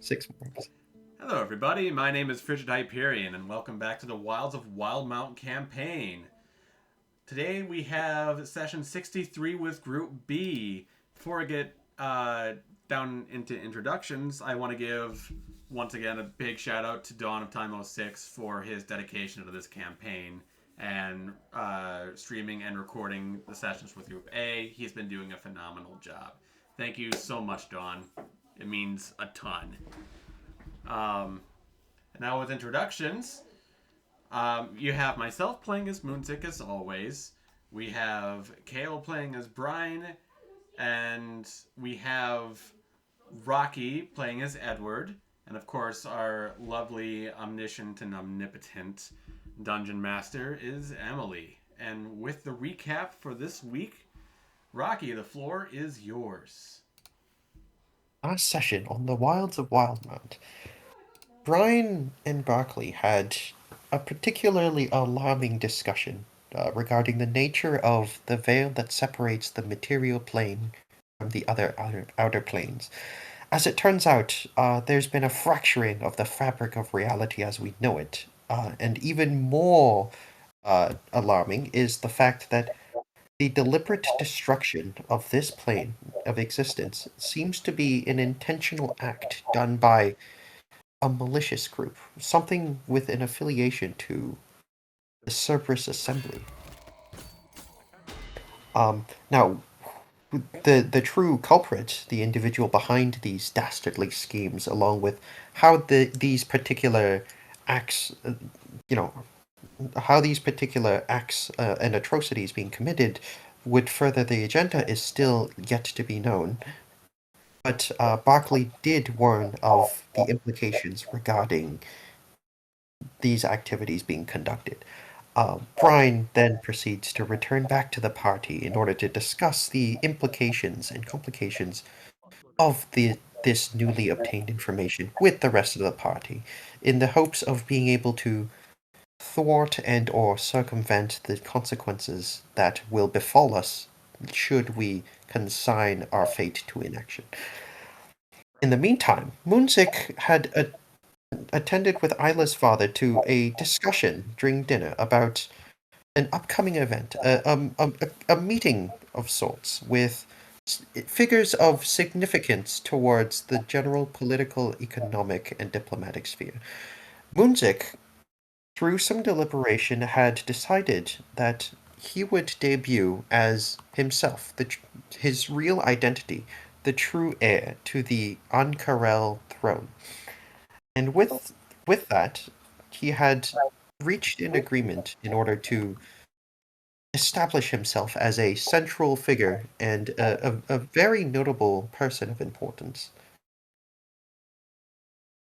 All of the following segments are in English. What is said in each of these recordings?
6 more. Hello, everybody. My name is Frigid Hyperion, and welcome back to the Wilds of Wildemount campaign. Today we have session 63 with Group B. Before I get down into introductions, I want to give once again a big shout out to Dawn of Time 06 for his dedication to this campaign and streaming and recording the sessions with Group A. He's been doing a phenomenal job. Thank you so much, Dawn. It means a ton. Um, Now with introductions, you have myself playing as Moonzic as always. We have Kale playing as Brine, and we have Rocky playing as Edward, and of course our lovely omniscient and omnipotent dungeon master is Emily. And with the recap for this week, Rocky, the floor is yours. Last session on the Wilds of Wildemount, Brine and Barclay had a particularly alarming discussion regarding the nature of the veil that separates the material plane from the other outer planes. As it turns out, there's been a fracturing of the fabric of reality as we know it. And even more alarming is the fact that the deliberate destruction of this plane of existence seems to be an intentional act done by a malicious group, something with an affiliation to the Cerberus Assembly. Now, the true culprit, the individual behind these dastardly schemes, along with how these particular acts, you know, how these particular acts and atrocities being committed would further the agenda is still yet to be known. But Barclay did warn of the implications regarding these activities being conducted. Brine then proceeds to return back to the party in order to discuss the implications and complications of this newly obtained information with the rest of the party, in the hopes of being able to thwart and or circumvent the consequences that will befall us should we consign our fate to inaction. In the meantime, Moonzic had attended with Isla's father to a discussion during dinner about an upcoming event, a meeting of sorts with figures of significance towards the general political, economic, and diplomatic sphere. Moonzic, through some deliberation, had decided that he would debut as himself, his real identity, the true heir to the Ankarel throne. And with that, he had reached an agreement in order to establish himself as a central figure and a very notable person of importance.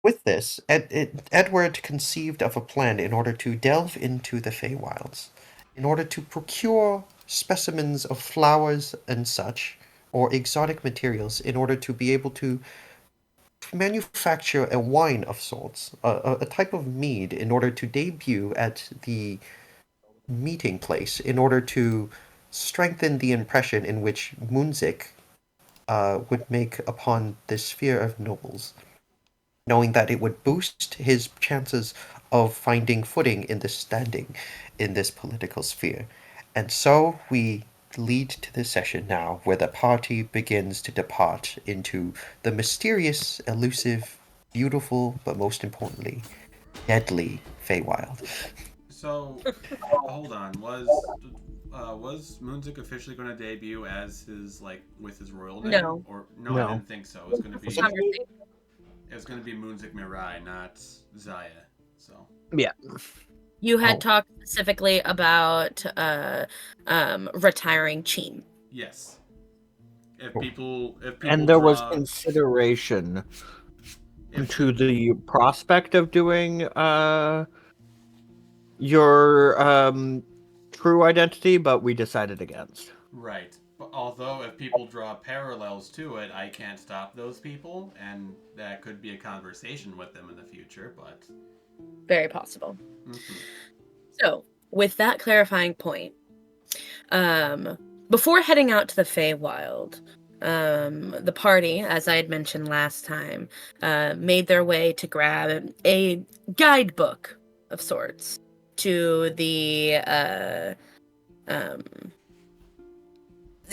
With this, Edward conceived of a plan in order to delve into the Feywilds, in order to procure specimens of flowers and such, or exotic materials, in order to be able to manufacture a wine of sorts, a type of mead, in order to debut at the meeting place, in order to strengthen the impression in which Moonzic would make upon the sphere of nobles, knowing that it would boost his chances of finding footing in the standing in this political sphere. And so we lead to the session now where the party begins to depart into the mysterious, elusive, beautiful, but most importantly, deadly Feywild. So, hold on. Was Moonzic officially going to debut as his with his royal name, No. or no? I No. didn't think so. It was going to Was be it? Conversation. Moonzic Mirai, not Zaya. So Yeah. You had Oh. talked specifically about retiring Cheen. yes, Oh. if people And there was draw consideration if to the prospect of doing your true identity, but we decided against. right. But although if people draw parallels to it, I can't stop those people, and that could be a conversation with them in the future. But Very possible. mhm. So, with that clarifying point, before heading out to the Feywild, the party, as I had mentioned last time, made their way to grab a guidebook of sorts to the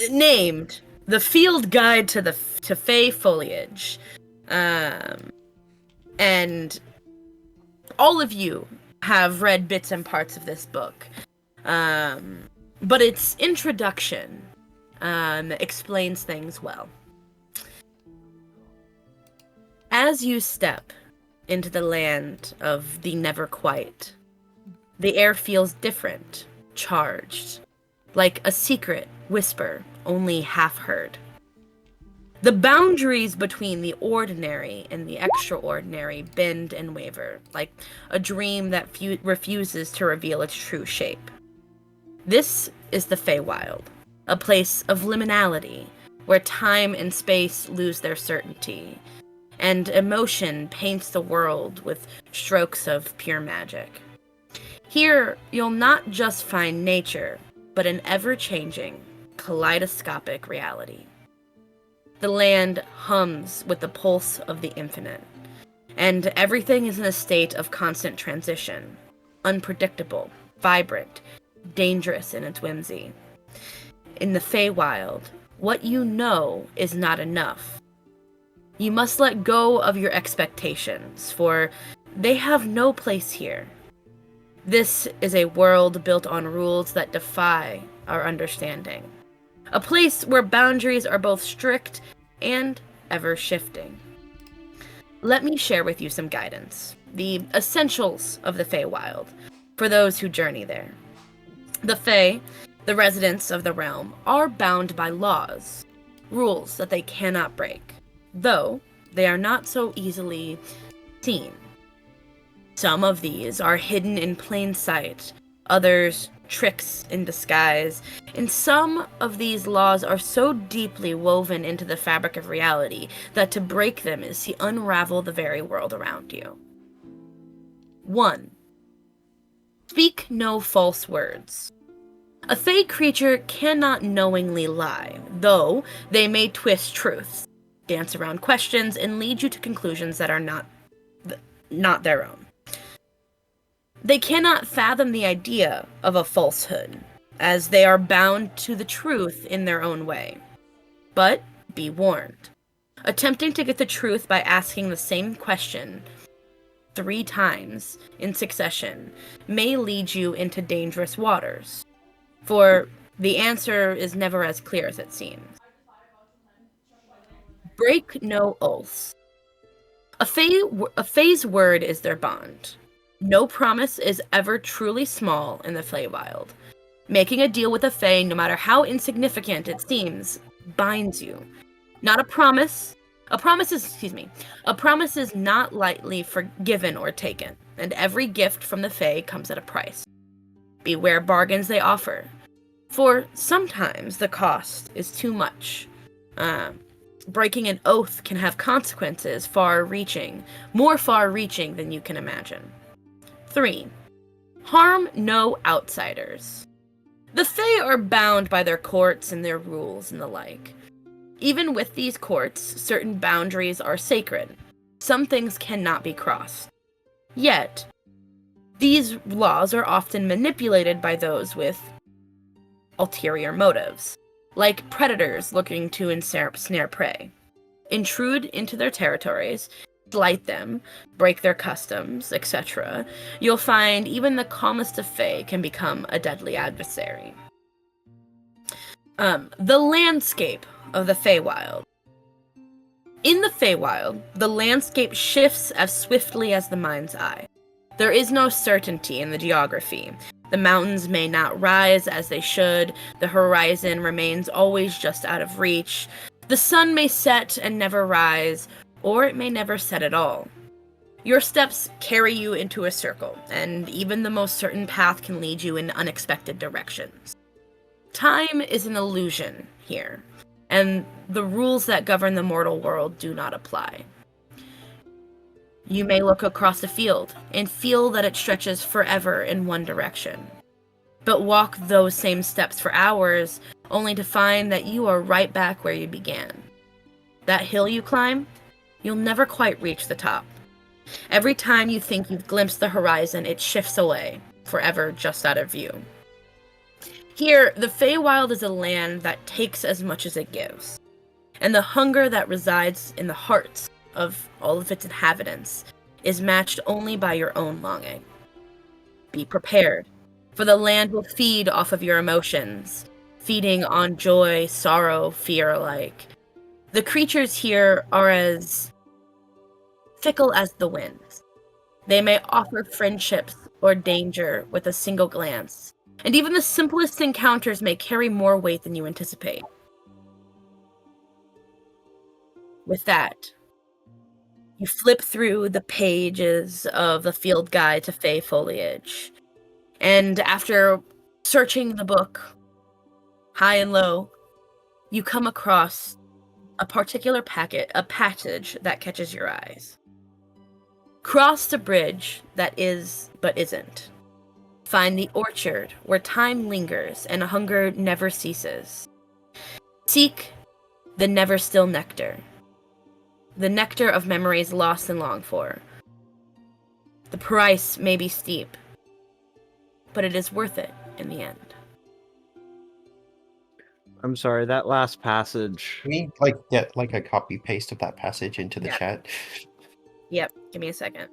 named the Field Guide to Fey Foliage, and all of you have read bits and parts of this book, but its introduction explains things well. As you step into the land of the Never Quite, the air feels different, charged, like a secret whisper only half heard. The boundaries between the ordinary and the extraordinary bend and waver, like a dream that refuses to reveal its true shape. This is the Feywild, a place of liminality, where time and space lose their certainty, and emotion paints the world with strokes of pure magic. Here, you'll not just find nature, but an ever-changing, kaleidoscopic reality. The land hums with the pulse of the infinite, and everything is in a state of constant transition, unpredictable, vibrant, dangerous in its whimsy. In the Feywild, what you know is not enough. You must let go of your expectations, for they have no place here. This is a world built on rules that defy our understanding. A place where boundaries are both strict and ever-shifting. Let me share with you some guidance, the essentials of the Feywild, for those who journey there. The Fey, the residents of the realm, are bound by laws, rules that they cannot break, though they are not so easily seen. Some of these are hidden in plain sight, others tricks in disguise, and some of these laws are so deeply woven into the fabric of reality that to break them is to unravel the very world around you. 1. Speak no false words. A Fey creature cannot knowingly lie, though they may twist truths, dance around questions, and lead you to conclusions that are not their own. They cannot fathom the idea of a falsehood, as they are bound to the truth in their own way. But be warned. Attempting to get the truth by asking the same question 3 times in succession may lead you into dangerous waters, for the answer is never as clear as it seems. Break no oaths. A Fey's word is their bond. No promise is ever truly small in the Feywild. Making a deal with a Fey, no matter how insignificant it seems, binds you. Not a promise. A promise is not lightly forgiven or taken, and every gift from the Fey comes at a price. Beware bargains they offer, for sometimes the cost is too much. Breaking an oath can have consequences more far-reaching than you can imagine. 3. Harm no outsiders. The Fae are bound by their courts and their rules and the like. Even with these courts, certain boundaries are sacred. Some things cannot be crossed. Yet, these laws are often manipulated by those with ulterior motives, like predators looking to ensnare prey, intrude into their territories, slight them, break their customs, etc. You'll find even the calmest of Fae can become a deadly adversary. The landscape of the Feywild. In the Feywild, the landscape shifts as swiftly as the mind's eye. There is no certainty in the geography. The mountains may not rise as they should, the horizon remains always just out of reach, the sun may set and never rise, or it may never set at all. Your steps carry you into a circle, and even the most certain path can lead you in unexpected directions. Time is an illusion here, and the rules that govern the mortal world do not apply. You may look across a field and feel that it stretches forever in one direction, but walk those same steps for hours only to find that you are right back where you began. That hill you climb, you'll never quite reach the top. Every time you think you've glimpsed the horizon, it shifts away, forever just out of view. Here, the Feywild is a land that takes as much as it gives, and the hunger that resides in the hearts of all of its inhabitants is matched only by your own longing. Be prepared, for the land will feed off of your emotions, feeding on joy, sorrow, fear alike. The creatures here are as fickle as the winds. They may offer friendships or danger with a single glance, and even the simplest encounters may carry more weight than you anticipate. With that, you flip through the pages of the field guide to Fey foliage, and after searching the book high and low, you come across a particular passage that catches your eyes. Cross the bridge that is but isn't. Find the orchard where time lingers and hunger never ceases. Seek the never still nectar. The nectar of memories lost and longed for. The price may be steep, but it is worth it in the end. I'm sorry, that last passage. Can we get a copy paste of that passage into the Yeah. chat? Yep, give me a second.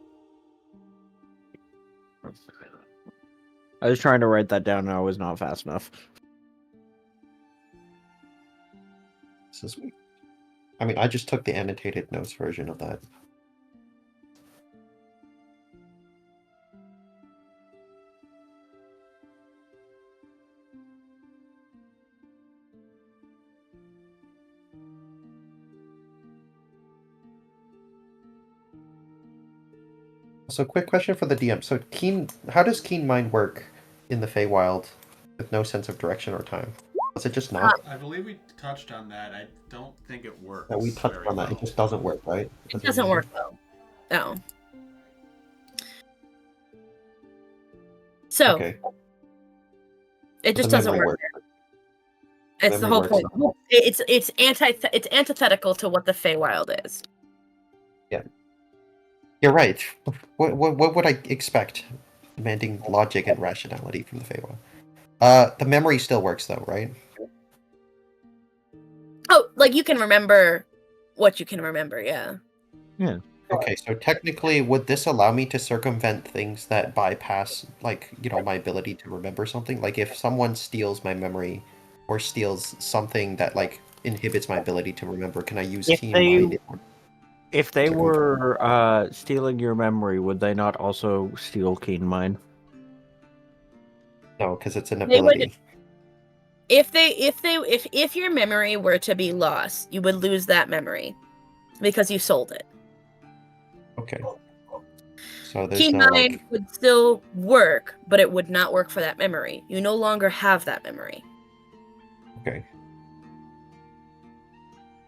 I was trying to write that down and I was not fast enough. This is, I just took the annotated notes version of that. So, quick question for the DM. So, how does Keen Mind work in the Feywild with no sense of direction or time? Does it just not? I believe we touched on that. I don't think it works. No, we touched very on that. well. It just doesn't work, right? It doesn't work though. No. So Okay. it just The doesn't memory work. works. It's the Memory whole works. point. It's antithetical to what the Feywild is. You're right. What would I expect? Demanding logic and rationality from the Feywild. The memory still works though, right? Oh, like you can remember what you can remember, yeah. Okay, so technically, would this allow me to circumvent things that bypass, my ability to remember something? Like, if someone steals my memory, or steals something that, inhibits my ability to remember, can I use If Keen they- Mind? If they Circumvent. were stealing your memory, would they not also steal Keen Mind? No, because it's an They would- ability. If your memory were to be lost, you would lose that memory because you sold it. Okay. So there's Keen no, Mind would still work, but it would not work for that memory. You no longer have that memory. okay.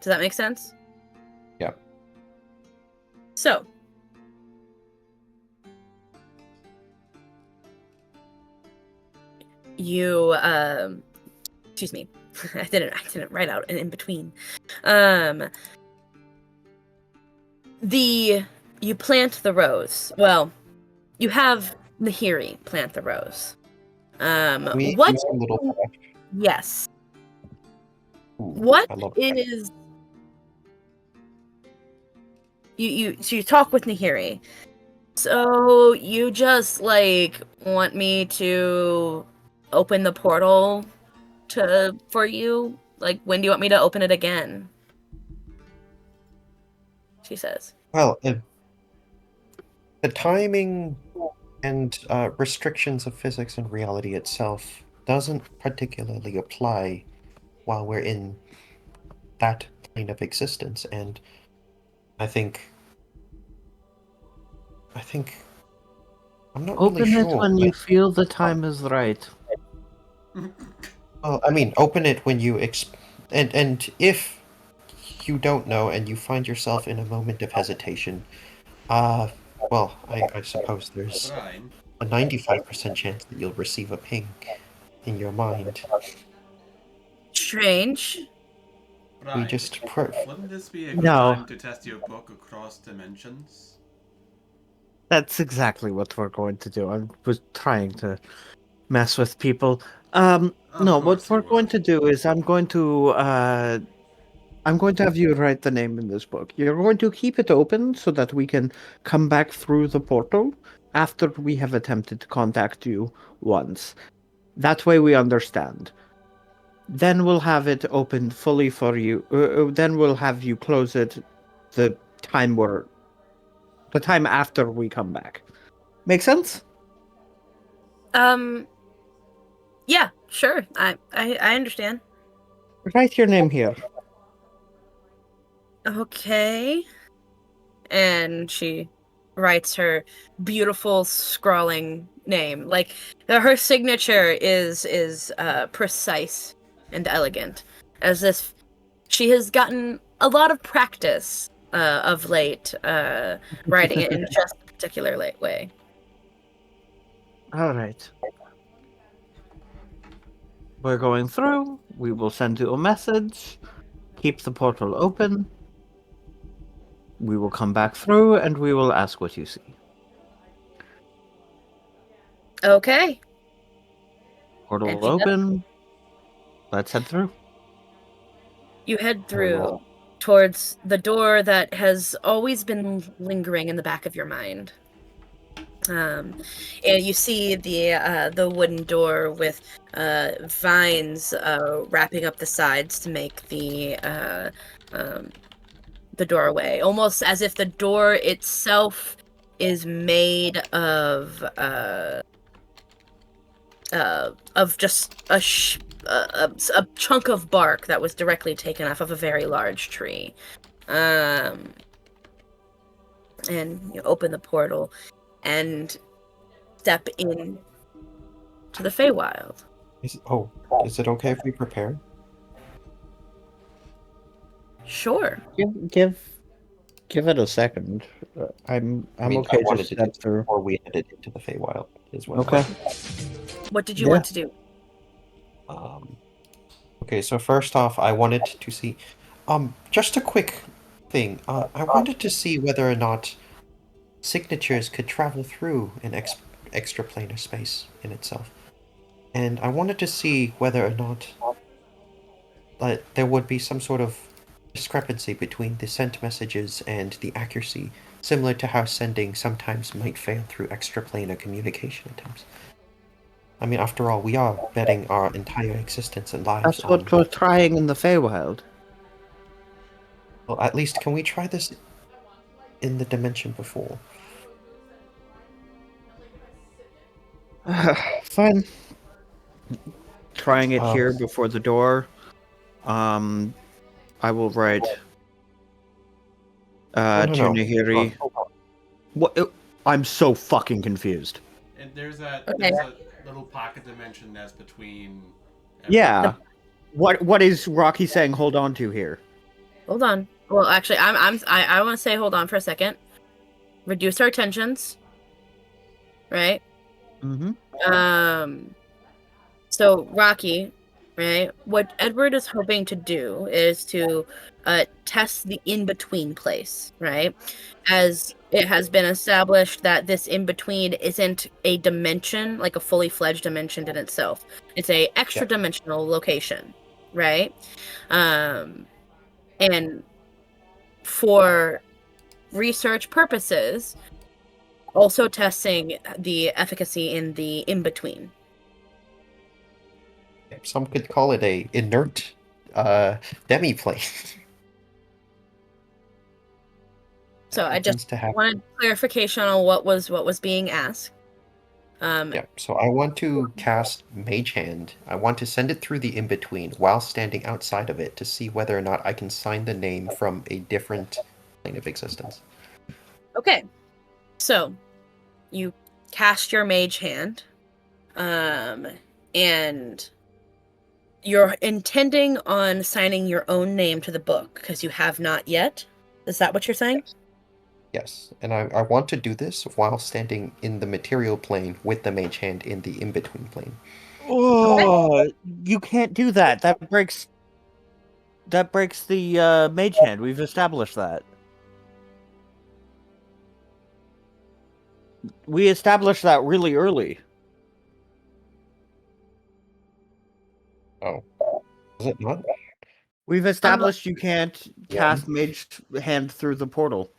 Does that make sense? Yeah. So, you excuse me. I didn't write out an in between. You plant the rose. Well, you have Nahiri plant the rose. We What use some little. yes. Ooh, What I love is you talk with Nahiri. So you just want me to open the portal for you? Like, when do you want me to open it again? She says. Well, the timing and restrictions of physics and reality itself doesn't particularly apply while we're in that plane of existence, and I think I'm not Open really it sure. when you feel the time is right. Well, I mean, open it when you and if you don't know and you find yourself in a moment of hesitation, well, I suppose there's Brine. a 95% chance that you'll receive a ping in your mind. strange. We Brine, just wouldn't this be a good No. time to test your book across dimensions? That's exactly what we're going to do. I was trying to mess with people. Of No, what course we're you going would. to do is I'm going to have you write the name in this book. You're going to keep it open so that we can come back through the portal after we have attempted to contact you once. That way we understand. Then we'll have it open fully for you. Then we'll have you close it the the time after we come back. Make sense? Yeah, sure. I understand. Write your name here. Okay. And she writes her beautiful scrawling name. Like her signature is precise and elegant, as if she has gotten a lot of practice of late writing it in just a particular way. All right. We're going through. We will send you a message. Keep the portal open. We will come back through and we will ask what you see. Okay. Portal And she open. Let's head through. You head through towards the door that has always been lingering in the back of your mind. And you see the wooden door with vines wrapping up the sides to make the doorway, almost as if the door itself is made of just a chunk of bark that was directly taken off of a very large tree. And you open the portal and step in to the Feywild. Is it okay if we prepare? Sure. Give it a second. I'm okay I to wanted to do step this through. before we headed into the Feywild as well. Okay. What did you Yeah. want to do? Okay, so first off, I wanted to see, just a quick thing. I wanted to see whether or not signatures could travel through an extraplanar space in itself, and I wanted to see whether or not there would be some sort of discrepancy between the sent messages and the accuracy, similar to how sending sometimes might fail through extraplanar communication attempts. I mean, after all, we are betting our entire existence and lives That's what on. we're trying in the Feywild. Well, at least can we try this in the dimension before? Fine. Trying it Um, here before the door. I will write no. Tunahiri. Hold on. What? I'm so fucking confused. And there's a little pocket dimension that's between. Yeah. What is Rocky saying? Hold on to here. Hold on. Well, actually, I want to say hold on for a second. Reduce our tensions. Right? Mm-hmm. So Rocky, right? What Edward is hoping to do is to test the in-between place, right? As it has been established that this in-between isn't a dimension, like a fully fledged dimension in itself. It's a extra dimensional location, right? And for research purposes, also testing the efficacy in the in-between. Some could call it a inert demiplane. So I just wanted clarification on what was being asked. So I want to cast Mage Hand. I want to send it through the in-between while standing outside of it to see whether or not I can sign the name from a different plane of existence. Okay. So you cast your Mage Hand, and you're intending on signing your own name to the book because you have not yet. Is that what you're saying? Yes, and I want to do this while standing in the material plane with the Mage Hand in the in-between plane. Oh, you can't do that. That breaks That breaks the mage hand. We've established that. We established that really early. Oh, is it not? We've established you can't cast mage hand through the portal.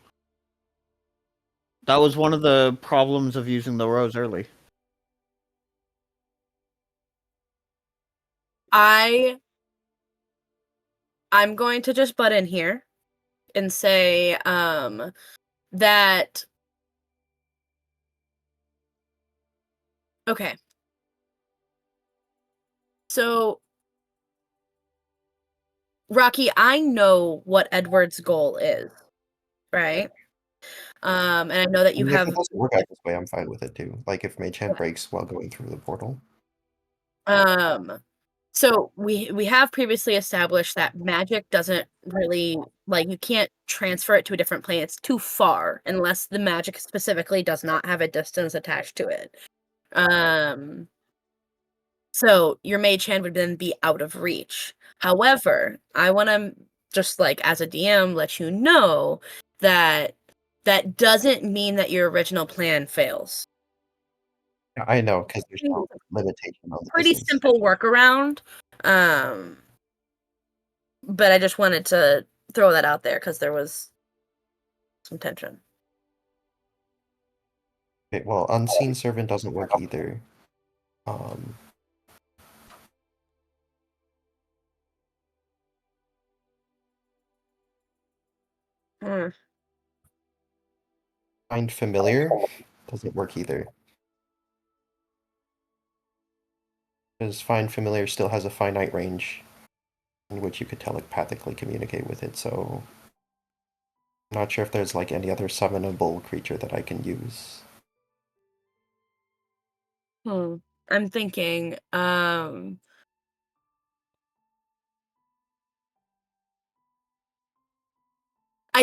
That was one of the problems of using the rose early. I'm going to just butt in here and say that okay. So Rocky, I know what Edward's goal is, right? And I know that you I mean, if have it doesn't work out this way, I'm fine with it too. Like if Mage Hand breaks while going through the portal. So we have previously established that magic doesn't really like you can't transfer it to a different plane. It's too far unless the magic specifically does not have a distance attached to it. So your mage hand would then be out of reach. However, I want to just like as a DM let you know that that doesn't mean that your original plan fails. I know, because there's no limitation on the Pretty distance. simple workaround. But I just wanted to throw that out there because there was some tension. Okay, well, Unseen Servant doesn't work either. Find Familiar doesn't work either. Because Find Familiar still has a finite range in which you could telepathically communicate with it, so I'm not sure if there's like any other summonable creature that I can use. I'm thinking, I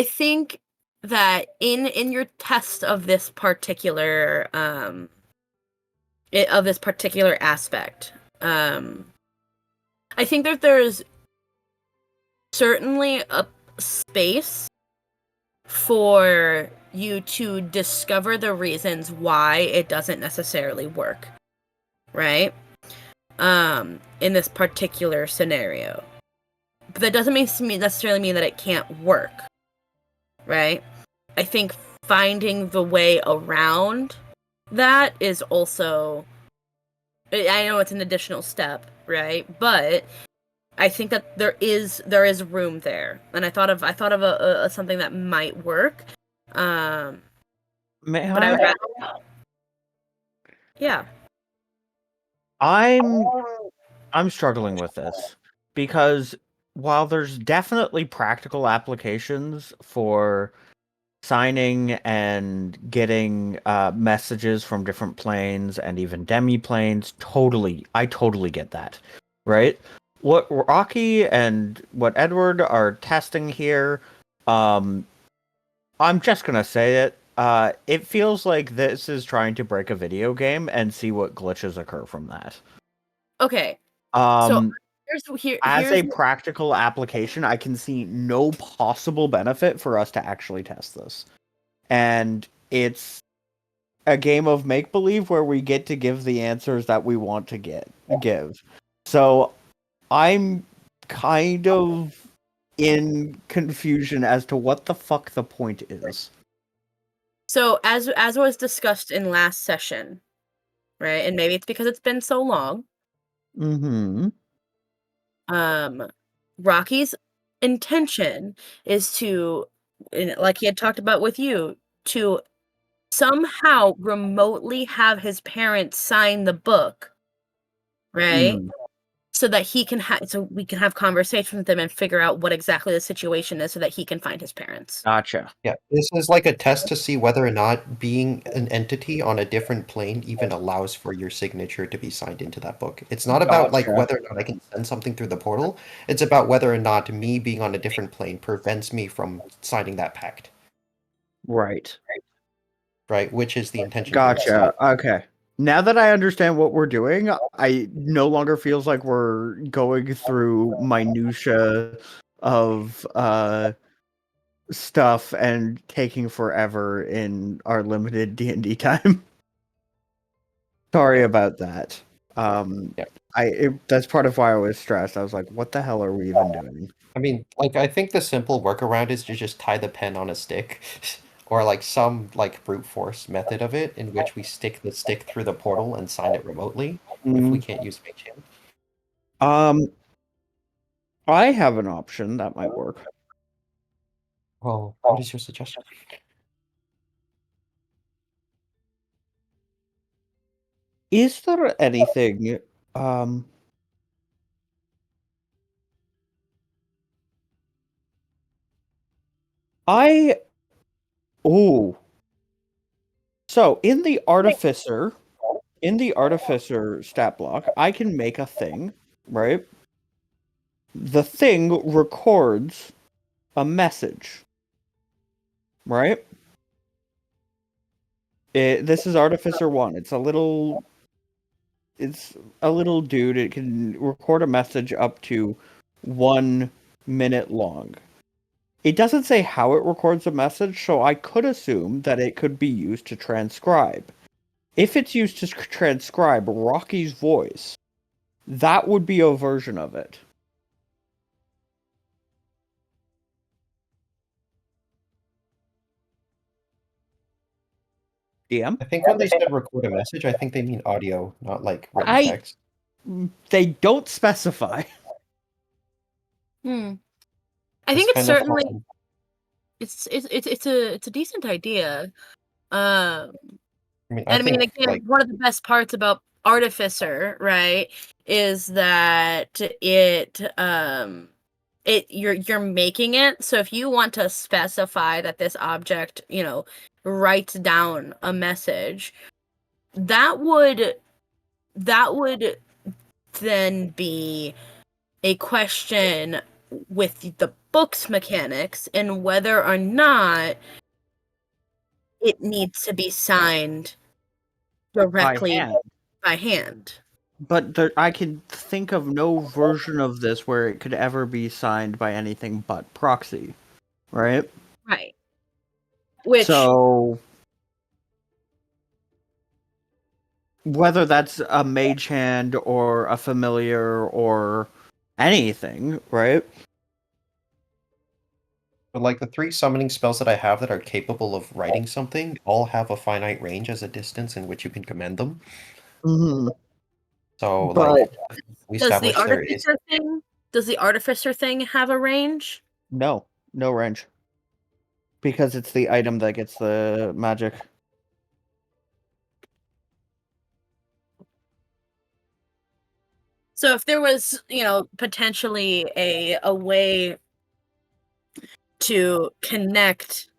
think that in your test of this particular aspect, I think that there's certainly a space for you to discover the reasons why it doesn't necessarily work, right? In this particular scenario. But that doesn't necessarily mean that it can't work, right? I think finding the way around that is also, I know it's an additional step, right? But I think that there is room there, and I thought of a something that might work. May but I would rather, yeah. I'm struggling with this because while there's definitely practical applications for signing and getting messages from different planes and even demi-planes, I totally get that, right? What Rocky and what Edward are testing here, I'm just gonna say it. It feels like this is trying to break a video game and see what glitches occur from that. Okay. So here's as a practical application, I can see no possible benefit for us to actually test this. And it's a game of make-believe where we get to give the answers that we want to give. So I'm kind of in confusion as to what the fuck the point is. So as was discussed in last session, right? And maybe it's because it's been so long. Mm-hmm. Rocky's intention is to, like he had talked about with you, to somehow remotely have his parents sign the book, right? So that he can so we can have conversations with them and figure out what exactly the situation is so that he can find his parents. Gotcha. Yeah, this is like a test to see whether or not being an entity on a different plane even allows for your signature to be signed into that book. It's not about like whether or not I can send something through the portal. It's about whether or not me being on a different plane prevents me from signing that pact. Right. Right, which is the intention. Gotcha. Okay. Now that I understand what we're doing, I no longer feels like we're going through minutia of stuff and taking forever in our limited D&D time. Sorry about that. Yeah. That's part of why I was stressed. I was like, what the hell are we even doing? I mean, like, I think the simple workaround is to just tie the pen on a stick, or like some like brute force method of it, in which we stick the stick through the portal and sign it remotely if we can't use Mage Hand. I have an option that might work. Well, what is your suggestion? Is there anything oh. So in the artificer stat block, I can make a thing, right? The thing records a message, right? This is Artificer 1. It's a little dude. It can record a message up to 1 minute long. It doesn't say how it records a message, so I could assume that it could be used to transcribe. If it's used to transcribe Rocky's voice, that would be a version of it. DM? I think when they said record a message, I think they mean audio, not like written text. They don't specify. I think it's certainly it's a decent idea. I mean, again, like, one of the best parts about Artificer, right, is that you're making it. So if you want to specify that this object, writes down a message, that would then be a question with the book's mechanics and whether or not it needs to be signed directly by hand. But I can think of no version of this where it could ever be signed by anything but proxy, right? Right. So whether that's a mage hand or a familiar or anything, right? But like the 3 summoning spells that I have that are capable of writing something all have a finite range as a distance in which you can command them. Mm-hmm. So, but like, we established there is. Does the Artificer thing have a range? No range. Because it's the item that gets the magic. So if there was, potentially a way to connect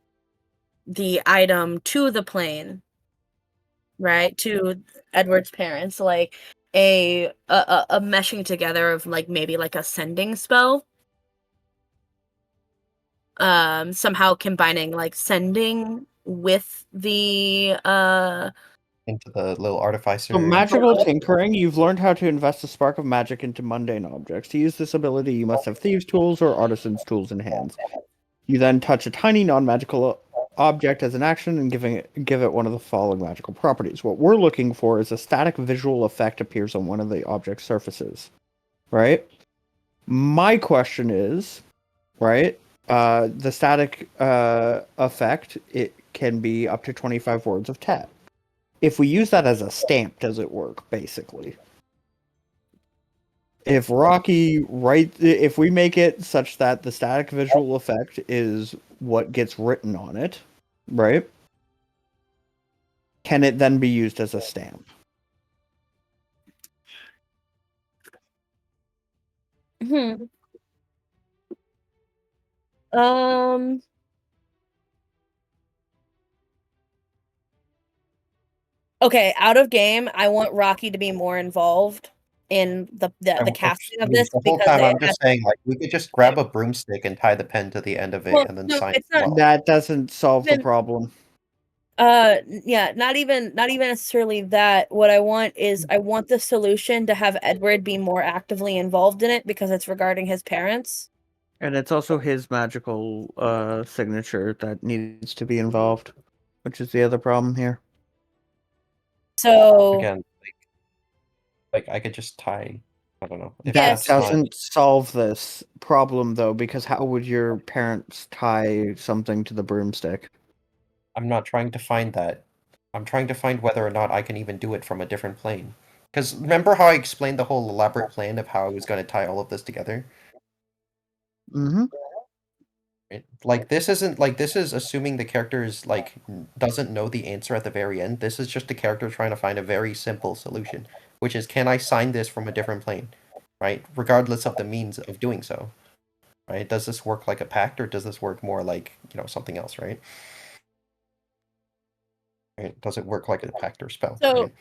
the item to the plane, right, to Edward's parents, like a meshing together of like maybe like a sending spell, somehow combining like sending with the Into the little artificer. So magical tinkering, you've learned how to invest a spark of magic into mundane objects. To use this ability, you must have thieves' tools or artisan's tools in hands. You then touch a tiny non-magical object as an action and give it one of the following magical properties. What we're looking for is a static visual effect appears on one of the object's surfaces, right? My question is, right, the static effect, it can be up to 25 words of text. If we use that as a stamp, does it work, basically? If if we make it such that the static visual effect is what gets written on it, right? Can it then be used as a stamp? Okay, out of game, I want Rocky to be more involved in the casting of this. The whole time I'm just saying, like, we could just grab a broomstick and tie the pen to the end of it and then sign it. That doesn't solve the problem. Yeah, not even necessarily that. What I want is I want the solution to have Edward be more actively involved in it because it's regarding his parents. And it's also his magical signature that needs to be involved, which is the other problem here. So Again, like I could just tie. I don't know if That Yes. that's not. doesn't solve this problem, though, because how would your parents tie something to the broomstick? I'm not trying to find that. I'm trying to find whether or not I can even do it from a different plane. Because remember how I explained the whole elaborate plan of how I was going to tie all of this together? Mm-hmm. Right? Like this isn't like this is assuming the character is like doesn't know the answer at the very end. This is just the character trying to find a very simple solution, which is can I sign this from a different plane, right? Regardless of the means of doing so, right? Does this work like a pact or does this work more like something else, right? Right? Does it work like a pact or spell, So right?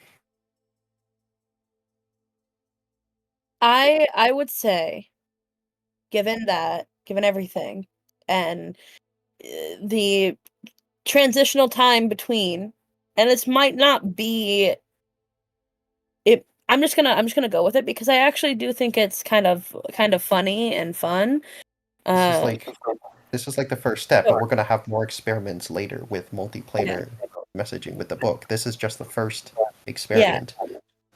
I would say, given everything, and the transitional time between, and this might not be it. I'm just gonna go with it because I actually do think it's kind of funny and fun. This is Uh, like this is like the first step, but so, we're gonna have more experiments later with yeah, multiplanar messaging with the book. This is just the first yeah. experiment.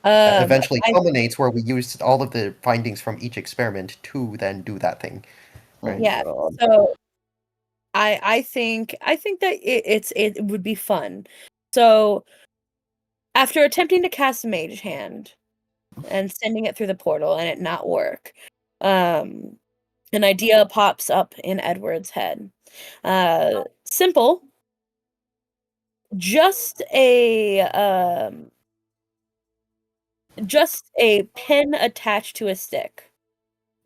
That eventually I culminates where we used all of the findings from each experiment to then do that thing, right? Yeah. God. So I think that it would be fun. So after attempting to cast a mage hand and sending it through the portal and it not work, um, an idea pops up in Edward's head. Simple, just a pin attached to a stick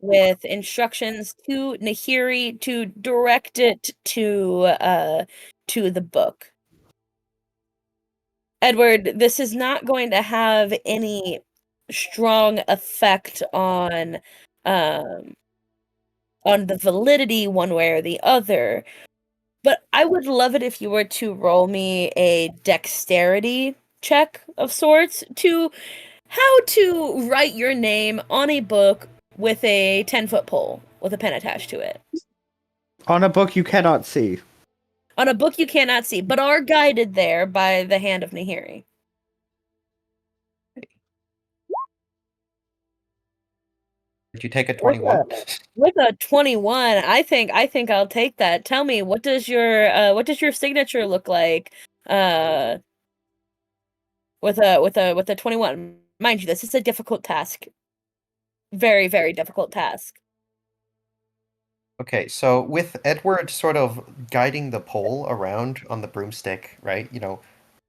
with instructions to Nahiri to direct it to the book. Edward, this is not going to have any strong effect um on the validity one way or the other. But I would love it if you were to roll me a dexterity check of sorts to how to write your name on a book with a 10-foot pole with a pen attached to it. On a book you cannot see. On a book you cannot see, but are guided there by the hand of Nahiri. Did you take a With 21? a 21, I think I'll take that. Tell me, what does your signature look like? Uh with a 21. Mind you, this is a difficult task. Very, very difficult task. Okay, so with Edward sort of guiding the pole around on the broomstick, right?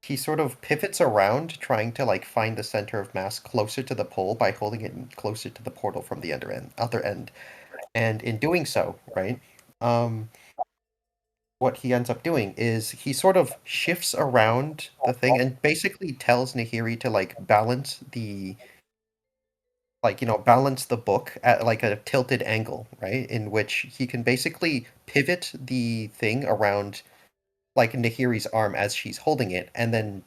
He sort of pivots around trying to like find the center of mass closer to the pole by holding it closer to the portal from the other end. And in doing so, right? Um what he ends up doing is he sort of shifts around the thing and basically tells Nahiri to like balance the book at like a tilted angle, right? In which he can basically pivot the thing around like Nahiri's arm as she's holding it, and then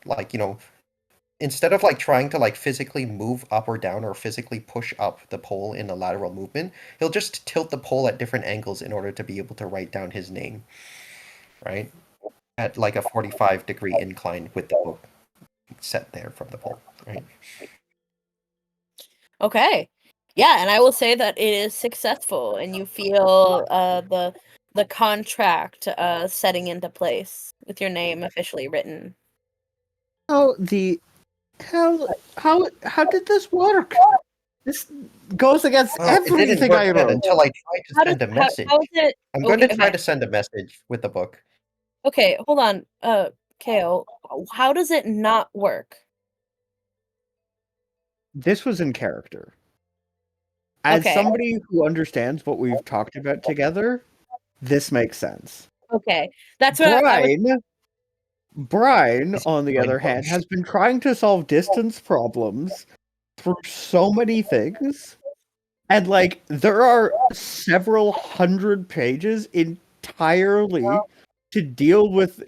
instead of like trying to like physically move up or down or physically push up the pole in a lateral movement, he'll just tilt the pole at different angles in order to be able to write down his name, right? At like a 45-degree incline with the book set there from the pole, right? Okay. Yeah, and I will say that it is successful and you feel the contract setting into place with your name officially written. How the hell? How did this work? This goes against Well, it didn't everything work I yet wrote. until I tried to send a message. How is it I'm going to okay, try okay. to send a message with the book. Okay, hold on. Kale, how does it not work? This was in character. As Okay. somebody who understands what we've talked about together, this makes sense. Okay. That's what I was Brine, Is on the going other hand, has been trying to solve distance problems through so many things. And like there are several hundred pages entirely to deal with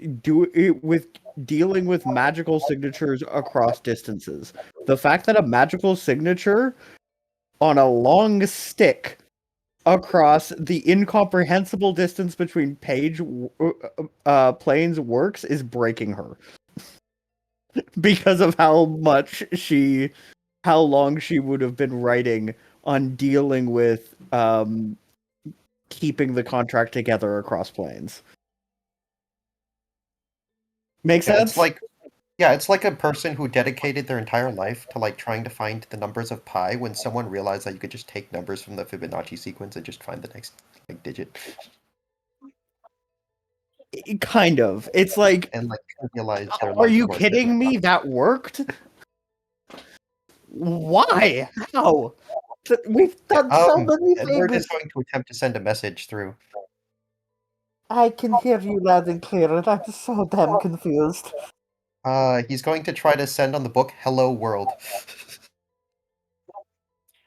dealing with magical signatures across distances. The fact that a magical signature on a long stick across the incomprehensible distance between planes works is breaking her because of how long she would have been writing on dealing with keeping the contract together across planes. Make Yeah, sense? it's like a person who dedicated their entire life to like trying to find the numbers of pi when someone realized that you could just take numbers from the Fibonacci sequence and just find the next like digit Kind of. It's like, and like trivialize their are life you work. That kidding me? That worked? Why? How? We've done so many Edward is things. going to attempt to send a message through. I can hear you loud and clear, and I'm so damn confused. He's going to try to send on the book "Hello World."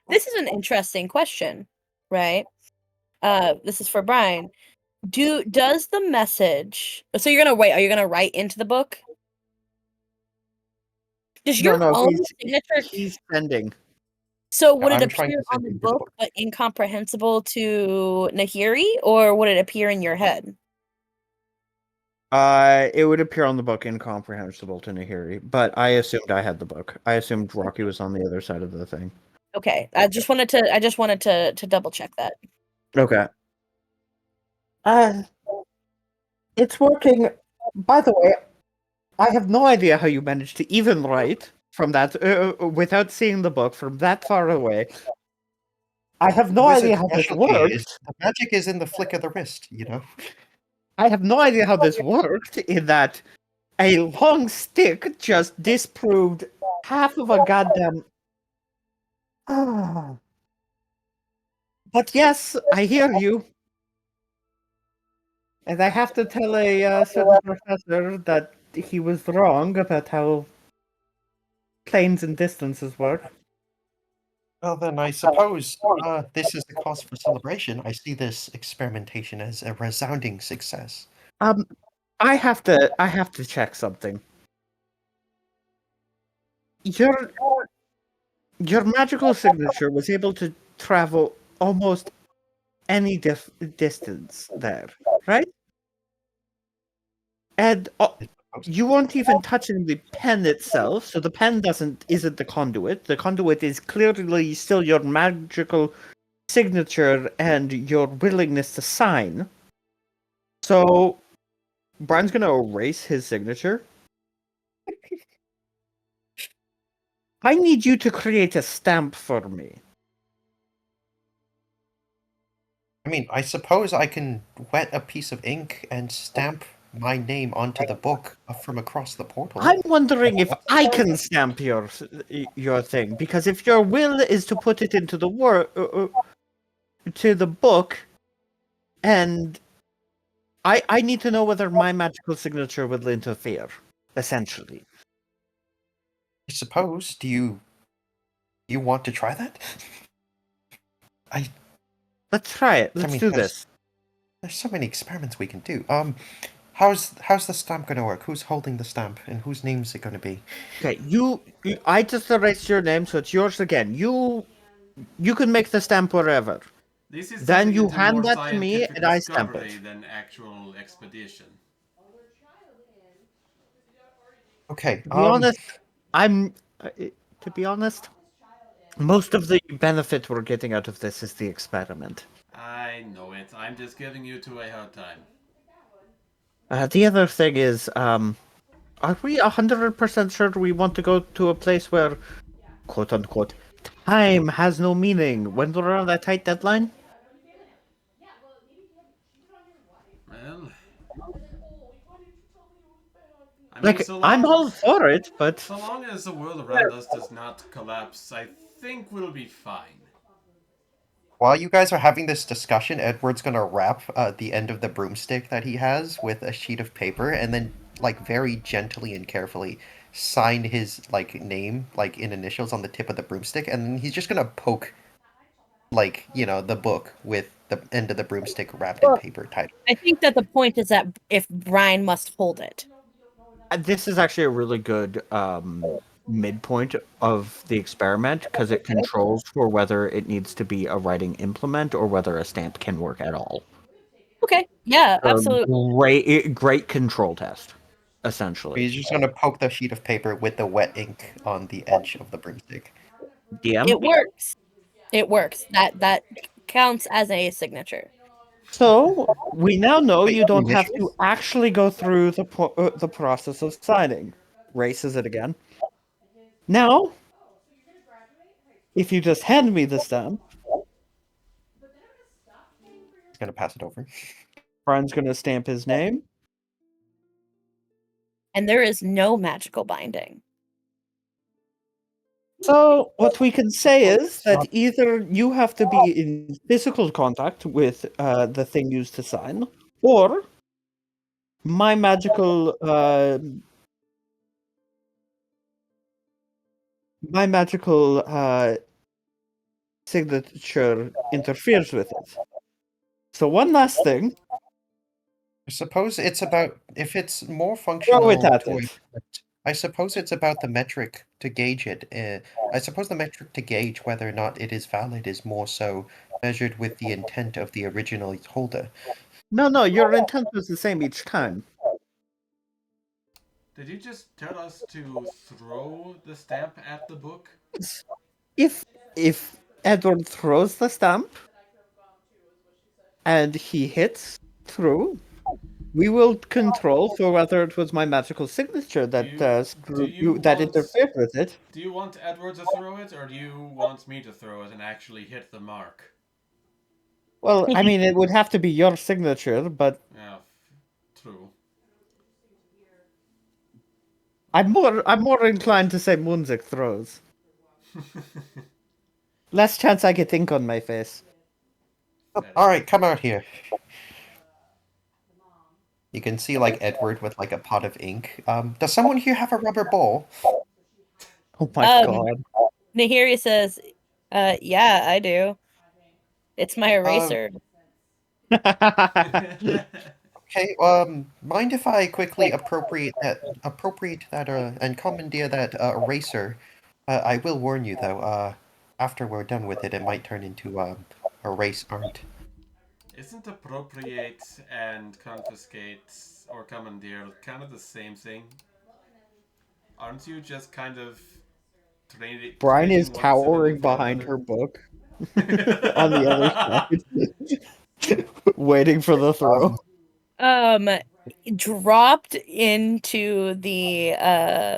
This is an interesting question, right? This is for Brine. Does the message? So you're gonna wait? Are you gonna write into the book? Does your No, own signature? he's sending. So would it I'm trying appear to on send the into the book book. but incomprehensible to Nahiri, or would it appear in your head? It would appear on the book incomprehensible to Nahiri, but I assumed I had the book. I assumed Rocky was on the other side of the thing. Okay, I just wanted to double check that. Okay. It's working. By the way, I have no idea how you managed to even write from that without seeing the book from that far away. I have no idea Wizard's how this specialty is works. the magic is in the flick of the wrist, you know. I have no idea how this worked in that a long stick just disproved half of a goddamn. Ah. But yes, I hear you. And I have to tell a certain professor that he was wrong about how planes and distances work. Well, then I suppose this is the cause for celebration. I see this experimentation as a resounding success. Um, I have to check something. Your your magical signature was able to travel almost any distance there, right? And you weren't even touching the pen itself, so the pen isn't the conduit. The conduit is clearly still your magical signature and your willingness to sign. So Brian's gonna erase his signature. I need you to create a stamp for me. I mean, I suppose I can wet a piece of ink and stamp my name onto the book from across the portal. I'm wondering if I can stamp your thing, because if your will is to put it into the to the book, and I need to know whether my magical signature will interfere, essentially. I suppose. Do you want to try that? Let's try it. Let's do this. There's so many experiments we can do. How's the stamp gonna work? Who's holding the stamp, and whose name is it gonna be? Okay, I just erased your name, so it's yours again. You can make the stamp wherever. This is Then something you into hand more that to me, scientific and I stamp discovery it. than actual expedition. Okay. To be honest, to be honest, most of the benefit we're getting out of this is the experiment. I know it. I'm just giving you two a hard time. The other thing is, are we 100% sure we want to go to a place where, quote unquote, time has no meaning when we're on a tight deadline? Well, I mean, Like, so I'm long all for it, but so long as the world around us does not collapse, I think we'll be fine. While you guys are having this discussion, Edward's gonna wrap the end of the broomstick that he has with a sheet of paper, and then, like, very gently and carefully sign his like name, like in initials, on the tip of the broomstick, and then he's just gonna poke, like, the book with the end of the broomstick wrapped in paper title. I think that the point is that if Brine must hold it. this is actually a really good midpoint of the experiment because it controls for whether it needs to be a writing implement or whether a stamp can work at all. Okay. Yeah, A absolutely. great control test, essentially. He's just gonna poke the sheet of paper with the wet ink on the edge of the broomstick. DM. It works. It works. That counts as a signature. So we now know Wait, you don't have to initials? actually go through the process of signing. Races it again. Now, if you just hand me the stamp, He's gonna pass it over. Brian's going to stamp his name. And there is no magical binding. So what we can say is that either you have to be in physical contact with the thing used to sign, or my magical signature interferes with it. So one last thing, I suppose it's about if it's more throw functional it at to it. I suppose it's about the metric to gauge it. I suppose the metric to gauge whether or not it is valid is more so measured with the intent of the original holder. No, your intent was the same each time. Did you just tell us to throw the stamp at the book? If Edward throws the stamp and he hits through, we will control for whether it was my magical signature that interfered with it. Do you want Edward to throw it, or do you want me to throw it and actually hit the mark? Well, I mean, it would have to be your signature, but Yeah, true. I'm more inclined to say Moonzic throws. Less chance I get ink on my face. All right, come out here. You can see like Edward with like a pot of ink. Does someone here have a rubber ball? Oh my god. Nahiri says, yeah, I do. It's my eraser. Okay. Mind if I quickly appropriate that and commandeer that eraser? I will warn you though. After we're done with it, it might turn into erase art. Isn't appropriate and confiscate or commandeer kind of the same thing? Aren't you just kind of Brine is trading one towering synonym for behind another? her book on the other side, waiting for the throw. Dropped into the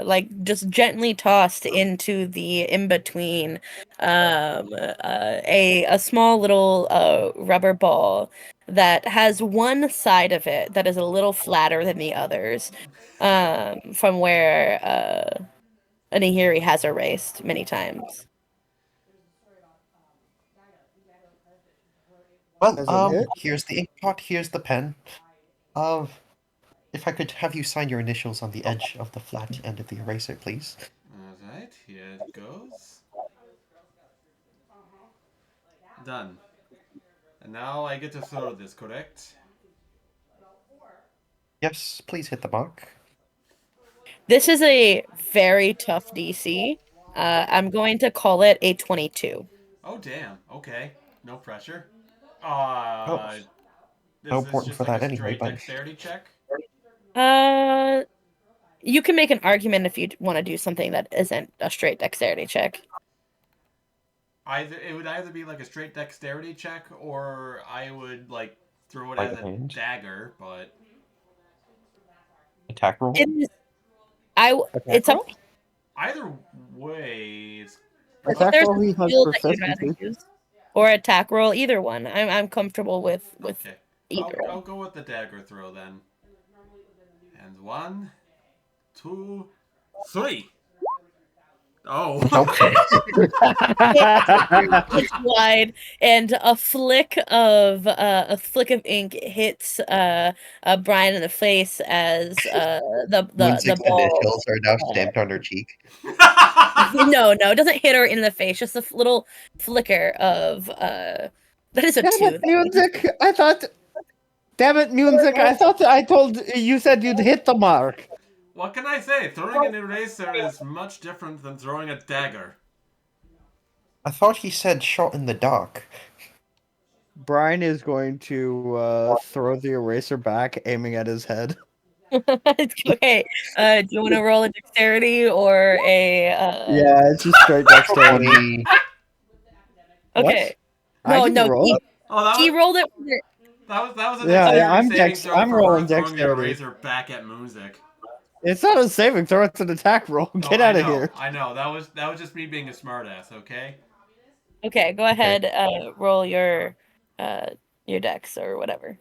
like just gently tossed into the in between a small little rubber ball that has one side of it that is a little flatter than the others, from where Anihiri has erased many times. Well, Does it hit? here's the ink pot. Here's the pen. If I could have you sign your initials on the edge of the flat end of the eraser, please. Alright, here it goes. Done. And now I get to throw this, correct? Yes, please hit the mark. This is a very tough DC. I'm going to call it a 22. Oh, damn. Okay. No pressure. Oh, Is no this important just for like that a anyway, straight but dexterity check? You can make an argument if you want to do something that isn't a straight dexterity check. It would either be like a straight dexterity check, or I would like throw it By as the a hand. dagger. But attack roll. It's up. either way, it's Attack There's roll, a he has skill that you'd rather proficiency. use, or attack roll. Either one. I'm comfortable with okay. either. I'll go with the dagger throw then. And 1, 2, 3. Oh. It's wide, and a flick of ink hits Brian in the face as the Moonzic's ball. initials are now stamped on her cheek. No, it doesn't hit her in the face. Just a little flicker of that is a Damn 2. it, Moonzic! I thought. Damn it, Moonzic! I thought I told you said you'd hit the mark. What can I say? Throwing an eraser is much different than throwing a dagger. I thought he said shot in the dark. Brine is going to throw the eraser back, aiming at his head. Okay. Do you want to roll a dexterity or a? Yeah, it's just straight dexterity. 20. Okay. What? I No, didn't no. roll. He rolled it. That was a Yeah, dexterity I'm saving dex- throw I'm for rolling her throwing the dexterity. eraser back at Moonzic. It's not a saving throw; it's an attack roll. Get out of here. I know. That was just me being a smartass. Okay. Okay, go ahead. Roll your dex or whatever.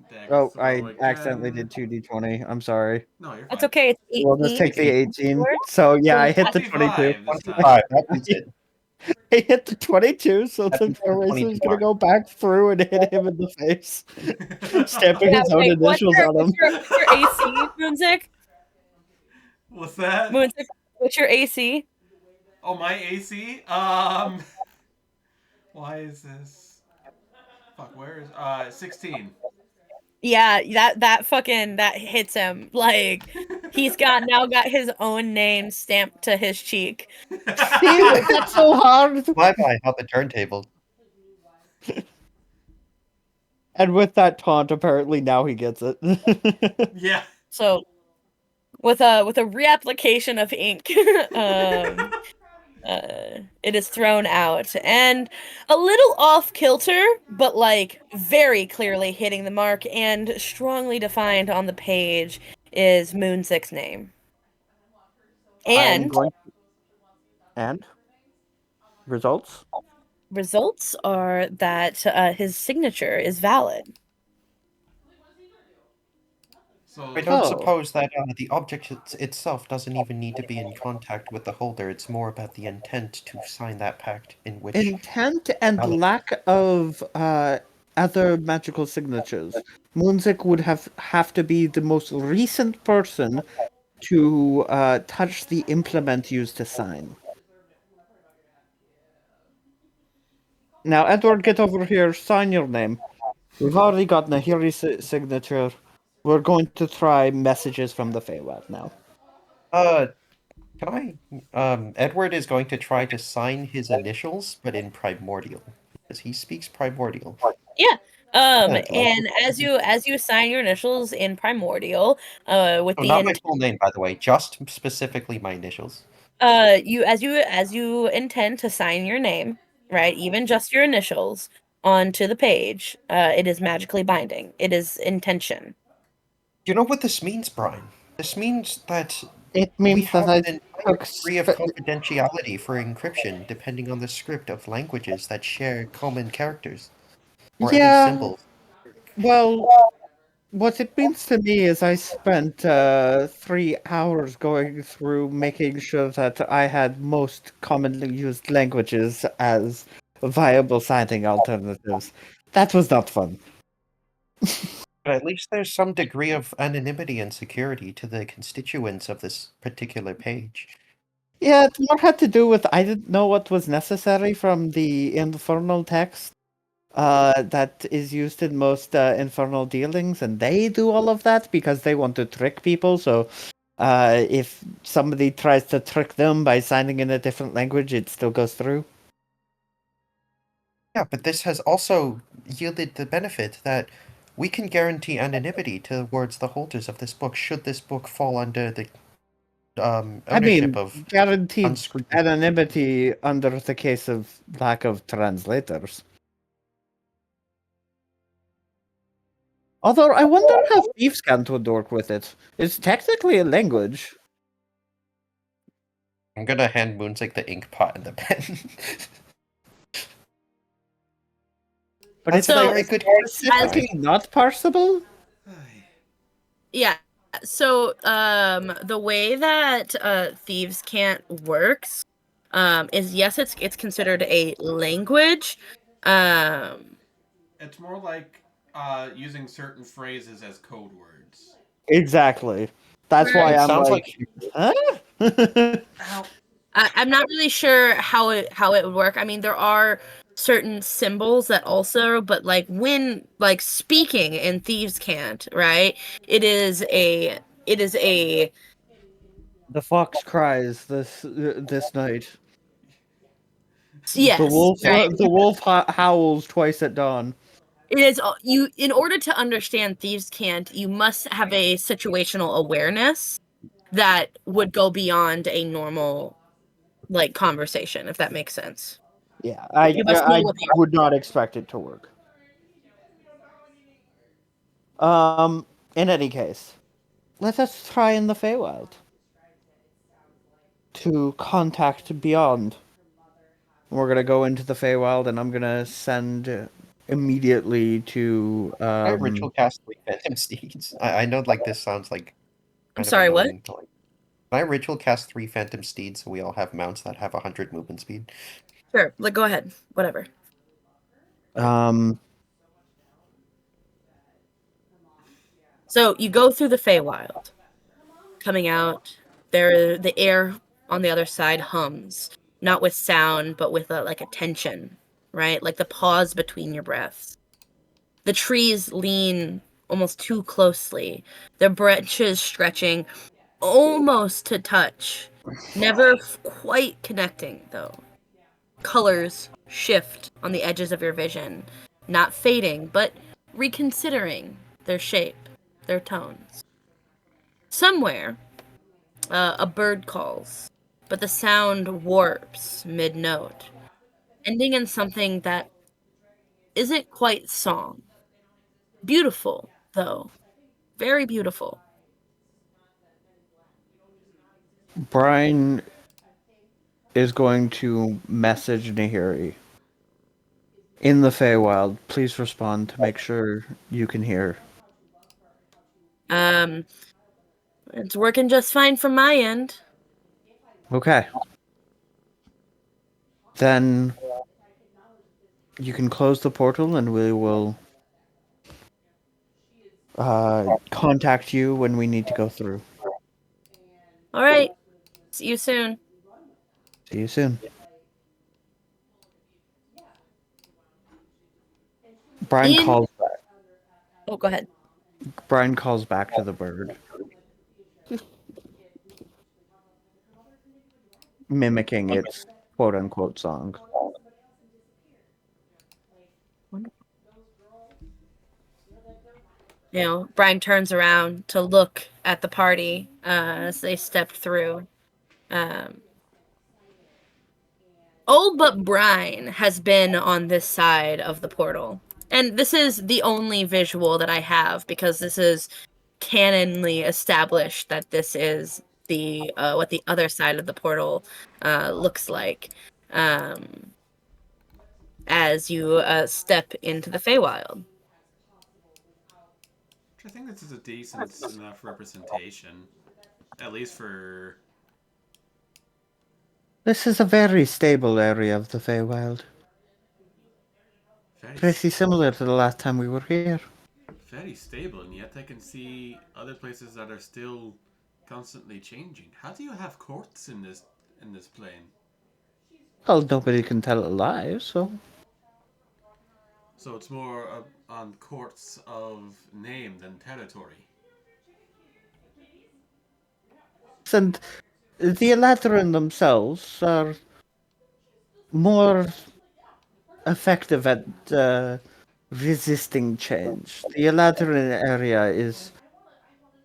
Dagger Oh, throw I again. accidentally did 2d20. I'm sorry. No, you're fine. That's okay. It's 18. We'll just take the 18. So yeah, I hit the 22. 25 this time. 25, that was it. I hit the 22, so That the beats the eraser 22 is gonna mark. go back through and hit him in the face, stamping Yeah, his own wait, initials on him. what's your AC, Moonzic? What's that? Moonzic, what's your AC? Oh, my AC? Why is this? Fuck, where is 16. Yeah, that hits him. Like he's now got his own name stamped to his cheek. See, that's so hard. Bye bye, not the turntable. And with that taunt, apparently now he gets it. Yeah. So with a reapplication of ink, it is thrown out and a little off kilter, but like very clearly hitting the mark and strongly defined on the page is Moonzic's name. And And results? results are that his signature is valid. So I don't Oh. suppose that the object itself doesn't even need to be in contact with the holder. It's more about the intent to sign that pact in which. Intent and Valid. lack of other magical signatures. Moonzic would have to be the most recent person to touch the implement used to sign. Now, Edward, get over here. Sign your name. We've already got Nahiri's signature. We're going to try messages from the Feywild now. Can I? Edward is going to try to sign his initials, but in primordial, because he speaks primordial. Yeah. Yeah, And as you sign your initials in primordial, with Oh, the not my full name, by the way, just specifically my initials. you intend to sign your name, right? Even just your initials onto the page, it is magically binding. It is intention. Do you know what this means, Brian? This means that It we means have that an I entire took degree of confidentiality for encryption, depending on the script of languages that share common characters or Yeah. other symbols. Well, what it means to me is I spent 3 hours going through making sure that I had most commonly used languages as viable signing alternatives. That was not fun. But at least there's some degree of anonymity and security to the constituents of this particular page. Yeah, it more had to do with I didn't know what was necessary from the infernal text that is used in most infernal dealings, and they do all of that because they want to trick people. So if somebody tries to trick them by signing in a different language, it still goes through. Yeah, but this has also yielded the benefit that we can guarantee anonymity towards the holders of this book should this book fall under the ownership of guaranteed unscrupulous. anonymity under the case of lack of translators. Although I wonder how Thiefscant would work with it. It's technically a language. I'm gonna hand Moonzic the ink pot and the pen. But That's it's a So- very good specifically not parsable? Yeah. So the way that Thieves Can't works is yes, it's considered a language. It's more like using certain phrases as code words. Exactly. That's why It I'm sounds like, huh? Ow. I'm not really sure how it would work. I mean, there are certain symbols that also, but like when like speaking in Thieves Can't, right? It is it is a The fox cries this night. yes, right. The wolf howls twice at dawn. It is you. In order to understand Thieves' Cant, you must have a situational awareness that would go beyond a normal like conversation, if that makes sense. Yeah, You must know I what the would not expect it to work. In any case, let us try in the Feywild to contact beyond. We're gonna go into the Feywild, and I'm gonna send immediately to I ritual cast 3 phantom steeds. I know like this sounds like I'm kind of sorry, what? annoying. But, like, can I ritual cast 3 phantom steeds so we all have mounts that have 100 movement speed? Sure, like go ahead, whatever. um So you go through the Feywild, coming out. There, the air on the other side hums, not with sound, but with like a tension, right? Like the pause between your breaths. The trees lean almost too closely, their branches stretching almost to touch, never quite connecting, though. Colors shift on the edges of your vision, not fading, but reconsidering their shape, their tones. Somewhere, a bird calls, but the sound warps mid note, ending in something that isn't quite song. Beautiful, though. Very beautiful. Brine is going to message Nahiri. In the Feywild, please respond to make sure you can hear. Um, it's working just fine from my end. Okay. Then you can close the portal and we will contact you when we need to go through. All right. See you soon. See you soon. Brian In. calls back. Oh, go ahead. Brian calls back to the bird, mimicking its quote unquote song. You know, Brian turns around to look at the party as they step through. Um, all but Brine has been on this side of the portal. And this is the only visual that I have because this is canonly established that this is the what the other side of the portal looks like as you step into the Feywild. I think this is a decent enough representation, at least for. This is a very stable area of the Feywild. Very, Pretty similar to the last time we were here. very stable, and yet I can see other places that are still constantly changing. How do you have courts in this plane? Well, nobody can tell a lie, so. So it's more on courts of name than territory. And the Eladrin themselves are more effective at resisting change. The Eladrin area is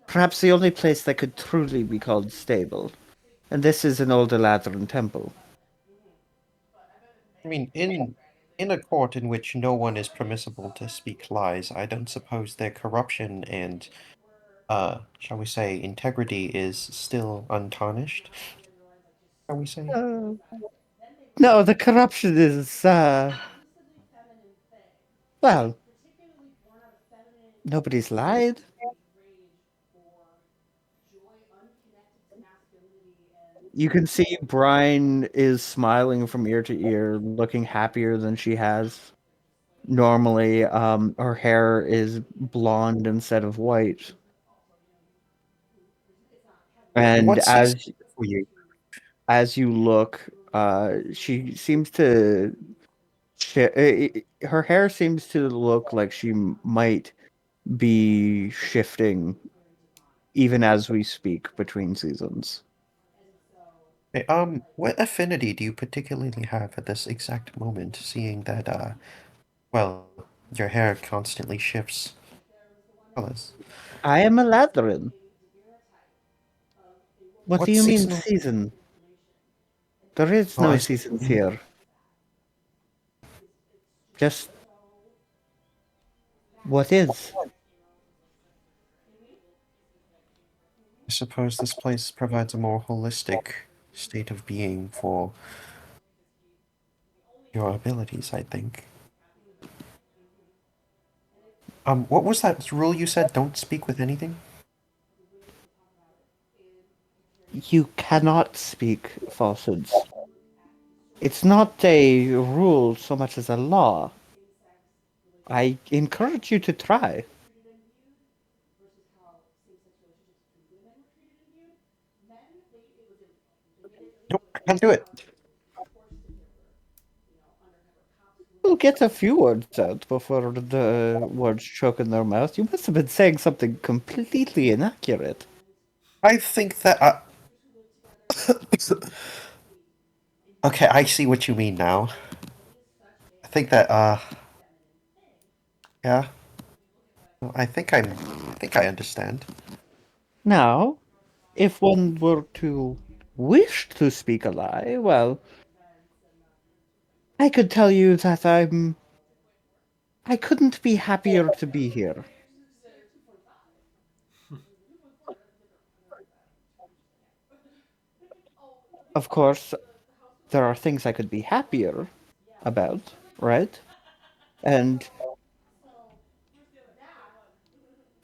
perhaps the only place that could truly be called stable. And this is an old Eladrin temple. I mean, in a court in which no one is permissible to speak lies, I don't suppose their corruption and shall we say, integrity is still untarnished. Shall we say? No, the corruption is, well, nobody's lied. You can see Brine is smiling from ear to ear, looking happier than she has normally. Her hair is blonde instead of white. And What season for you? as you look, she seems to her hair seems to look like she might be shifting even as we speak between seasons. Hey, what affinity do you particularly have at this exact moment, seeing that, well, your hair constantly shifts colors? I am a Lathrin. What do What you mean seasonal? season? There is Oh, no I seasons here. Just what is. suppose this place provides a more holistic state of being for your abilities, I think. What was that rule you said? Don't speak with anything? You cannot speak falsehoods. It's not a rule so much as a law. I encourage you to try. Nope, I can't do it. You'll get a few words out before the words choke in their mouth. You must have been saying something completely inaccurate. I think that, okay, I see what you mean now. I think that, yeah. Well, I think I understand. Now, if one were to wish to speak a lie, well, I could tell you that I couldn't be happier to be here. Of course, there are things I could be happier about, right? And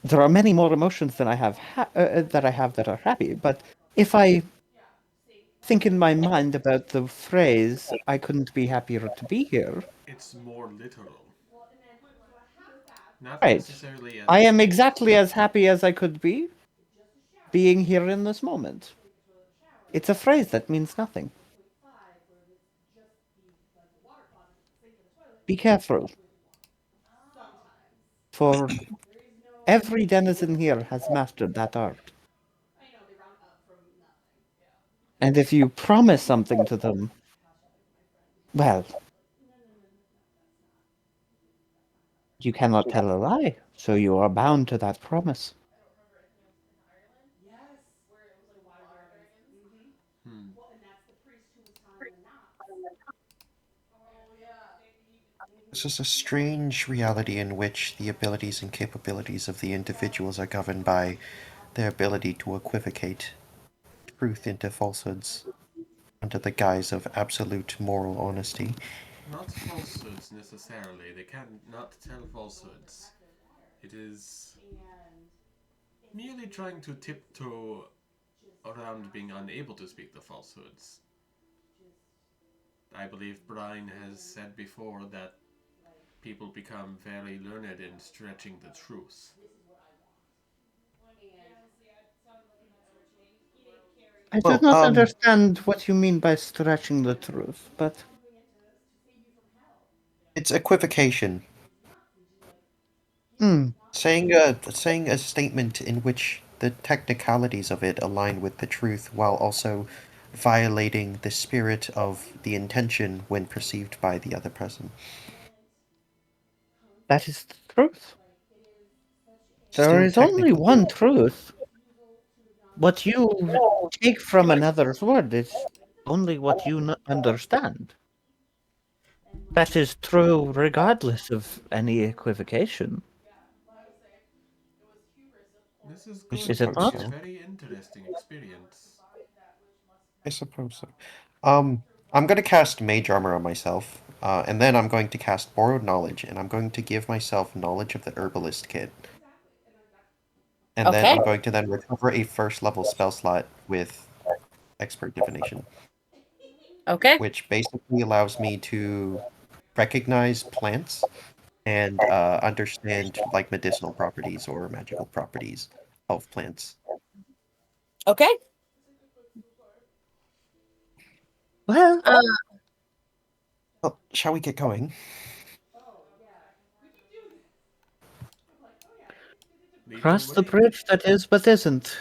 there are many more emotions than I have that are happy. But if I think in my mind about the phrase "I couldn't be happier to be here," It's more literal. Not right? necessarily as I am exactly as happy as I could be being here in this moment. It's a phrase that means nothing. Be careful, for every denizen here has mastered that art. And if you promise something to them, well, you cannot tell a lie, so you are bound to that promise. Hmm. This is a strange reality in which the abilities and capabilities of the individuals are governed by their ability to equivocate truth into falsehoods under the guise of absolute moral honesty. Not falsehoods necessarily. They can't not tell falsehoods. It is merely trying to tiptoe around being unable to speak the falsehoods. I believe Brine has said before that people become very learned in stretching the truth. I do Well, not understand what you mean by stretching the truth, but it's equivocation. hmm, Saying a statement in which the technicalities of it align with the truth while also violating the spirit of the intention when perceived by the other person. that is the truth. There Still is only technically. one truth. What you take from another's word is only what you understand. That is true regardless of any equivocation, This is I going is to it suppose be a not? so. very interesting experience. I suppose so. I'm going to cast Mage Armor on myself, and then I'm going to cast Borrowed Knowledge, and I'm going to give myself Knowledge of the Herbalist Kit. And then Okay. I'm going to then recover a first level spell slot with Expert Divination, Okay. which basically allows me to recognize plants and understand like medicinal properties or magical properties of plants. Okay. Well, Uh, Well, shall we get going? Lead Cross the way. bridge that is but isn't.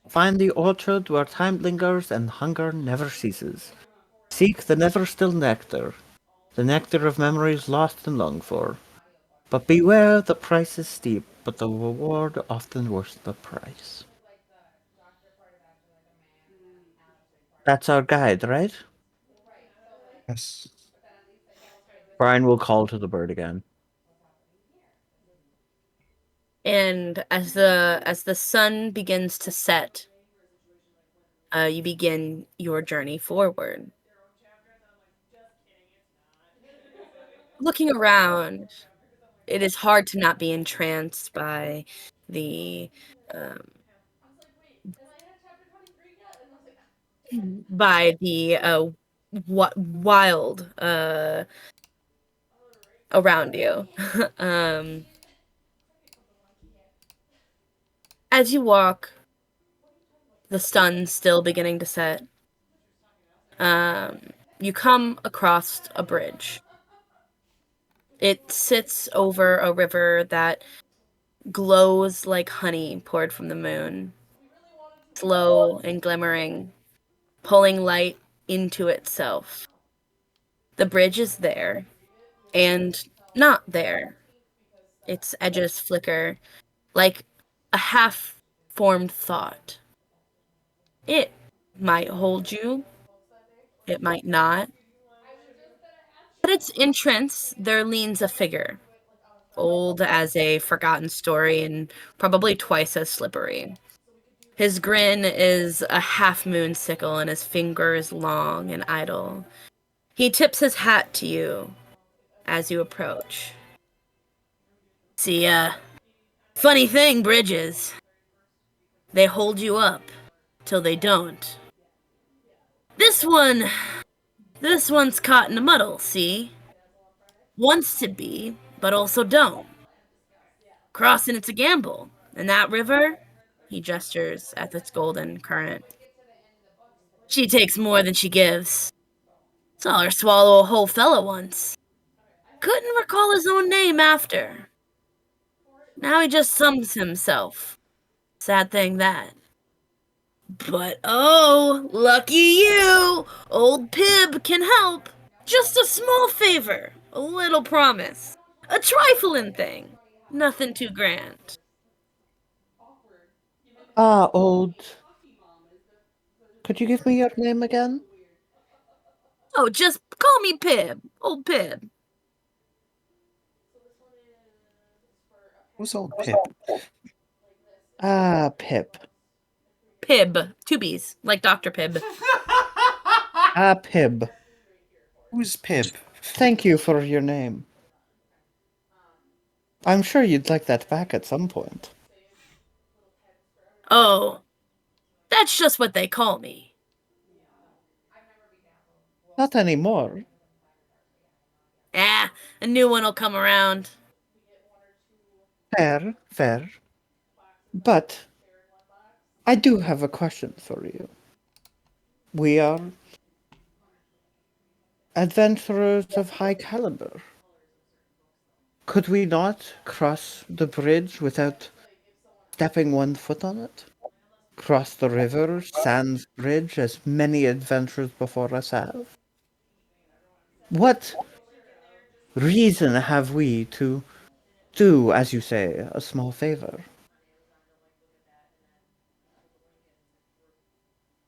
Find the orchard where time lingers and hunger never ceases. Seek the never still nectar, the nectar of memories lost and longed for. But beware, the price is steep, but the reward often worth the price. That's our guide, right? Yes. Brian will call to the bird again. And as the sun begins to set, you begin your journey forward. Looking around, it is hard to not be entranced by the um, wild around you. um, as you walk, the sun still beginning to set. Um, you come across a bridge. It sits over a river that glows like honey poured from the moon, slow and glimmering, pulling light into itself. The bridge is there, and not there. Its edges flicker like a half-formed thought. It might hold you, it might not. At its entrance, there leans a figure, old as a forgotten story and probably twice as slippery. His grin is a half-moon sickle, and his finger is long and idle. He tips his hat to you as you approach. See, funny thing, bridges. They hold you up till they don't. This one, this one's caught in a muddle, see? Wants to be, but also don't. Crossing it's a gamble. And that river, he gestures at its golden current. She takes more than she gives. Saw her swallow a whole fellow once. Couldn't recall his own name after. Now he just sums himself. Sad thing that. But oh, lucky you! Old Pib can help. Just a small favor, a little promise, a trifling thing, nothing too grand. Ah, old. Could you give me your name again? Oh, just call me Pib, old Pib. Who's old Pip? Ah, Pip. Pib, two B's, like Dr. Pib. Ah, Pib. Who's Pip? Thank you for your name. I'm sure you'd like that back at some point. Oh, that's just what they call me. Not anymore. Ah, a new one'll come around. Fair, fair. But I do have a question for you. We are adventurers of high caliber. Could we not cross the bridge without stepping one foot on it? Cross the river, Sands Bridge, as many adventurers before us have? What reason have we to do, as you say, a small favor?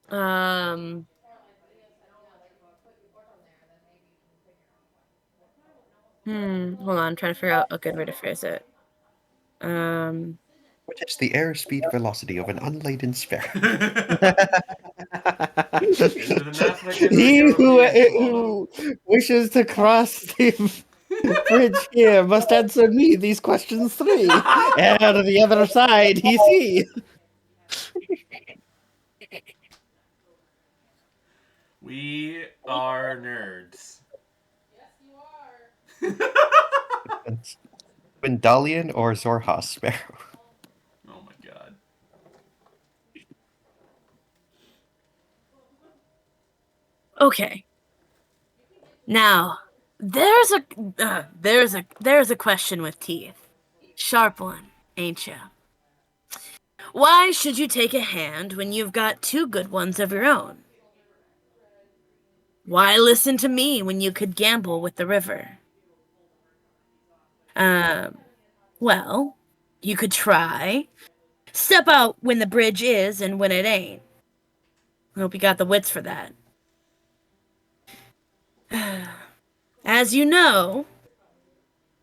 Um, hold on, I'm trying to figure out a good way to phrase it. What is the airspeed velocity of an unladen sparrow? He who wishes to cross the bridge here must answer me these questions three. And on the other side, he see. We are nerds. Gwendalion or Zorhas sparrow? Oh my god. Okay. Now, there's a question with teeth. Sharp one, ain't ya? Why should you take a hand when you've got two good ones of your own? Why listen to me when you could gamble with the river? Well, you could try. Step out when the bridge is and when it ain't. I hope you got the wits for that. As you know,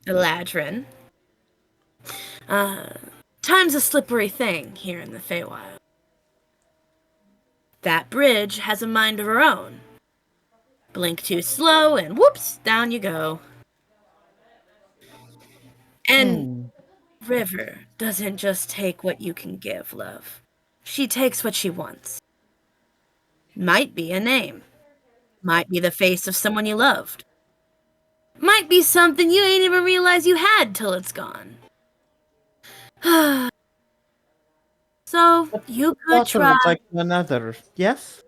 Eladrin, time's a slippery thing here in the Feywild. That bridge has a mind of her own. Blink too slow and whoops, down you go. And River doesn't just take what you can give, love. She takes what she wants. Might be a name. Might be the face of someone you loved. Might be something you ain't even realized you had till it's gone. So, you could Water try like none other, yes?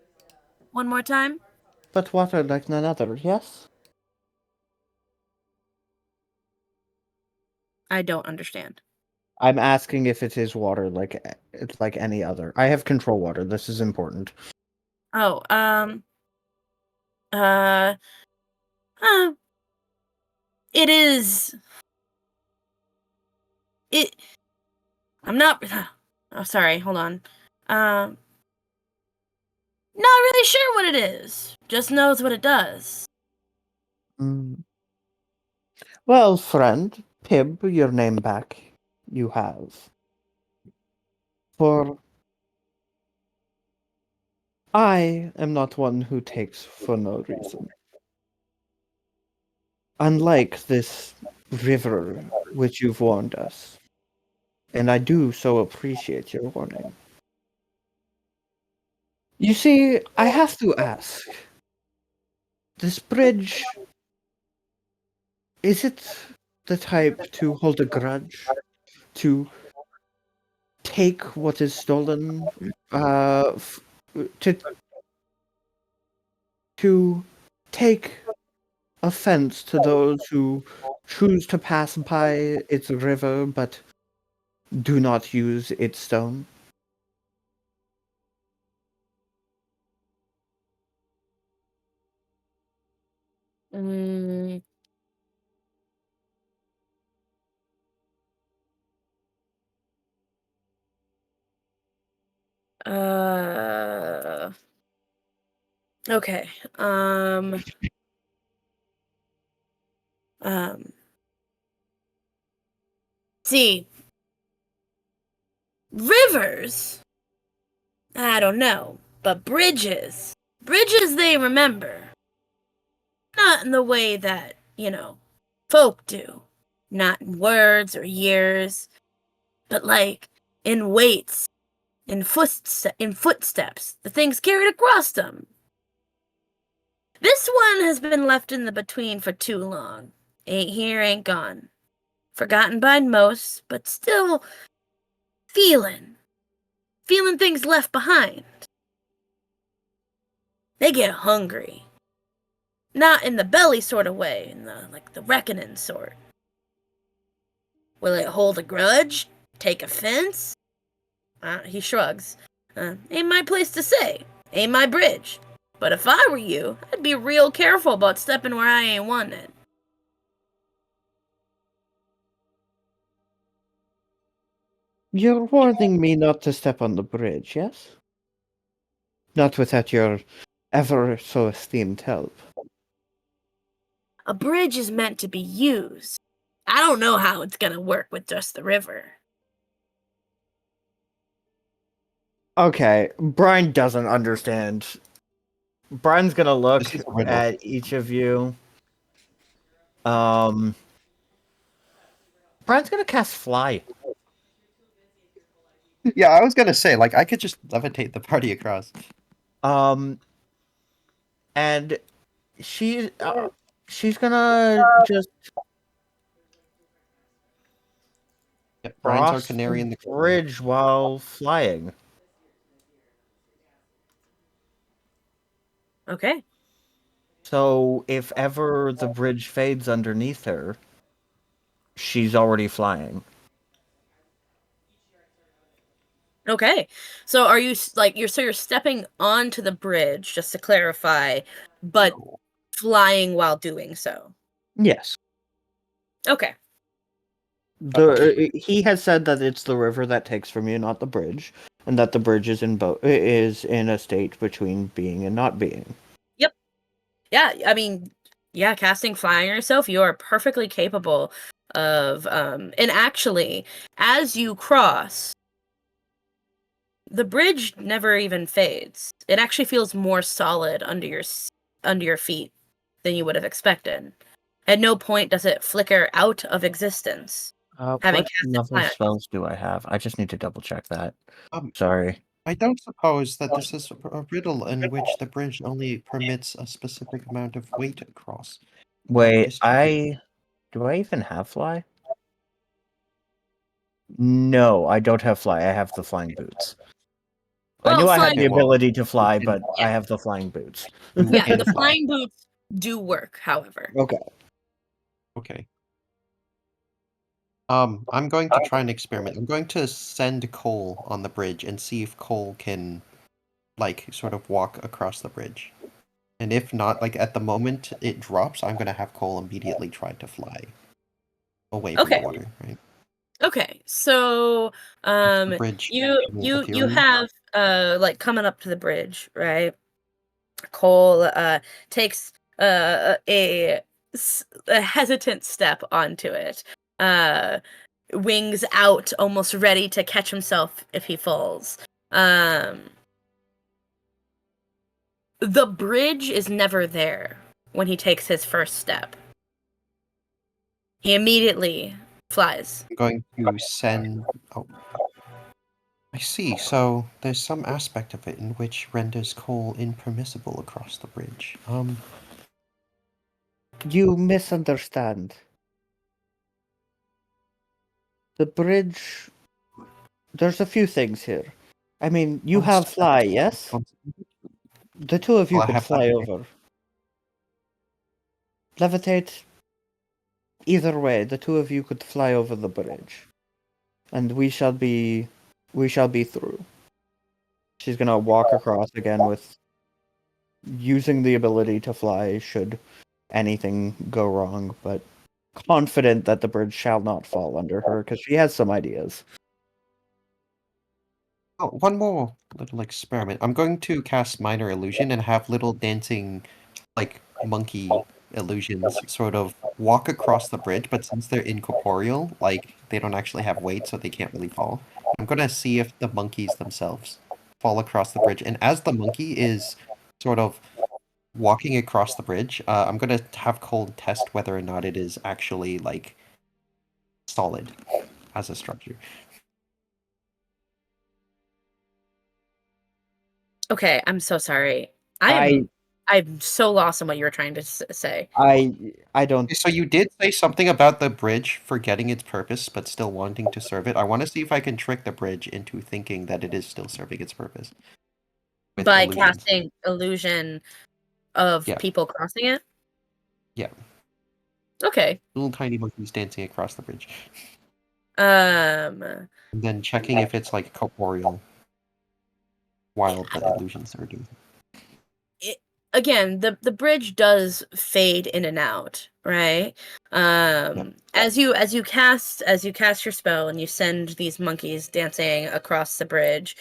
one more time? But water like none other, yes? I don't understand. I'm asking if it is water like it's like any other. I have control water. This is important. Oh, uh, it is. I'm not. Oh, sorry. Hold on. Not really sure what it is. Just knows what it does. Well, friend, Pib, your name back. You have. For I am not one who takes for no reason. Unlike this river which you've warned us. And I do so appreciate your warning. You see, I have to ask. This bridge, is it the type to hold a grudge? To take what is stolen? To take offense to those who choose to pass by its river but do not use its stone? Mm, uh. Okay. Um. See. Rivers? I don't know. But bridges. Bridges they remember. Not in the way that, folk do. Not in words or years. But like in weights, in footsteps, the things carried across them. This one has been left in the between for too long. Ain't here, ain't gone. Forgotten by most, but still feeling. Feeling things left behind. They get hungry. Not in the belly sort of way, in the reckoning sort. Will it hold a grudge? Take offense? He shrugs. Ain't my place to say. Ain't my bridge. But if I were you, I'd be real careful about stepping where I ain't wanted. You're warning me not to step on the bridge, yes? Not without your ever so esteemed help. A bridge is meant to be used. I don't know how it's gonna work with just the river. Okay, Brine doesn't understand. Brine's gonna look This is a riddle. at each of you. Brine's gonna cast Fly. Yeah, I was gonna say, like, I could just levitate the party across. And she's gonna just Yep, Brian's our cross canary in the the coal mine. bridge while flying. Okay. So if ever the bridge fades underneath her, she's already flying. Okay. So are you you're stepping onto the bridge, just to clarify, but flying while doing so? Yes. Okay. He has said that it's the river that takes from you, not the bridge, and that the bridge is in a state between being and not being. Yep. Yeah, I mean, yeah, casting flying yourself, you are perfectly capable of and actually, as you cross, the bridge never even fades. It actually feels more solid under your feet than you would have expected. At no point does it flicker out of existence. Having What casted level fire. spells do I have? I just need to double check that. Um, Sorry. I don't suppose that this is a riddle in which the bridge only permits a specific amount of weight across. Wait, Distribute. do I even have fly? No, I don't have fly. I have the flying boots. I Well, knew I had flying. the Okay, well, ability to fly, you but can, I have the flying boots. you Yeah, can the fly. flying boots do work, however. Okay. Okay. I'm going to try an experiment. I'm going to send Cole on the bridge and see if Cole can, like, sort of walk across the bridge. And if not, like, at the moment it drops, I'm gonna have Cole immediately try to fly away from the Okay. water, right? Okay. So, The bridge will you appear. have like coming up to the bridge, right? Cole takes a hesitant step onto it. Wings out, almost ready to catch himself if he falls. The bridge is never there when he takes his first step. He immediately flies. I'm going to send. Oh, I see. So there's some aspect of it in which renders Cole impermissible across the bridge. You misunderstand. The bridge. There's a few things here. I mean, you have fly, yes? The two of you Well, I could have fly levitate. over. Levitate. Either way, the two of you could fly over the bridge, and we shall be through. She's gonna walk across again with using the ability to fly should anything go wrong, but confident that the bridge shall not fall under her because she has some ideas. Oh, one more little experiment. I'm going to cast Minor Illusion and have little dancing, like, monkey illusions sort of walk across the bridge, but since they're incorporeal, like, they don't actually have weight, so they can't really fall. I'm gonna see if the monkeys themselves fall across the bridge, and as the monkey is sort of walking across the bridge, I'm gonna have Cole test whether or not it is actually, like, solid as a structure. Okay, I'm so sorry. I I'm so lost on what you were trying to say. I don't. So you did say something about the bridge forgetting its purpose, but still wanting to serve it. I want to see if I can trick the bridge into thinking that it is still serving its purpose with By illusions. casting illusion of Yeah, people crossing it? yeah. Okay. Little tiny monkeys dancing across the bridge. Um And then checking if it's like corporeal while the illusions are doing. Again, the bridge does fade in and out, right? As you cast your spell and you send these monkeys dancing across the bridge,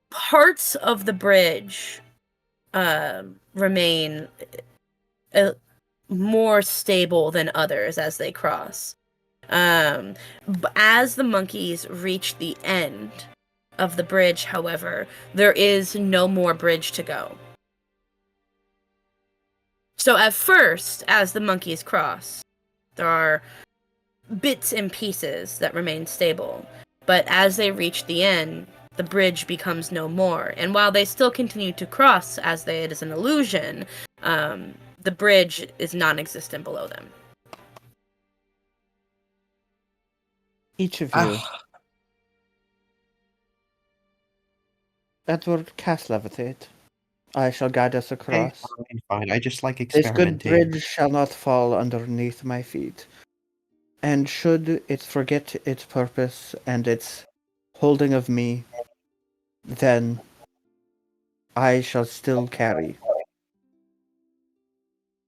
parts of the bridge remain more stable than others as they cross. As the monkeys reach the end of the bridge, however, there is no more bridge to go. So at first, as the monkeys cross, there are bits and pieces that remain stable. But as they reach the end, the bridge becomes no more. And while they still continue to cross as it is an illusion, the bridge is non-existent below them. Each of you. Edward, cast levitate. I shall guide us Okay, across. fine. I just like This good experimenting. bridge shall not fall underneath my feet. and should it forget its purpose and its holding of me, then I shall still carry.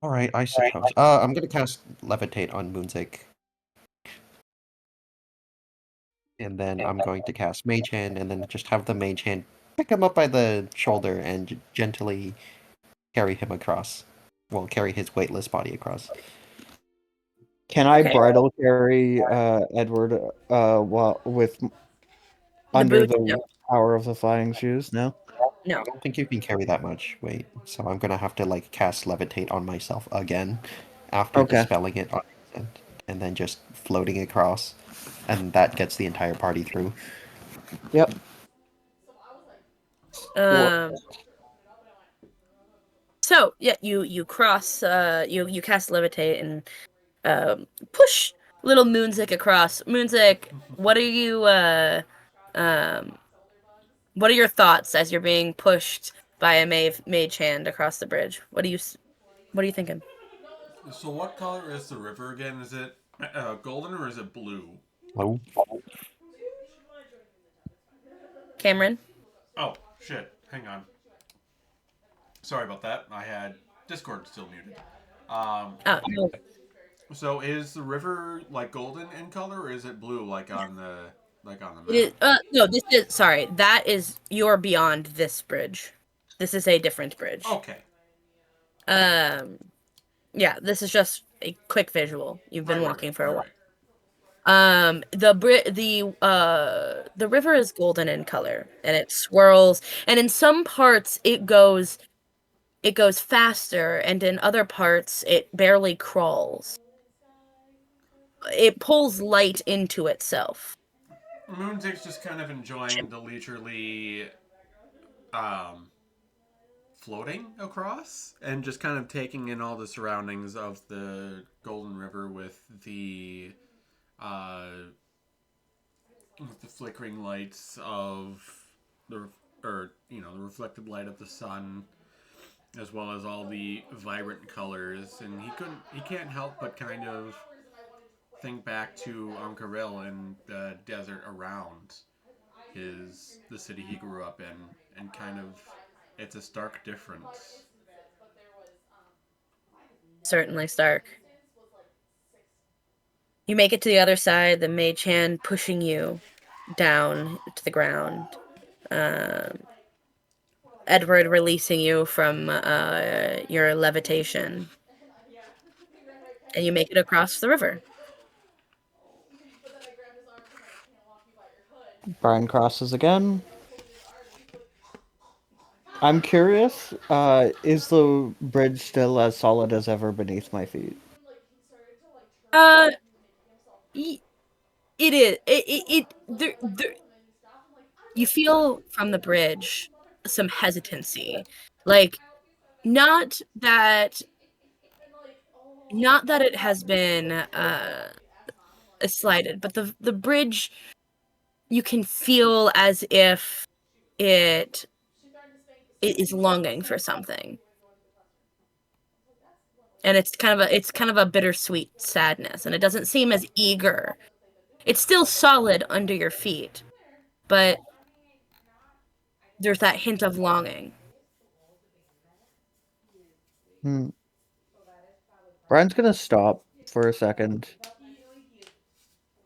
All right, I suppose. I'm gonna cast Levitate on Moonzic, and then I'm going to cast Mage Hand, and then just have the Mage Hand pick him up by the shoulder and gently carry him across. Well, carry his weightless body across. Can I Okay. bridle carry Edward with The under boots? the power of the flying shoes? No. No. I don't think you can carry that much weight, so I'm gonna have to like cast Levitate on myself again after Okay. dispelling it on and then just floating across, and that gets the entire party through. Yep. Um. So yeah, you cross. You cast levitate and push little Moonzic across. Moonzic, what are you? Um. What are your thoughts as you're being pushed by a mage hand across the bridge? What are you thinking? So what color is the river again? Is it golden or is it blue? Oh, Cameron? Oh, shit. Hang on. Sorry about that. I had Discord still muted. Oh, no. So is the river like golden in color or is it blue like on the It is, map? no, this is, sorry, that is, you're beyond this bridge. This is a different bridge. Okay. Um, yeah, this is just a quick visual. You've been walking for a while. The river is golden in color, and it swirls, and in some parts it goes faster, and in other parts it barely crawls. It pulls light into itself. Moonzic's just kind of enjoying the leisurely um, floating across and just kind of taking in all the surroundings of the Golden River uh, with the flickering lights of the the reflected light of the sun, as well as all the vibrant colors. And he can't help but kind of think back to Ankaril and the desert around the city he grew up in, and kind of it's a stark difference. Certainly, Stark. You make it to the other side, the mage hand pushing you down to the ground. Edward releasing you from your levitation. And you make it across the river. Brine crosses again. I'm curious, is the bridge still as solid as ever beneath my feet? Uh, it is. There, you feel from the bridge some hesitancy. Like, not that it has been slighted, but the bridge, you can feel as if it is longing for something, and it's kind of a bittersweet sadness, and it doesn't seem as eager. It's still solid under your feet, but there's that hint of longing. Brian's gonna stop for a second,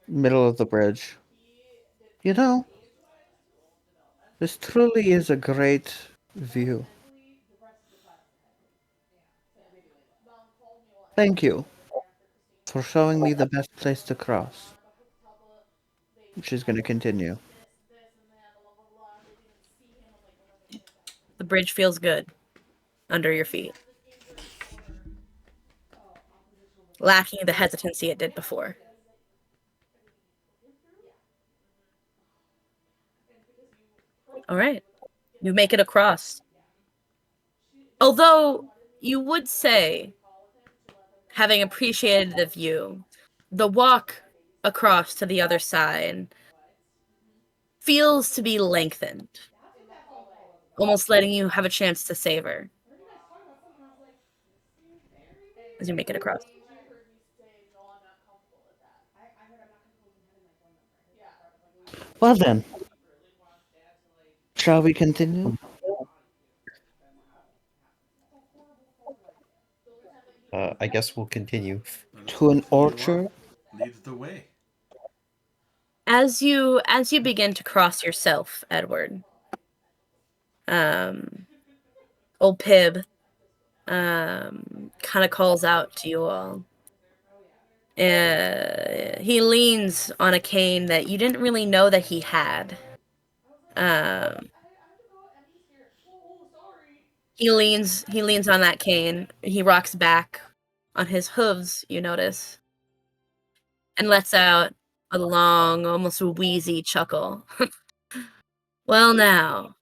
middle of the bridge. You know, this truly is a great view. Thank you for showing me the best place to cross. She's gonna continue. The bridge feels good under your feet, lacking the hesitancy it did before. All right, you make it across. Although you would say, having appreciated the view, the walk across to the other side feels to be lengthened, almost letting you have a chance to savor as you make it across. Well then, shall we continue? I guess we'll continue. To an Continue on. orchard? Lead the way. As you begin to cross yourself, Edward, old Pib kind of calls out to you all. He leans on a cane that you didn't really know that he had. He leans on that cane. He rocks back on his hooves, you notice, and lets out a long, almost wheezy chuckle. Well now,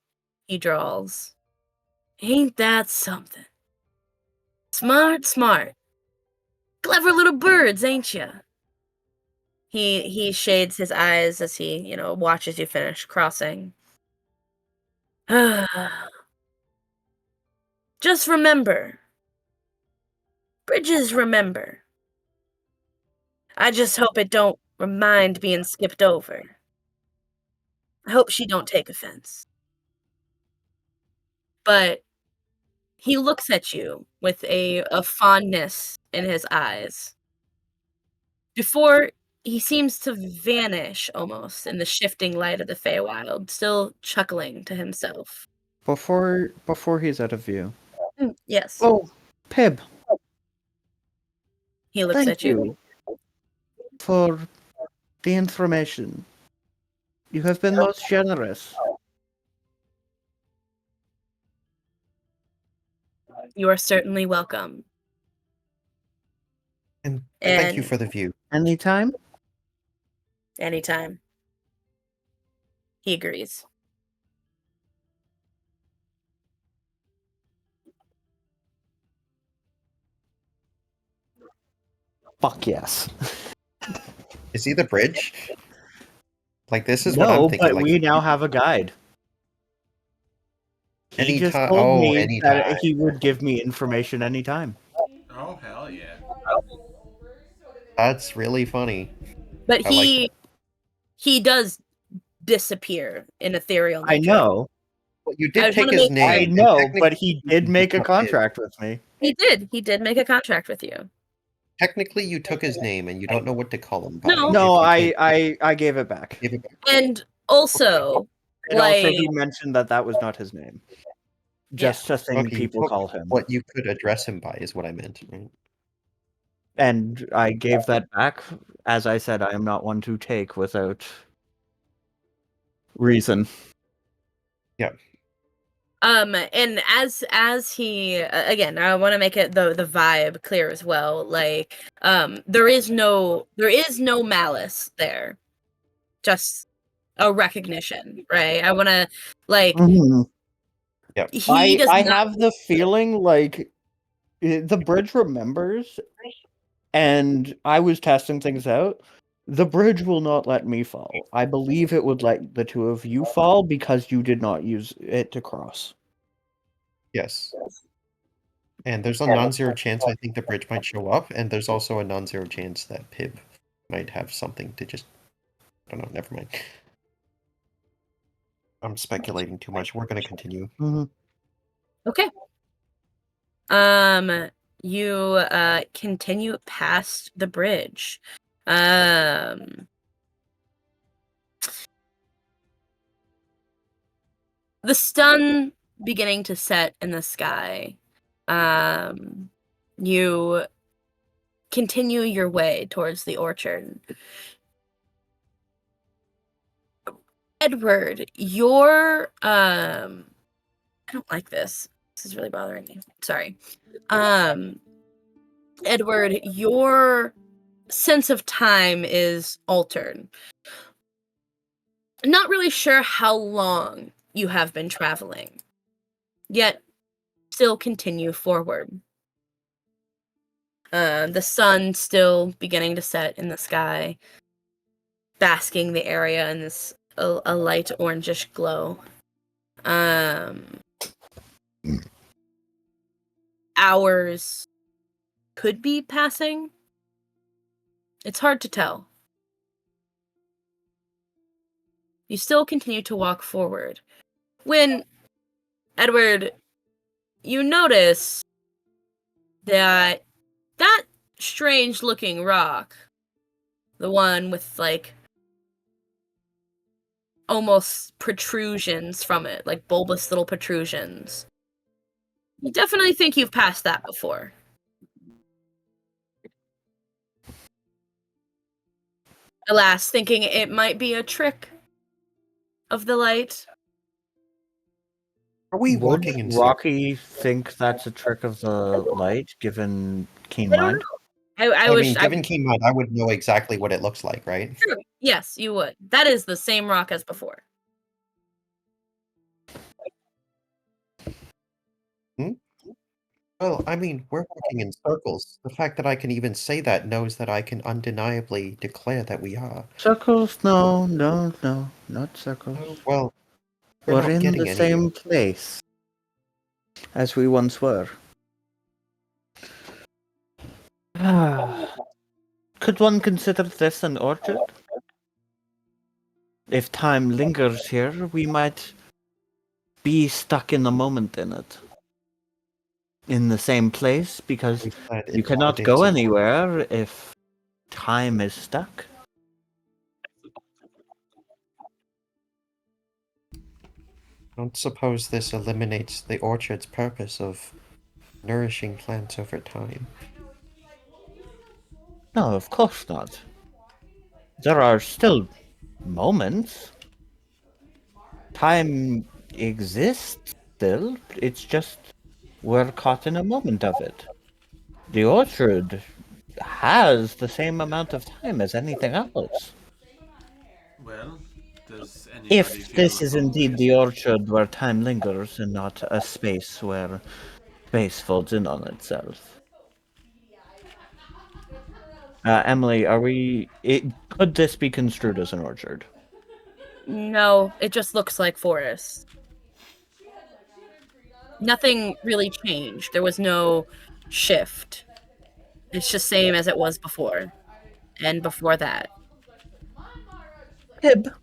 he drawls. Ain't that something? Smart, smart. Clever little birds, ain't ya? He shades his eyes as he, watches you finish crossing. Just remember. Bridges remember. I just hope it don't remind being skipped over. I hope she don't take offense. But he looks at you with a fondness in his eyes. Before he seems to vanish almost in the shifting light of the Feywild, still chuckling to himself. Before he's out of view. Yes. Oh, Pib, He looks thank at you. for the information. You have been most generous. You are certainly welcome. And thank you for the view. Anytime? Anytime. He agrees. Fuck yes. Is he the bridge? Like, this is what I'm No, thinking. but Like, we now have a guide. He just anytime. told Oh, me anytime. that he would give me information anytime. Oh, hell yeah. That's really funny. But I like he does disappear in ethereal nature. I know. Well, you I did just take wanna his make- name. I and know, technically- but he did make a Not contract with me. He did make a contract with you. Technically, you took his name, and you don't know what to call him. By No. if No, you take- I gave it back. give it back. And also, And also like, he mentioned that was not his name. Just a thing Okay, you people took call him. what you could address him by is what I meant. Right? And I gave that back. As I said, I am not one to take without reason. and as he again, I want to make it the vibe clear as well. Like, there is no malice there, just a recognition, right? I want to he does I not. have the feeling like the bridge remembers, and I was testing things out. The bridge will not let me fall. I believe it would let the two of you fall because you did not use it to cross. Yes. And there's a non-zero chance I think the bridge might show up, and there's also a non-zero chance that Pib might have something to just. I don't know. Never mind. I'm speculating too much. We're going to continue. Okay. You continue past the bridge. The sun beginning to set in the sky. You continue your way towards the orchard. Edward, your I don't like this. This is really bothering me. Sorry. Edward, your sense of time is altered. Not really sure how long you have been traveling, yet still continue forward. The sun still beginning to set in the sky, basking the area in this a light orangish glow. Hours could be passing. It's hard to tell. You still continue to walk forward. When, Edward, you notice that strange-looking rock, the one with, like, almost protrusions from it, like bulbous little protrusions. You definitely think you've passed that before. Alas, thinking it might be a trick of the light. Are we Would walking in circles? Rocky think that's a trick of the light, given Keen I don't Mind? know. I I wish mean, given Keen Mind, I would know exactly what it looks like, right? True. Yes, you would. That is the same rock as before. Hmm? Well, I mean, we're walking in circles. The fact that I can even say that knows that I can undeniably declare that we are. Circles? No, not circles. Oh, well, we're We're not in getting the anywhere. same place as we once were. Could one consider this an orchard? If time lingers here, we might be stuck in the moment in it. In the same place, because That you it cannot go is a- anywhere if time is stuck. I don't suppose this eliminates the orchard's purpose of nourishing plants over time. No, of course not. There are still moments. Time exists still. It's just we're caught in a moment of it. The orchard has the same amount of time as anything else. Well, does anybody If feel this is indeed the hungry? orchard where time lingers and not a space where space folds in on itself. Emily, could this be construed as an orchard? No, it just looks like forest. Nothing really changed. There was no shift. It's just same as it was before. And before that. Hib,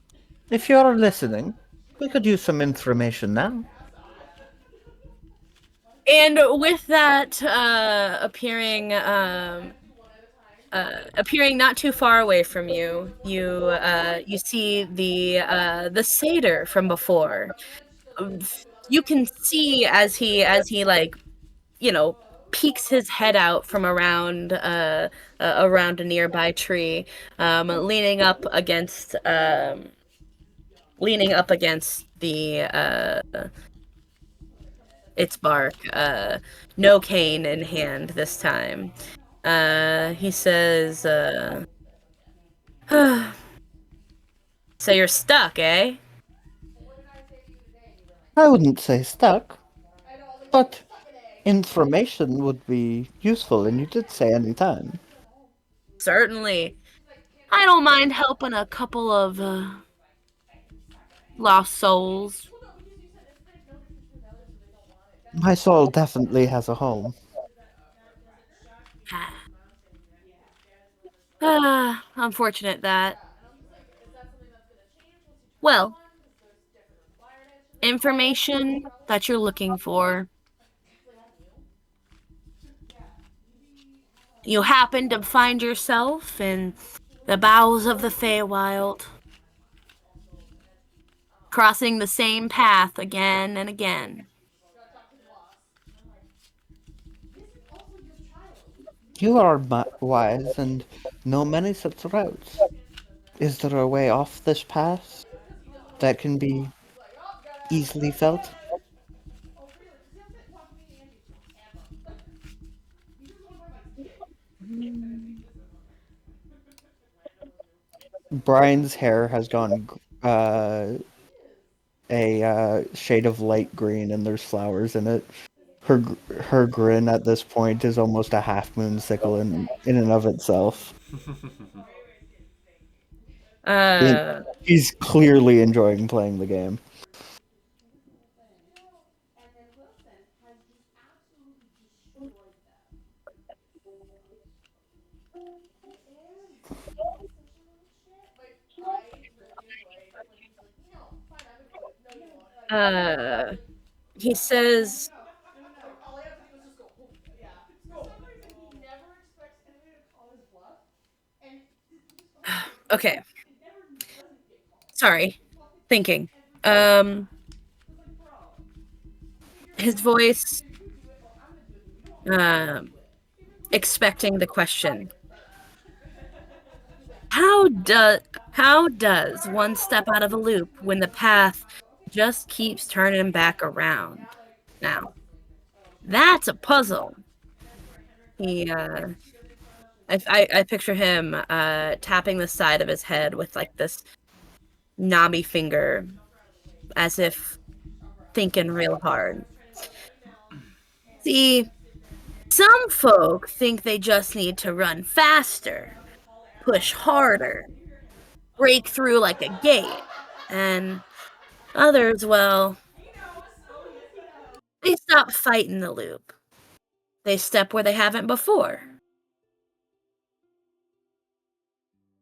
if you're listening, we could use some information now. And with that appearing not too far away from you, you see the satyr from before. You can see as he like, you know, peeks his head out from around a nearby tree, leaning up against the its bark, no cane in hand this time. He says, so you're stuck, eh? I wouldn't say stuck, but information would be useful, and you did say any time. Certainly. I don't mind helping a couple of lost souls. My soul definitely has a home. Unfortunate that. Well, information that you're looking for. You happen to find yourself in the bowels of the Feywild, crossing the same path again and again. You are wise and know many such routes. Is there a way off this path that can be easily felt? Brian's hair has gone a shade of light green, and there's flowers in it. Her grin at this point is almost a half moon sickle in and of itself. Uh, He's clearly enjoying playing the game. Uh, he says, okay, sorry, thinking. Um, his voice, um, expecting the question. How does how does one step out of a loop when the path just keeps turning back around? Now, that's a puzzle. He I picture him tapping the side of his head with like this knobby finger as if thinking real hard. See, some folk think they just need to run faster, push harder, break through like a gate. And others, well, they stop fighting the loop. They step where they haven't before.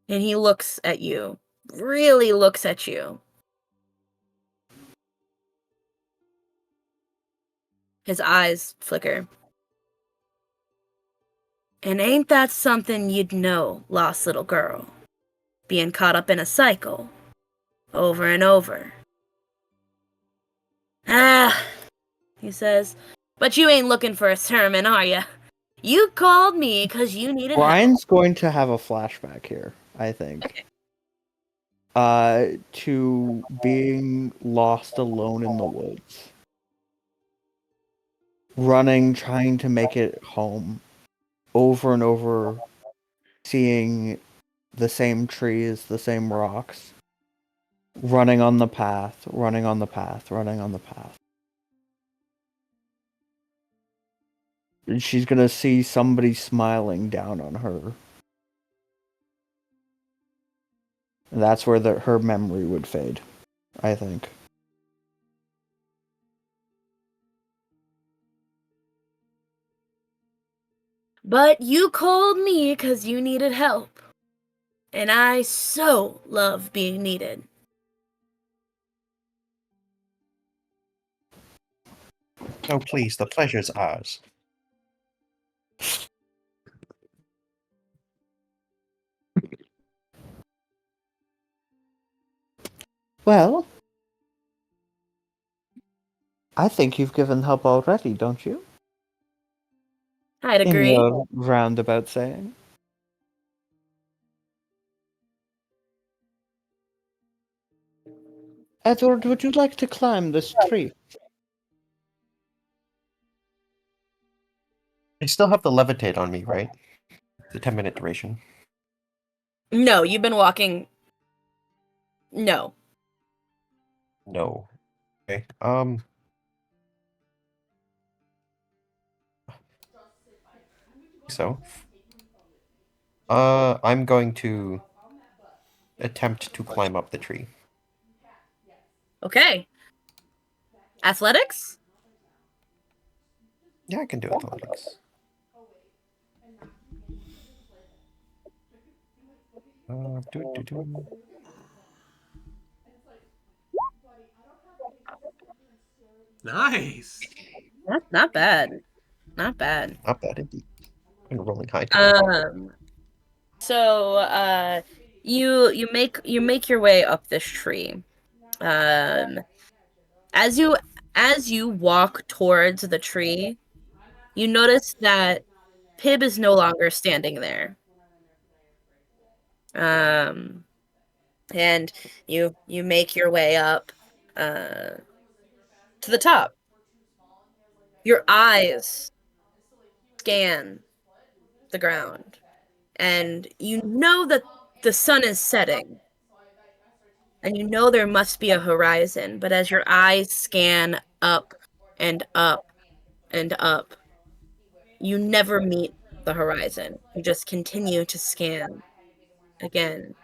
And he looks at you, really looks at you. His eyes flicker. And ain't that something you'd know, lost little girl? Being caught up in a cycle, over and over. Ah, he says, but you ain't looking for a sermon, are ya? You called me 'cause you needed help. Brian's going to have a flashback here, I think. Okay. To being lost alone in the woods. Running, trying to make it home. Over and over, seeing the same trees, the same rocks. Running on the path, running on the path, running on the path. And she's gonna see somebody smiling down on her. And that's where her memory would fade, I think. But you called me 'cause you needed help. And I so love being needed. Oh, please, the pleasure's ours. Well, I think you've given help already, don't you? I'd In agree. your roundabout saying. Edward, would you like to climb this tree? I still have the levitate on me, right? The 10-minute duration. No, you've been walking. No. No. Okay. So, I'm going to attempt to climb up the tree. Okay. Athletics? Yeah, I can do athletics. Doo-doo-doo. Nice. That's not bad. Not bad. Not bad indeed. I'm rolling high. So you make your way up this tree. As you walk towards the tree, you notice that Pib is no longer standing there. And you make your way up to the top. Your eyes scan the ground, and you know that the sun is setting. And you know there must be a horizon, but as your eyes scan up and up and up, you never meet the horizon. You just continue to scan again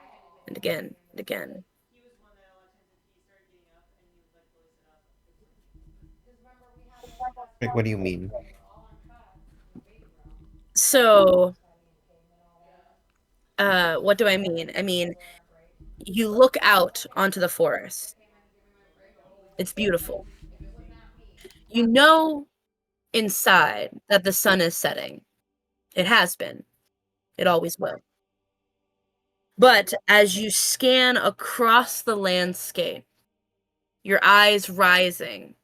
and again and again. Wait, what do you mean? So, what do I mean? I mean, you look out onto the forest It's beautiful. You know inside that the sun is setting. It has been. It always will. But as you scan across the landscape, your eyes rising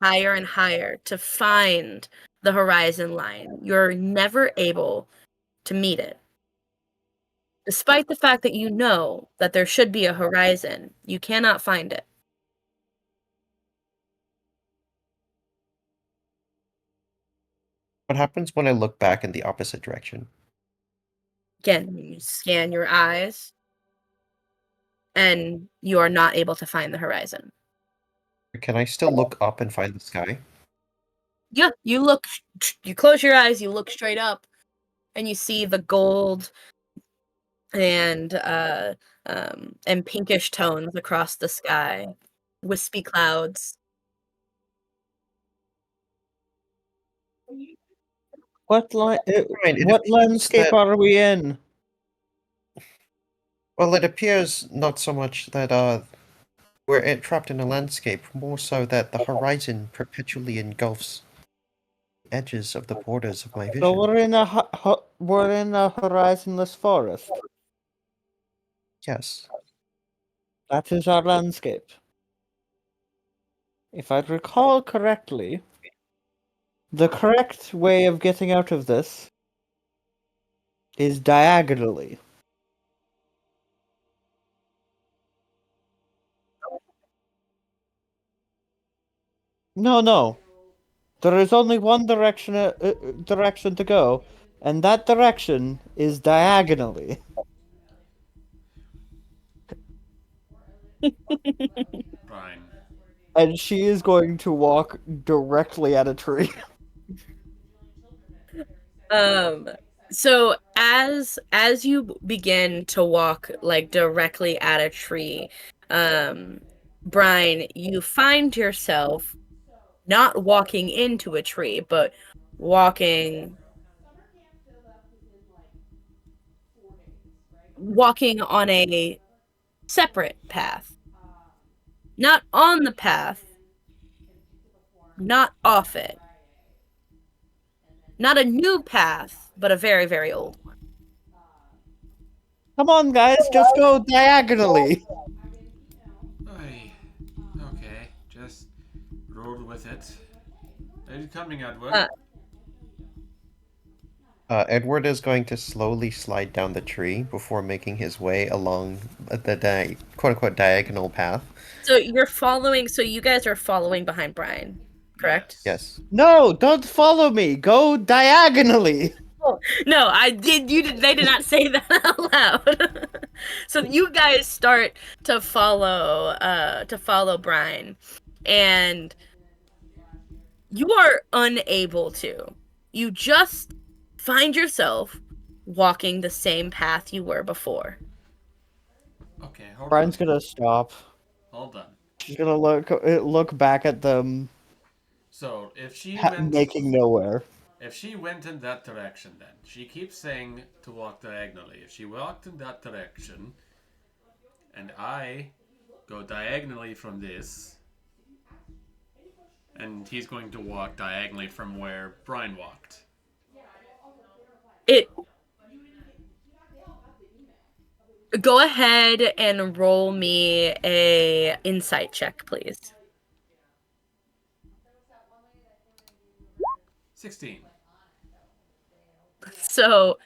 higher and higher to find the horizon line, you're never able to meet it. Despite the fact that you know that there should be a horizon, you cannot find it. What happens when I look back in the opposite direction? Again, you scan your eyes, and you are not able to find the horizon. Can I still look up and find the sky? Yeah, you close your eyes, you look straight up, and you see the gold and pinkish tones across the sky, wispy clouds. What Brian, it what appears landscape that, are we in? well, it appears not so much that we're trapped in a landscape, more so that the horizon perpetually engulfs the edges of the borders of my So vision. we're in a horizonless forest. Yes. That is our landscape. If I recall correctly, the correct way of getting out of this is diagonally. No. There is only one direction to go, and that direction is diagonally. Brine. And she is going to walk directly at a tree. So as you begin to walk like directly at a tree, Brine, you find yourself not walking into a tree, but walking on a separate path. Not on the path, not off it. Not a new path, but a very, very old one. Come on, guys, just go diagonally. Oy. Okay, just roll with it. Are you coming, Edward? Edward is going to slowly slide down the tree before making his way along the quote-unquote diagonal path. So you guys are following behind Brine, correct? Yes. No, don't follow me. Go diagonally. No, they did not say that out loud. So you guys start to follow Brine, and you are unable to. You just find yourself walking the same path you were before. Okay, hold Brian's on. gonna stop. Hold on. She's gonna look back at them, So if she making nowhere. went in that direction, then she keeps saying to walk diagonally. If she walked in that direction, and I go diagonally from this, and he's going to walk diagonally from where Brine walked. Go ahead and roll me a insight check, please. 16. So,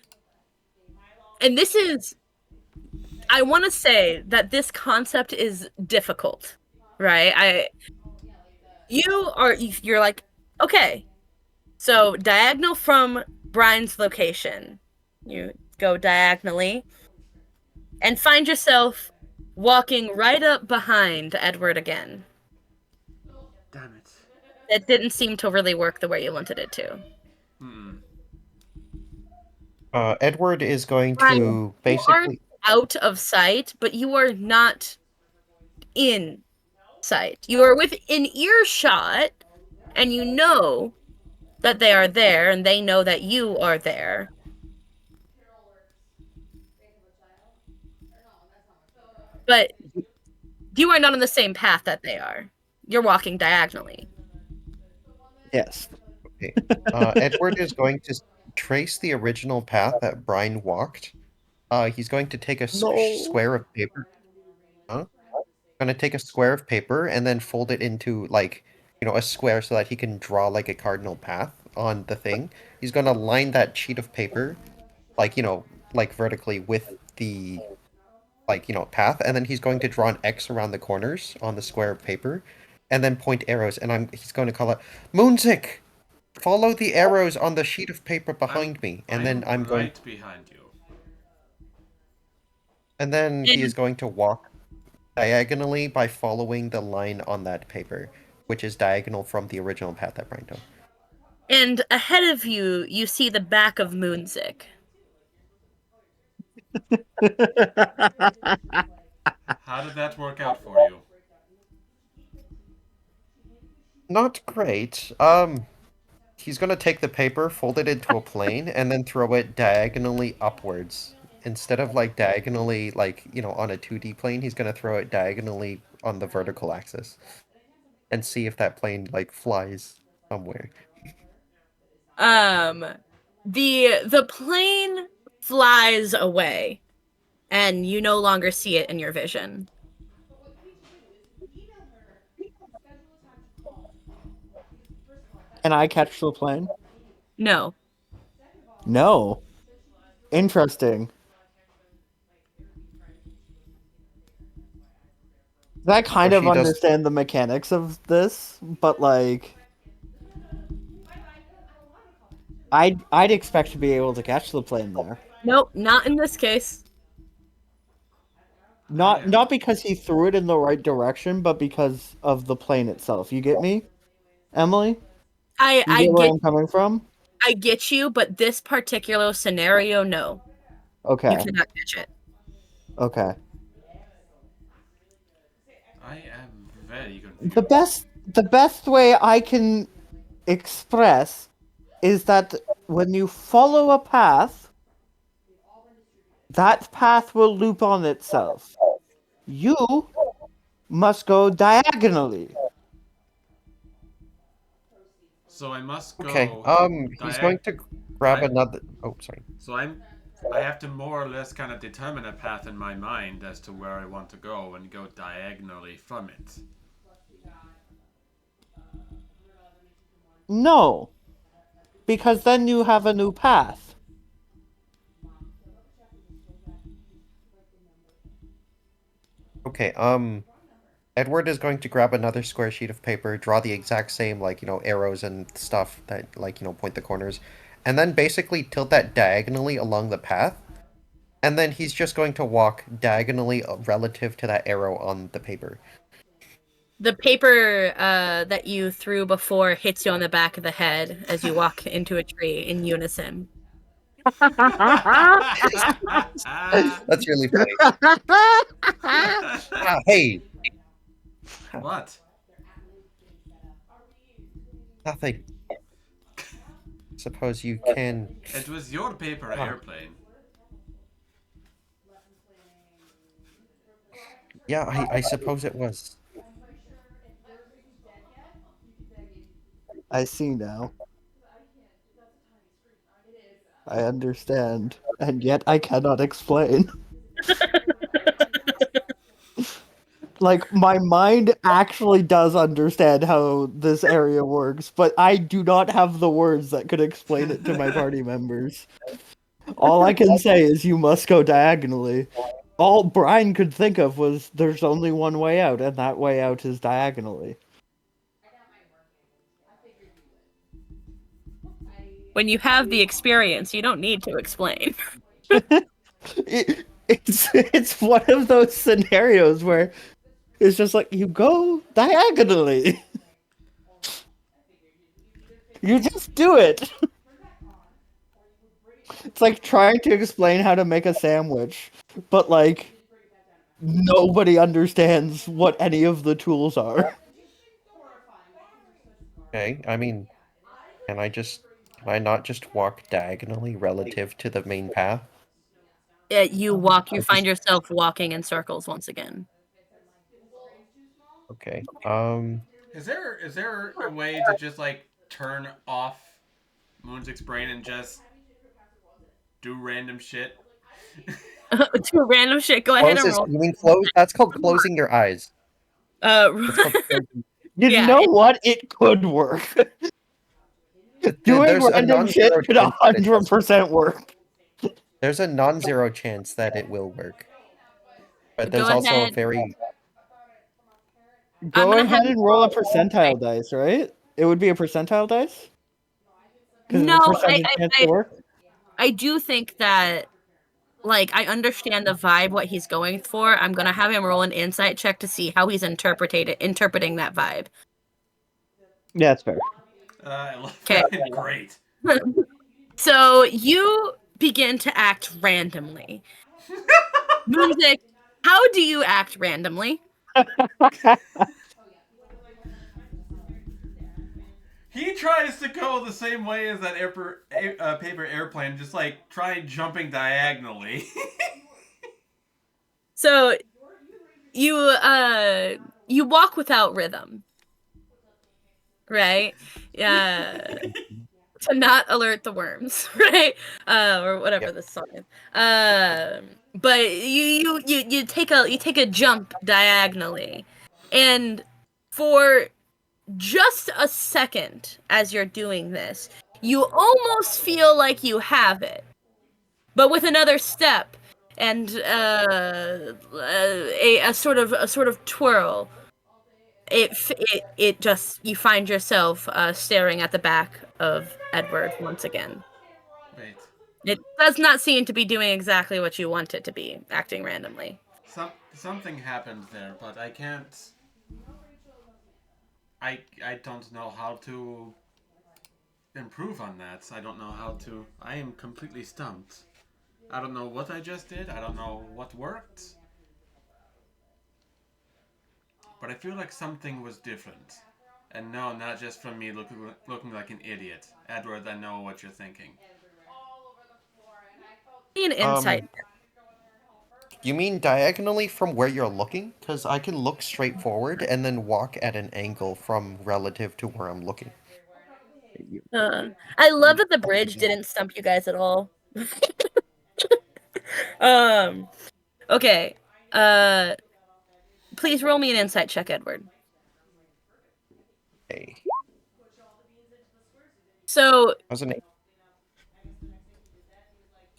and this is, I want to say that this concept is difficult, right? You're like, okay, so diagonal from Brian's location, you go diagonally and find yourself walking right up behind Edward again. Damn it. It didn't seem to really work the way you wanted it to. Edward is going Brian, to you are basically. out of sight, but you are not in sight. You are within earshot, and you know that they are there, and they know that you are there. But You are not on the same path that they are. You're walking diagonally. Yes. Okay. Edward is going to trace the original path that Brine walked. He's going to take a No. square of paper. Huh? Going to take a square of paper and then fold it into like, a square so that he can draw like a cardinal path on the thing. He's going to line that sheet of paper like, like vertically with the like, path, and then he's going to draw an X around the corners on the square of paper and then point arrows, and he's going to call it Moonzic. Follow the arrows on the sheet of paper behind me, and then I'm going right behind you. and then he is going to walk diagonally by following the line on that paper, which is diagonal from the original path that Brian took. And ahead of you, you see the back of Moonzic. How did that work out for you? Not great. He's gonna take the paper, fold it into a plane, and then throw it diagonally upwards. Instead of like diagonally, like, on a 2D plane, he's gonna throw it diagonally on the vertical axis. And see if that plane like flies somewhere. The plane flies away, and you no longer see it in your vision. Can I catch the plane? No. No. Interesting. I kind So of she does- understand the mechanics of this, but like I'd expect to be able to catch the plane there. Nope, not in this case. Not because he threw it in the right direction, but because of the plane itself. You get me, Emily? You get where I'm coming from? I get you, but this particular scenario, no. Okay. You cannot catch it. Okay. I am very confused. The best way I can express is that when you follow a path, that path will loop on itself. You must go diagonally. So I must go. Okay. He's going to grab another. Oh, sorry. So I have to more or less kind of determine a path in my mind as to where I want to go and go diagonally from it. No. Because then you have a new path. Okay, Edward is going to grab another square sheet of paper, draw the exact same, like, arrows and stuff that, like, point the corners, and then basically tilt that diagonally along the path, and then he's just going to walk diagonally relative to that arrow on the paper. The paper that you threw before hits you on the back of the head as you walk into a tree in unison. That's really funny. Hey! What? Nothing. Suppose you can... It was your paper airplane. Yeah, I suppose it was. I see now. I understand, and yet I cannot explain. Like, my mind actually does understand how this area works, but I do not have the words that could explain it to my party members. All I can say is you must go diagonally. All Brine could think of was there's only one way out, and that way out is diagonally. When you have the experience, you don't need to explain. It's one of those scenarios where it's just like you go diagonally. You just do it. It's like trying to explain how to make a sandwich, but like nobody understands what any of the tools are. Okay, I mean, can I not just walk diagonally relative to the main path? You find yourself walking in circles once again. Okay. Is there a way to just like turn off Moonzic's brain and just do random shit? To random shit. Go ahead and Closes. roll. You mean close? That's called closing your eyes. That's called Uh, closing. You Yeah, know what? It could work. Doing There's a random shit non-zero could chance that it does. 100% work. There's a non-zero chance that it will work, but go there's also a ahead. very I'm Go gonna have ahead you and roll a roll. percentile dice, right? It would be a percentile dice? Because No, it's a percentage chance to work? I do think that like I understand the vibe, what he's going for. I'm gonna have him roll an insight check to see how he's interpreting that vibe. Yeah, that's fair. I love Okay. that. Great. So you begin to act randomly. Moonzik, how do you act randomly? He tries to go the same way as that paper airplane, just like try jumping diagonally. So you walk without rhythm, right? To not alert the worms, right? Or whatever yep. the song is. But you take a jump diagonally, and for just a second as you're doing this, you almost feel like you have it, but with another step and a sort of twirl, it just you find yourself staring at the back of Edward once again. Wait. It does not seem to be doing exactly what you want it to be, acting randomly. Something happened there, but I can't. I don't know how to improve on that. I don't know how to. I am completely stumped. I don't know what I just did. I don't know what worked. But I feel like something was different. And no, not just from me looking like an idiot. Edward, I know what you're thinking. An insight. You mean diagonally from where you're looking? Because I can look straight forward and then walk at an angle from relative to where I'm looking. I love that the bridge didn't stump you guys at all. um. Okay. Uh. Please roll me an insight check, Edward. Okay. So How's an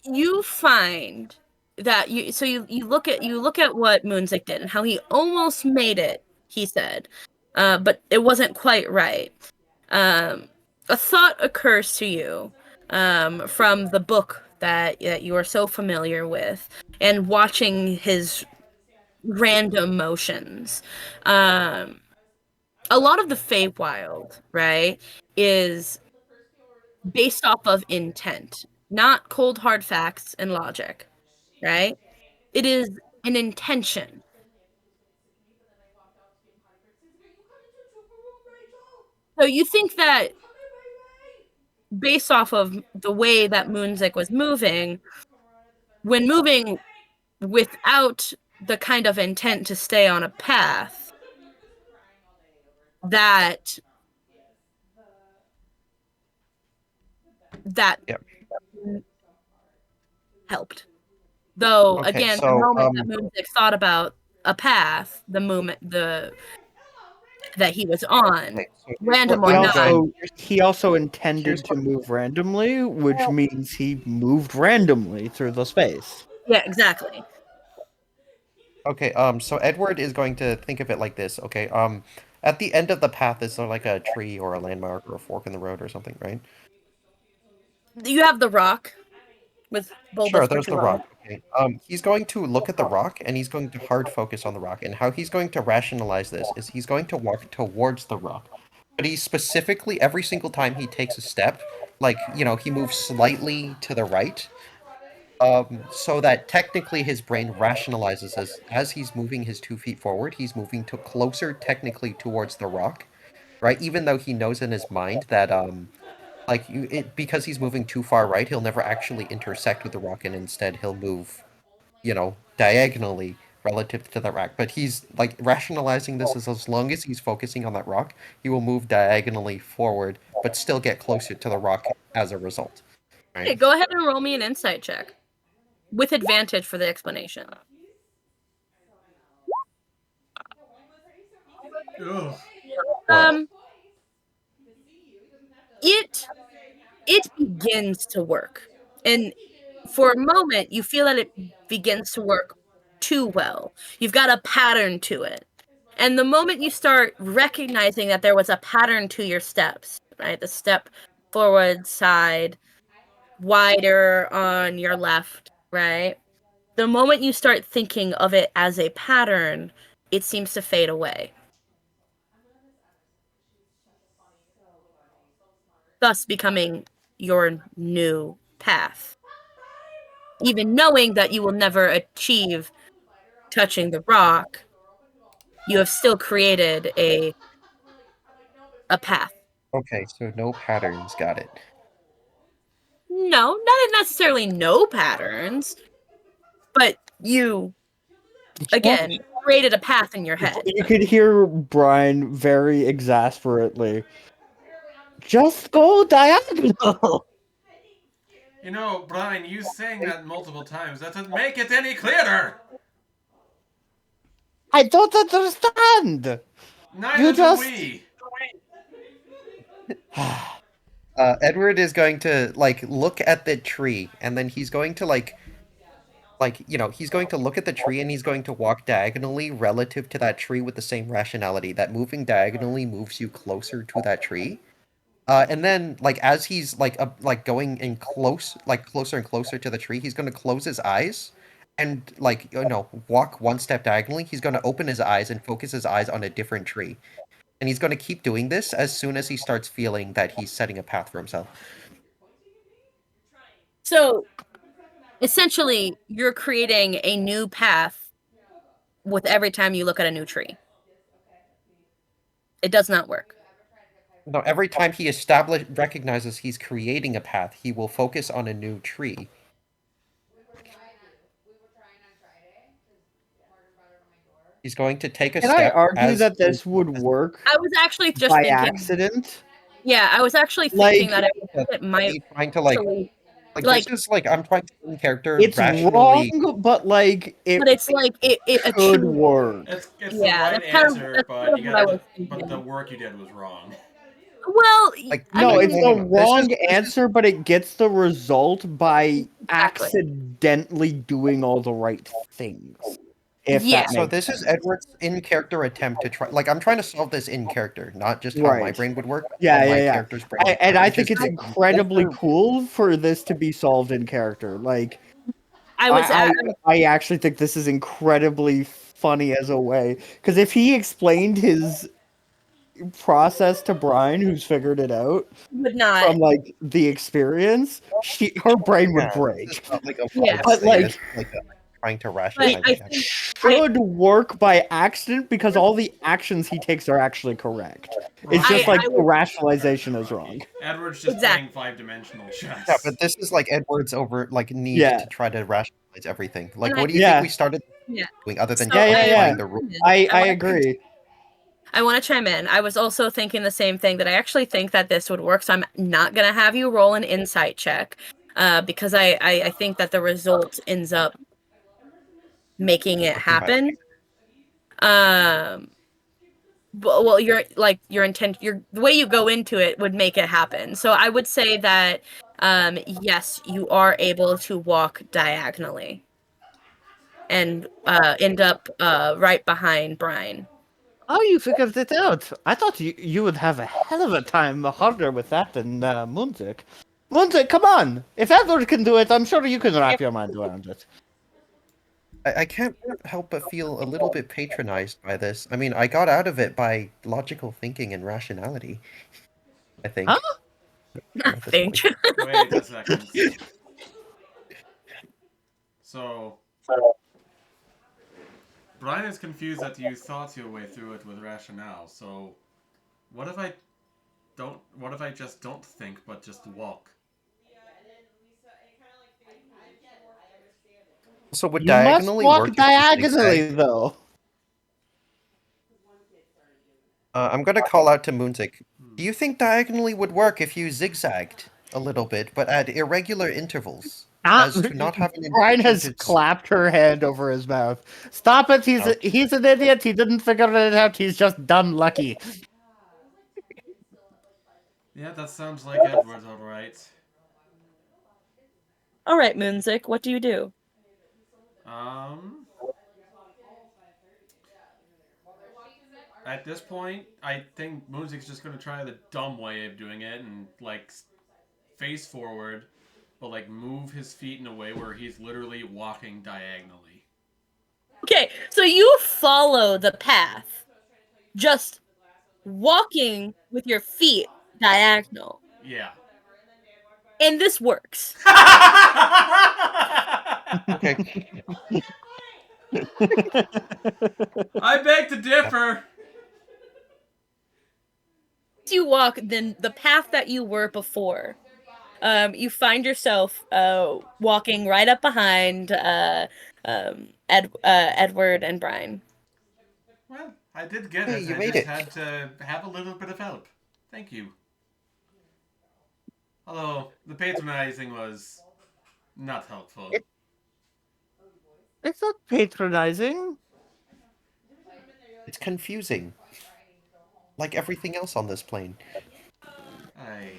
you find that you look at what Moonzic did and how he almost made it, he said, but it wasn't quite right. A thought occurs to you from the book that you are so familiar with and watching his random motions. A lot of the Feywild, right, is based off of intent, not cold hard facts and logic, right? It is an intention. So you think that based off of the way that Moonzic was moving, when moving without the kind of intent to stay on a path, that that Yep. helped. Though Okay, again, the so moment that Moonzic thought about a path, the moment that he was on, okay, so here's what random or He I'm not. going. also Here's intended to what. move randomly, which means he moved randomly through the space. Yeah, exactly. Okay, so Edward is going to think of it like this, okay? At the end of the path is there like a tree or a landmark or a fork in the road or something, right? You have the rock with Sure, bulbous there's the Patron. rock. Okay. He's going to look at the rock and he's going to hard focus on the rock. And how he's going to rationalize this is he's going to walk towards the rock. But he specifically, every single time he takes a step, like, he moves slightly to the right, so that technically his brain rationalizes as he's moving his 2 feet forward, he's moving to closer technically towards the rock, right? Even though he knows in his mind that because he's moving too far right, he'll never actually intersect with the rock, and instead he'll move, diagonally relative to the rock. But he's like rationalizing this as long as he's focusing on that rock, he will move diagonally forward, but still get closer to the rock as a result. Okay, Right? go ahead and roll me an insight check with advantage for the explanation. Ugh. Um, it begins to work, and for a moment you feel that it begins to work too well. You've got a pattern to it, and the moment you start recognizing that there was a pattern to your steps, right? The step forward, side, wider on your left, right? The moment you start thinking of it as a pattern, it seems to fade away, thus becoming your new path. Even knowing that you will never achieve touching the rock, you have still created a path. Okay, so no patterns. Got it. No, not necessarily no patterns, but you again created a path in your head. You could hear Brine very exasperately. Just go diagonal. You know, Brian, you saying that multiple times doesn't make it any clearer. I don't understand. Neither You do just. we. Edward is going to like look at the tree, and then he's going to he's going to look at the tree and he's going to walk diagonally relative to that tree with the same rationality that moving diagonally moves you closer to that tree. And then like as he's like going in closer and closer to the tree, he's going to close his eyes and walk one step diagonally. He's going to open his eyes and focus his eyes on a different tree. And he's going to keep doing this as soon as he starts feeling that he's setting a path for himself. So essentially, you're creating a new path with every time you look at a new tree. It does not work. No, every time he recognizes he's creating a path, he will focus on a new tree. He's going to take a Can I step argue as that this would work I was actually just by thinking. accident? Yeah, I was actually thinking Like, that it might. He's trying to Like, this is like I'm trying to in character It's rationally. wrong, but like but it's like it could achieves. work. It's Yeah, the right that's kind of answer, that's but kind you of what I got was but the thinking. work you did was wrong. Well, Like I No, mean, it's the This wrong is answer, but it gets the result by Exactly. accidentally doing all the right things. If Yeah. that so makes this is Edward's in character attempt to try. Like I'm trying to solve this in character, not just how my Right. brain would work. But Yeah, how yeah, my yeah. character's brain. would And work, I which think is it's incredibly Edward- cool for this to be solved in character. Like, I was I actually think this is incredibly funny as a way. Because if he explained his process to Brine, who's figured it out would not. from like the experience, her brain would Yeah, break. this is not like a Yeah. vibes But, thing. like- This is like trying to rationalize I it. think Should work by accident because all the actions he takes are actually correct. It's just I like the would- rationalization is wrong. Edward's just Exactly. playing 5-dimensional chess. Yeah, but this is like Edward's over need Yeah. to try to rationalize everything. Like, And what do you Yeah. think we started Yeah. doing other than So Yeah, yeah, applying yeah. the rule? I wanna- agree. I want to chime in. I was also thinking the same thing, that I actually think that this would work. So I'm not gonna have you roll an insight check, because I think that the result ends up making it happen. Well, your intent, the way you go into it would make it happen. So I would say that, yes, you are able to walk diagonally and end up right behind Brine. Oh, you figured it out. I thought you would have a hell of a time harder with that than Moonzic. Moonzic, come on! If Edward can do it, I'm sure you can wrap your mind around it. I can't help but feel a little bit patronized by this. I mean, I got out of it by logical thinking and rationality. I think. Huh? I At this think. point. Wait a second. So, Brian is confused that you thought your way through it with rationale. So, what if I don't? What if I just don't think, but just walk? So would You must diagonally walk work if you diagonally, zigzag? though. I'm gonna call out to Moonzic. Hmm. Do you think diagonally would work if you zigzagged a little bit, but at irregular intervals, Ah, as to not have an Brine intention has to? clapped her hand over his mouth. Stop it! Ouch. He's an idiot. He didn't figure it out. He's just dumb lucky. Yeah, that sounds like Edward, all right. All right, Moonzic, what do you do? Um, at this point, I think Moonzic's just gonna try the dumb way of doing it and like face forward, but like move his feet in a way where he's literally walking diagonally. Okay, so you follow the path, just walking with your feet diagonal. Yeah. And this works. Okay. I beg to differ. As you walk, then the path that you were before, you find yourself walking right up behind Edward and Brine. Well, I did get Hey, it. you I made just it. had to have a little bit of help. Thank you. Although the patronizing was not helpful. It's not patronizing. It's confusing, like everything else on this plane. Aye.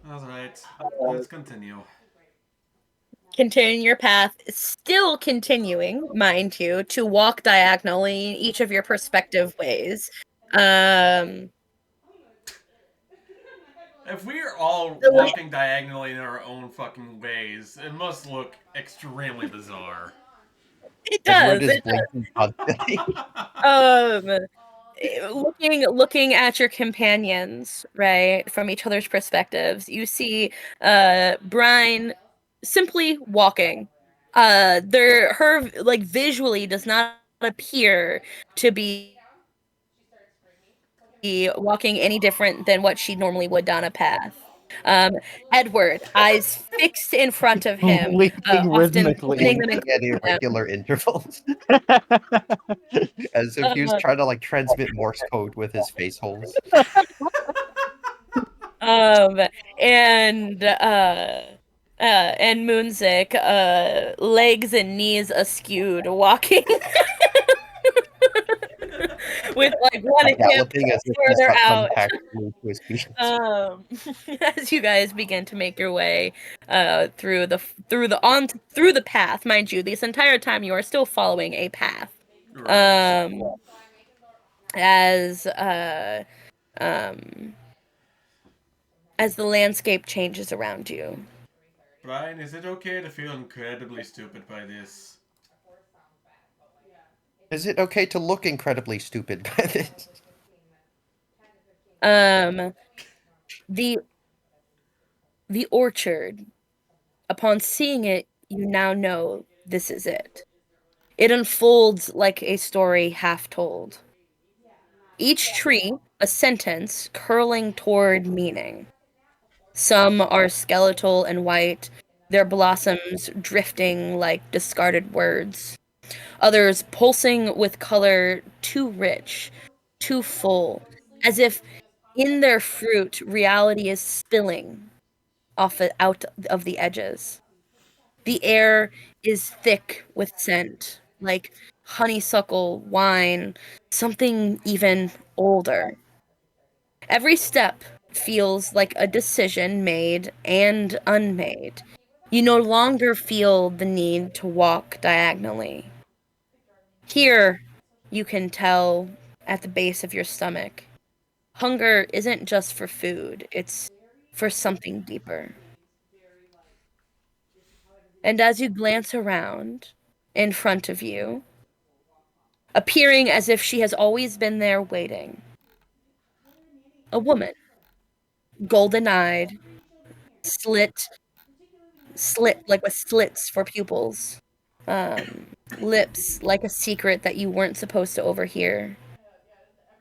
Alright, let's continue. Continuing your path, still continuing, mind you, to walk diagonally in each of your perspective ways. If we're all The la- walking diagonally in our own fucking ways, it must look extremely bizarre. It Edward does. is It does. blinking constantly. Looking at your companions, right, from each other's perspectives, you see Brine simply walking. Her like visually does not appear to be walking any different than what she normally would down a path. Um, Edward, eyes fixed in front of him, Leaping often rhythmically. opening them and Blinking at closing them. irregular intervals, as if he was trying to like transmit Morse code with his face holes. Um, and Moonzic, legs and knees askewed, walking with like one hip Galloping as if he's further got out. thumbtacks glued to his feet. As you guys begin to make your way through the path, mind you, this entire time you are still following a path. Right. As um as the landscape changes around you. Brian, is it okay to feel incredibly stupid by this? Is it okay to look incredibly stupid by this? The orchard. Upon seeing it, you now know this is it. It unfolds like a story half told. Each tree, a sentence curling toward meaning. Some are skeletal and white, their blossoms drifting like discarded words. Others pulsing with color too rich, too full, as if in their fruit reality is spilling out of the edges. The air is thick with scent, like honeysuckle, wine, something even older. Every step feels like a decision made and unmade. You no longer feel the need to walk diagonally. Here, you can tell at the base of your stomach. Hunger isn't just for food, it's for something deeper. And as you glance around in front of you, appearing as if she has always been there waiting, a woman, golden eyed, slit, like with slits for pupils, um, lips like a secret that you weren't supposed to overhear.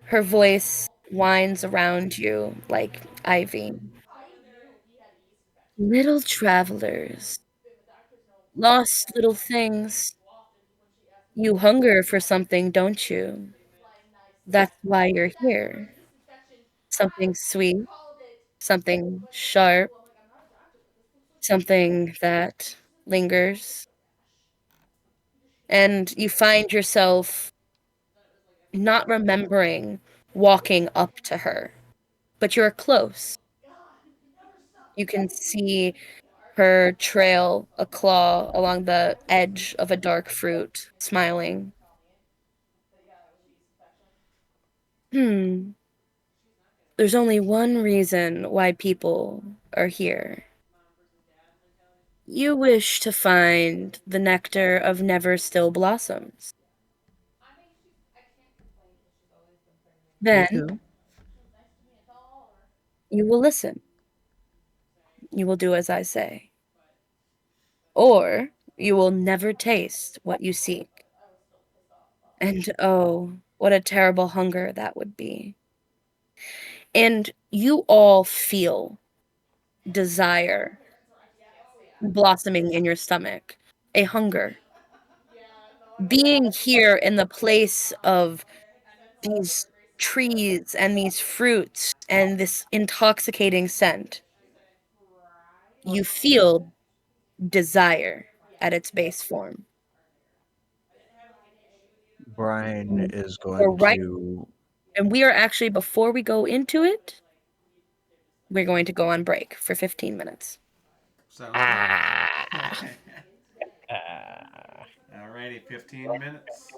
Her voice winds around you like ivy. Little travelers, Lost little things. You hunger for something, don't you? That's why you're here. Something sweet, something sharp, something that lingers. And you find yourself not remembering walking up to her, but you're close. You can see her trail a claw along the edge of a dark fruit, smiling. Hmm. There's only one reason why people are here. You wish to find the nectar of never still blossoms. Me Then too. you will listen. You will do as I say. Or you will never taste what you seek. And oh, what a terrible hunger that would be. And you all feel desire blossoming in your stomach, a hunger. Being here in the place of these trees and these fruits and this intoxicating scent, you feel desire at its base form. Brine is We're going right, to. and we are actually, before we go into it, we're going to go on break for 15 minutes. Sounds good. Ah. Alrighty, 15 minutes.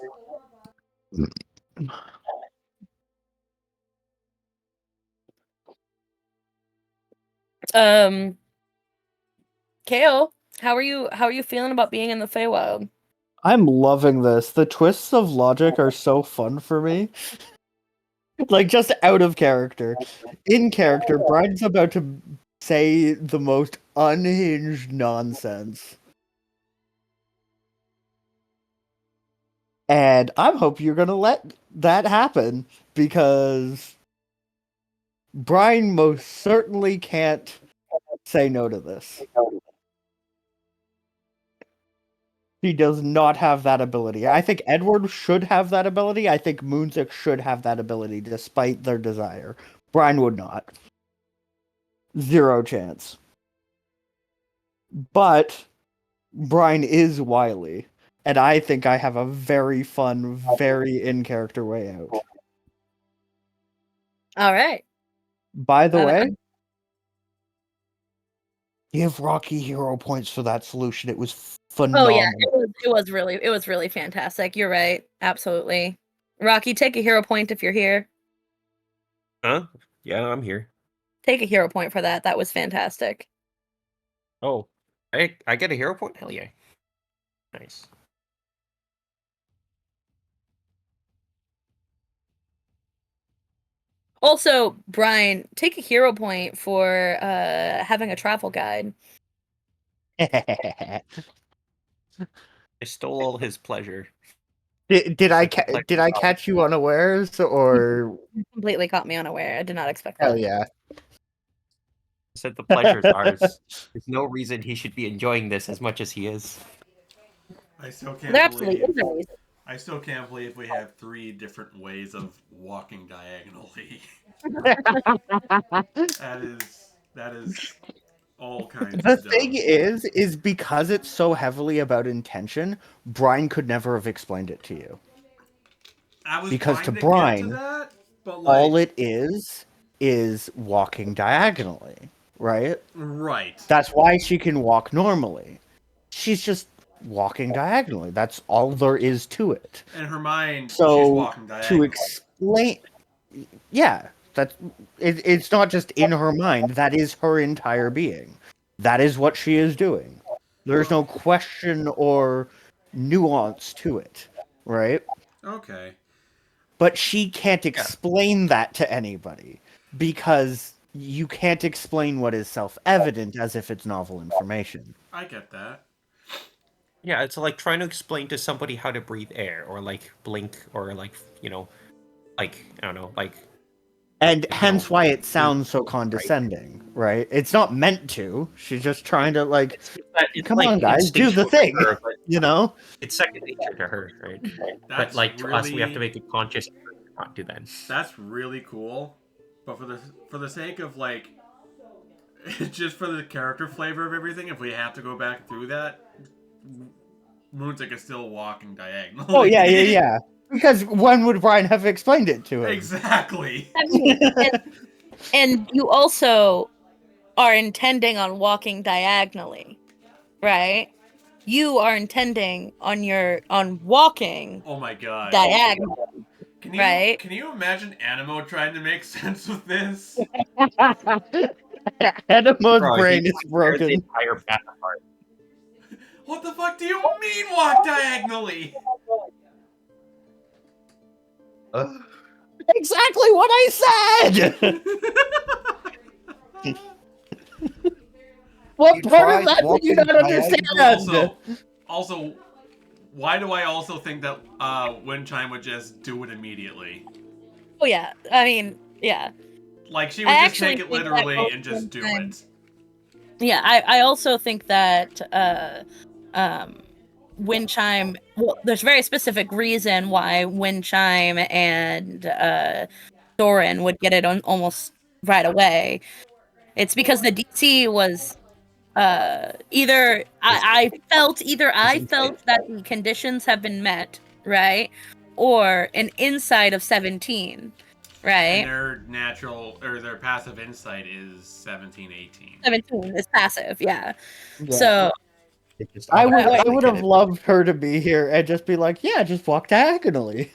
Um, Kale, how are you feeling about being in the Feywild? I'm loving this. The twists of logic are so fun for me. Like, just out of character. In character, Brian's about to say the most unhinged nonsense. And I hope you're gonna let that happen, because Brian most certainly can't say no to this. He does not have that ability. I think Edward should have that ability. I think Moonzic should have that ability, despite their desire. Brian would not. Zero chance. But Brian is wily, and I think I have a very fun, very in-character way out. All right. By the way, I'm- give Rocky hero points for that solution. It was Oh yeah, phenomenal. it was really fantastic. You're right. Absolutely. Rocky, take a hero point if you're here. Huh? Yeah, I'm here. Take a hero point for that. That was fantastic. Oh, I get a hero point? Hell yeah. Nice. Also, Brian, take a hero point for having a travel guide. I stole all his pleasure. Did I Such a pleasure. did I catch you unawares, or You completely caught me unaware. I did not expect hell that. yeah? Said the pleasure's ours. There's no reason he should be enjoying this as much as he is. I still can't There absolutely believe. is no reason. I still can't believe we have 3 different ways of walking diagonally. that is all kinds The of dumb. thing is because it's so heavily about intention, Brian could never have explained it to you. I was Because trying to to get to Brine, that, but all like, it is walking diagonally, right? right. That's why she can walk normally. She's just walking diagonally. That's all there is to it. In her mind, she's So walking to diagonally. explain, yeah, it's not just in her mind. That is her entire being. That is what she is doing. There's no question or nuance to it, right? Okay. But she can't explain that to anybody, because you can't explain what is self-evident as if it's novel information. I get that. Yeah, it's like trying to explain to somebody how to breathe air, or like blink, or like, like, I don't know, like And You hence know, why it sounds so condescending, right? It's not meant to. She's just trying to like, it's come like on, guys, do the instinctual to thing. her, but You know? it's second nature to her, right? But That's like to us, we have to really make a conscious effort not to then. that's really cool. But for the sake of like just for the character flavor of everything, if we have to go back through that, Moonzic is still walking diagonally. Oh yeah. Because when would Brian have explained it to him? Exactly. I mean, and you also are intending on walking diagonally, right? You are intending on walking Oh my god. diagonally, right? Can you imagine Animo trying to make sense of this? Edemo's Bro, brain he is tears the broken. entire path apart. What the fuck do you mean walk diagonally? Ugh. Exactly what I said. What You part of tried that did you walking not understand? Also, why do I also think that Windchime would just do it immediately? Oh yeah, I mean, yeah, Like she I would just actually take it think that literally both and just do Windchime- it. yeah. I also think that Windchime. Well, there's a very specific reason why Windchime and Doran would get it on almost right away. It's because the DC was either I felt that the conditions have been met, right, or an insight of 17, And right. their natural or their passive insight is 17, 18. 17 is passive, yeah. Yeah. So It just I automatically would hit have it. loved her to be here and just be like, yeah, just walk diagonally.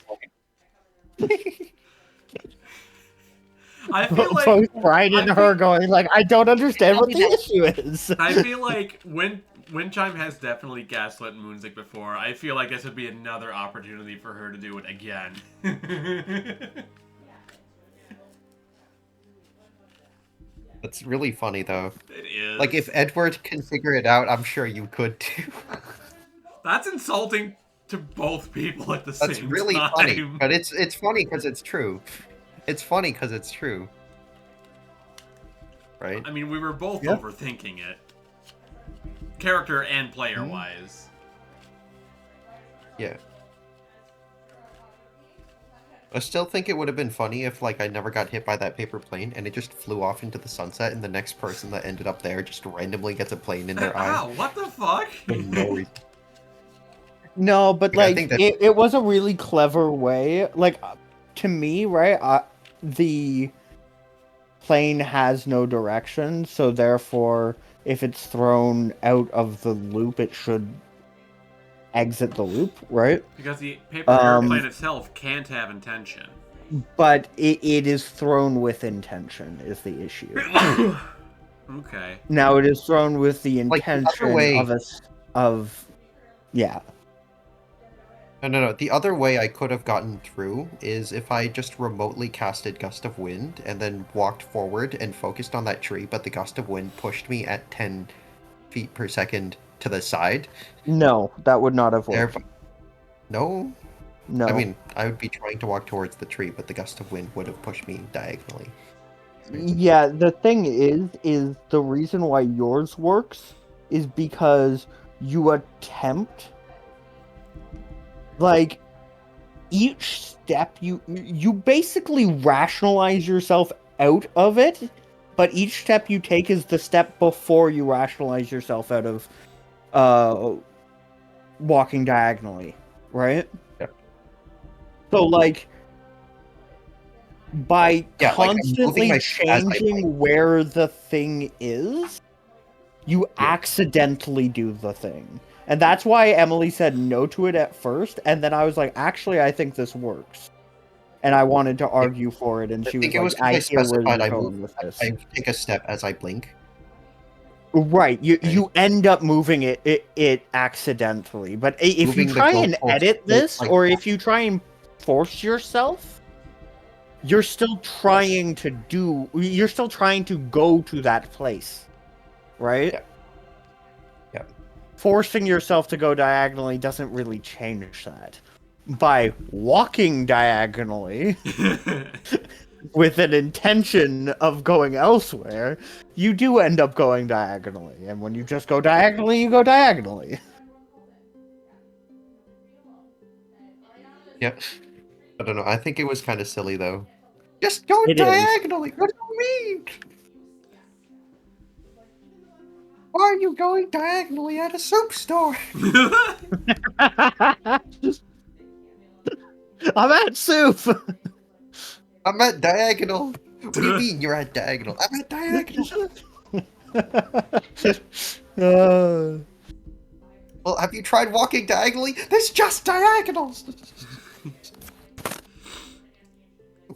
I feel like Both Brian and I her feel- going like, I don't understand what the I'll be issue is. I feel like Windchime has definitely gaslit Moonzic before. I feel like this would be another opportunity for her to do it again. That's really funny though. It is. Like if Edward can figure it out, I'm sure you could too. That's insulting to both people at the same time. That's really funny, but it's funny because it's true. It's funny because it's true. Right? I mean, we were both Yep. overthinking it. Character and player-wise. Yeah. I still think it would have been funny if, like, I never got hit by that paper plane and it just flew off into the sunset and the next person that ended up there just randomly gets a plane in their eye. Ow, what the fuck? For no reason. No, but Like, I like think that- it was a really clever way. Like to me, right? The plane has no direction, so therefore, if it's thrown out of the loop, it should exit the loop, right? Because the paper airplane itself can't have intention. But it is thrown with intention is the issue. Okay. Now it is thrown with the Like, the other intention way- of yeah. No. The other way I could have gotten through is if I just remotely casted Gust of Wind and then walked forward and focused on that tree, but the Gust of Wind pushed me at 10 feet per second to the side. No, that would not have There, worked. no? No. I mean, I would be trying to walk towards the tree, but the Gust of Wind would have pushed me diagonally. Yeah, the thing is the reason why yours works is because you attempt, like, each step you basically rationalize yourself out of it, but each step you take is the step before you rationalize yourself out of walking diagonally, right? Yep. So like by Yeah, like, I'm moving constantly my feet as I changing where the thing is, you accidentally do the thing. And that's why Emily said no to it at first, and then I was like, actually, I think this works. And I wanted to argue for it, and I she think was it like, was 'cause I I hear where specified you're I going move. with this. I take a step as I blink. Right, you Okay. you end up moving it accidentally. But if Moving you the try and goalpost, edit this, like- or if you try and force yourself, you're still trying to go to that place, right? Yeah. Yeah. Forcing yourself to go diagonally doesn't really change that. By walking diagonally, with an intention of going elsewhere, you do end up going diagonally. And when you just go diagonally, you go diagonally. Yeah. I don't know. I think it was kind of silly though. Just go It is. diagonally. What do you mean? Why are you going diagonally at a soap store? I'm at soup. I'm at diagonal. What do you mean you're at diagonal? I'm at diagonal. Uh, Well, have you tried walking diagonally? There's just diagonals.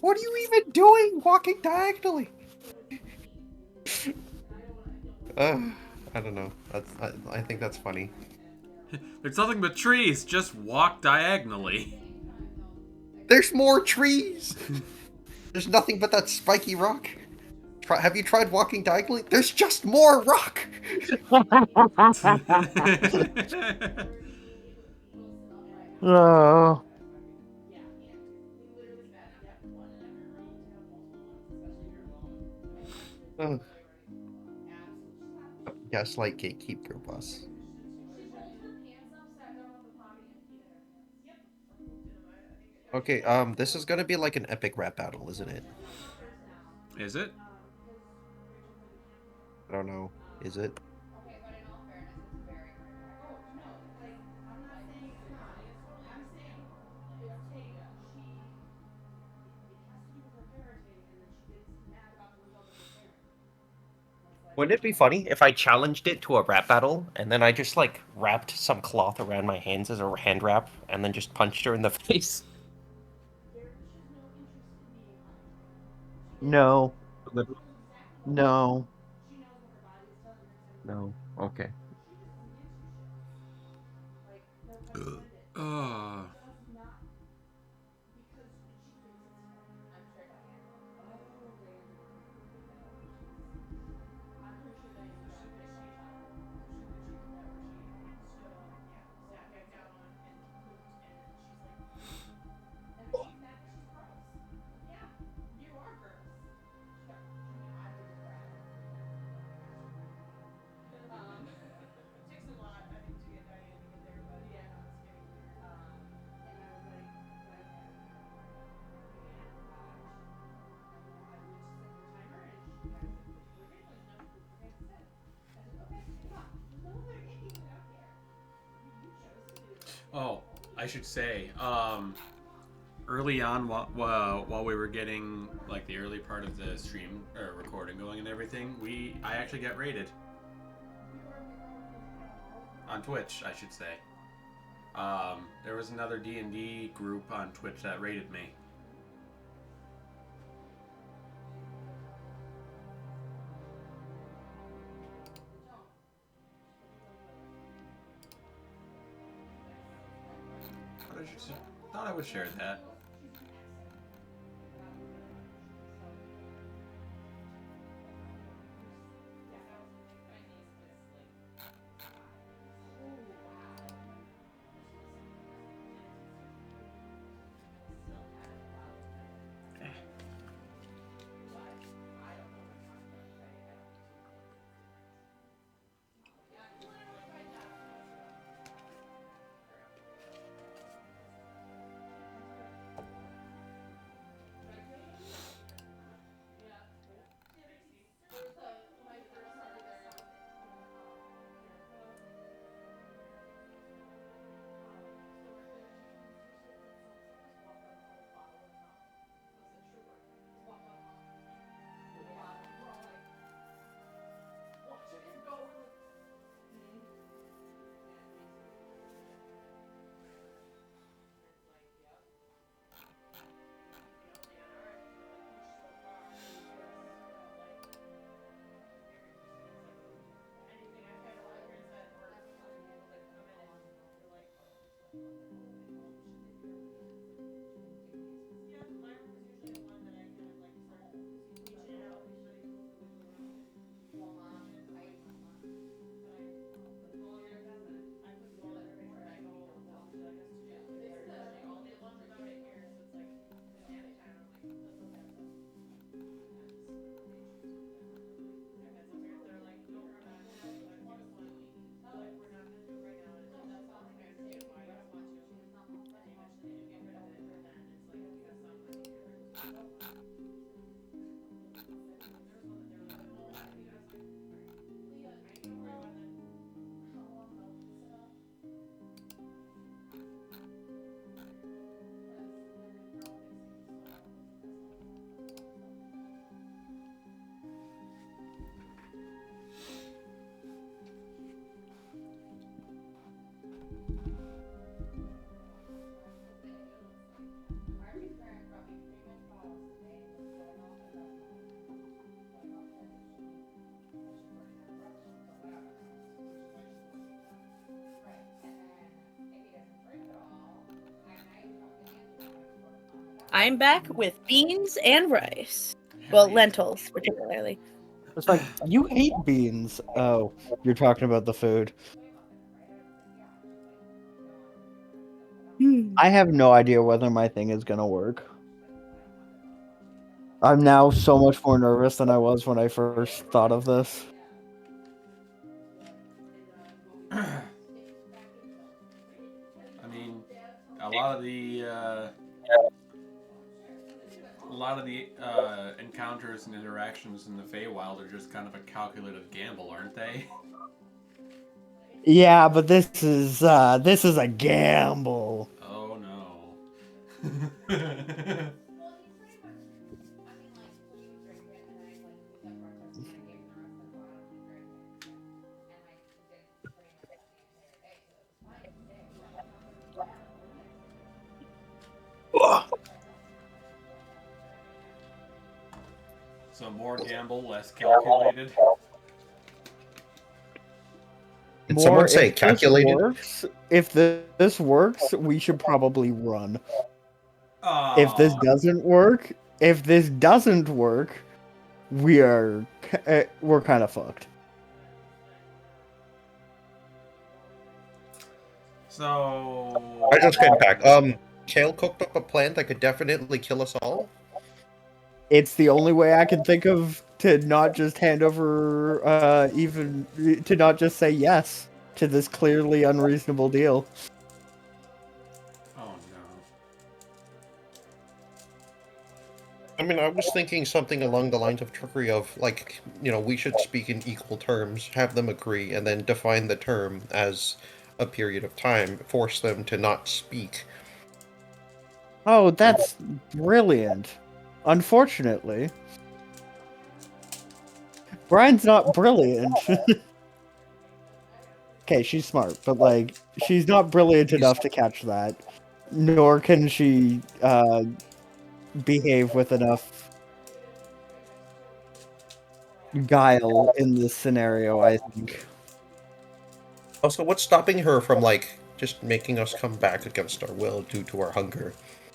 What are you even doing walking diagonally? I don't know. I think that's funny. There's nothing but trees. Just walk diagonally. There's more trees. There's nothing but that spiky rock. Have you tried walking diagonally? There's just more rock. oh. Ugh. Gaslight gatekeep group us. Okay, this is gonna be like an epic rap battle, isn't it? Is it? I don't know. Is it? Wouldn't it be funny if I challenged it to a rap battle and then I just like wrapped some cloth around my hands as a hand wrap and then just punched her in the face? No. No. No. Okay. Oh. Oh, I should say, early on, while we were getting like the early part of the stream or recording going and everything, I actually got raided on Twitch, I should say. There was another D&D group on Twitch that raided me. Thought I would share that. I'm back with beans and rice. Well, lentils, particularly. It's like, you hate beans. Oh, you're talking about the food. I have no idea whether my thing is gonna work. I'm now so much more nervous than I was when I first thought of this. I mean, a lot of the encounters and interactions in the Feywild are just kind of a calculated gamble, aren't they? Yeah, but this is a gamble. Oh no. So more gamble, less calculated. Did someone say if this calculated? if this works, we should probably run. Oh. If this doesn't work, we're kind of fucked. So I just came back. Kale cooked up a plan that could definitely kill us all. It's the only way I can think of to not just hand over, to not just say yes to this clearly unreasonable deal. Oh no. I mean, I was thinking something along the lines of trickery of, like, we should speak in equal terms, have them agree, and then define the term as a period of time, force them to not speak. Oh, that's brilliant. Unfortunately, Brine's not brilliant. Okay, she's smart, but, like, she's not brilliant enough to catch that. Nor can she, behave with enough guile in this scenario, I think. Also, what's stopping her from, like, just making us come back against our will due to our hunger?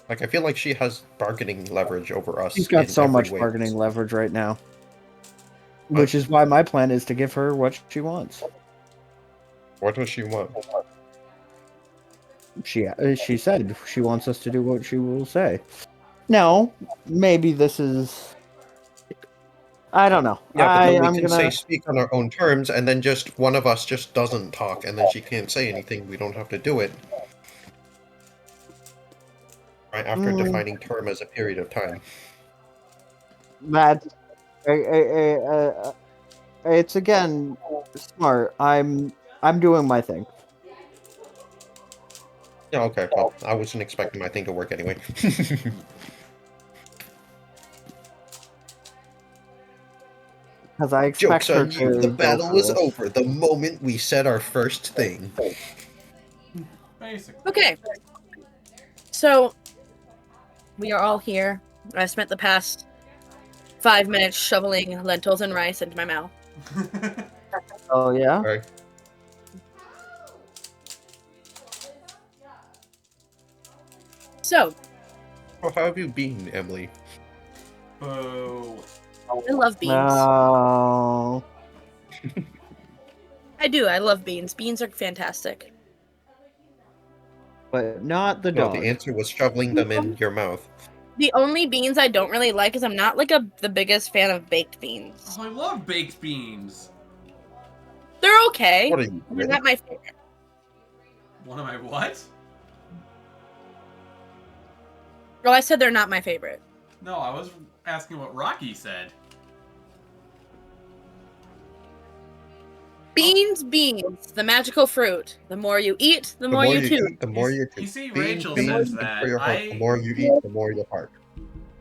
Like, I feel like she has bargaining leverage over us. She's got in so every much way. bargaining leverage right now. Which is why my plan is to give her what she wants. What does she want? She said she wants us to do what she will say. Now, maybe this is... I don't know. Yeah, but then we I'm can gonna... say speak on our own terms, and then just one of us just doesn't talk, and then she can't say anything. We don't have to do it. Right after defining term as a period of time. That... it's again smart. I'm doing my thing. Yeah, okay. Well, I wasn't expecting my thing to work anyway. Because I expect Joke's her on you. to The go battle was first. over the moment we said our first thing. Basically. Okay. So, we are all here. I spent the past 5 minutes shoveling lentils and rice into my mouth. Oh, yeah? Right. So, Well, how have you been, Emily? Boo. I love beans. No. I do. I love beans. Beans are fantastic. But not the No, dog. the answer was shoveling them in your mouth. The only beans I don't really like is I'm not like the biggest fan of baked beans. Oh, I love baked beans. They're okay. What are you, They're really? not my favorite. One of my what? Well, I said they're not my favorite. No, I was asking what Rocky said. Beans, the magical fruit. The more you eat, the more you chew. eat, the more you You see, Beans, Rachel beans, says good that. for your heart. The more you eat, the more your heart.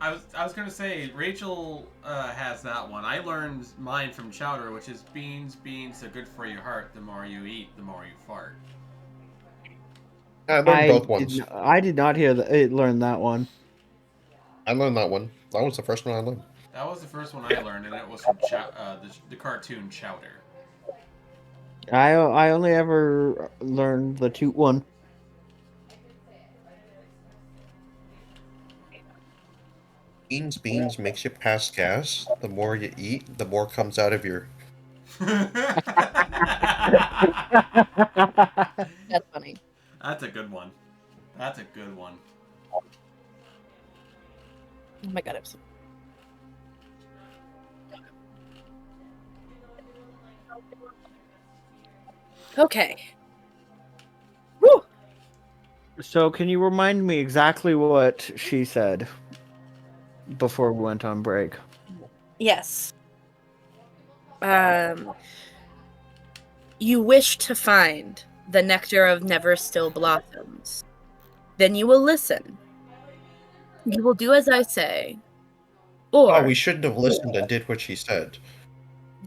I was gonna say Rachel has that one. I learned mine from Chowder, which is beans are good for your heart. The more you eat, the more you fart. I learned both ones. I did not learn that one. I learned that one. That was the first one I learned. That was the first one I learned, and it was from the cartoon Chowder. I only ever learned the toot one. Beans makes you pass gas. The more you eat, the more comes out of your. That's funny. That's a good one. That's a good one. Oh my god, I'm so... Okay. Woo! So, can you remind me exactly what she said before we went on break? Yes. You wish to find the nectar of never still blossoms. Then you will listen. You will do as I say. Or Oh, we shouldn't have listened and did what she said.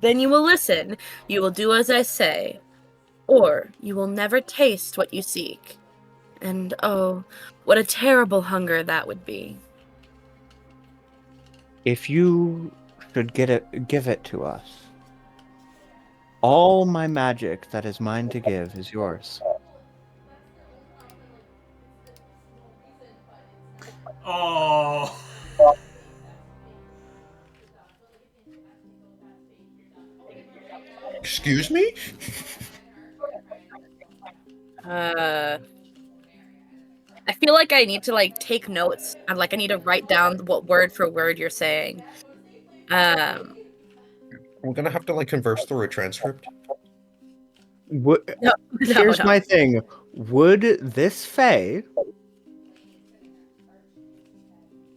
then you will listen. You will do as I say. Or you will never taste what you seek. And oh, what a terrible hunger that would be. If you should give it to us, all my magic that is mine to give is yours. Oh. Excuse me? I feel like I need to take notes. I need to write down what word for word you're saying. We're gonna have to converse through a transcript. Here's No. my thing. Would this Fae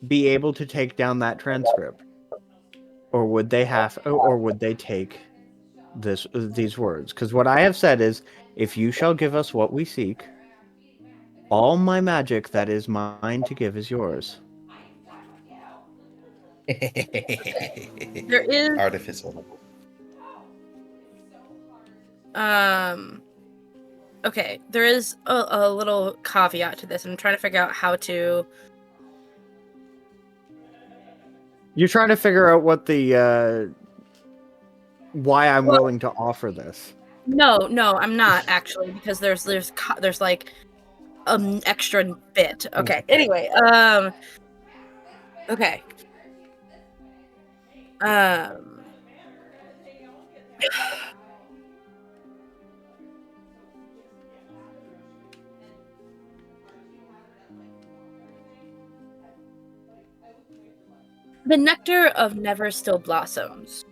be able to take down that transcript? Or would they take these words? Because what I have said is, if you shall give us what we seek, all my magic that is mine to give is yours. There is Artificial. Okay, there is a little caveat to this. I'm trying to figure out how to... You're trying to figure out what the why I'm willing to offer this. No, I'm not actually, because there's extra bit. Okay. Anyway, okay. The nectar of never still blossoms.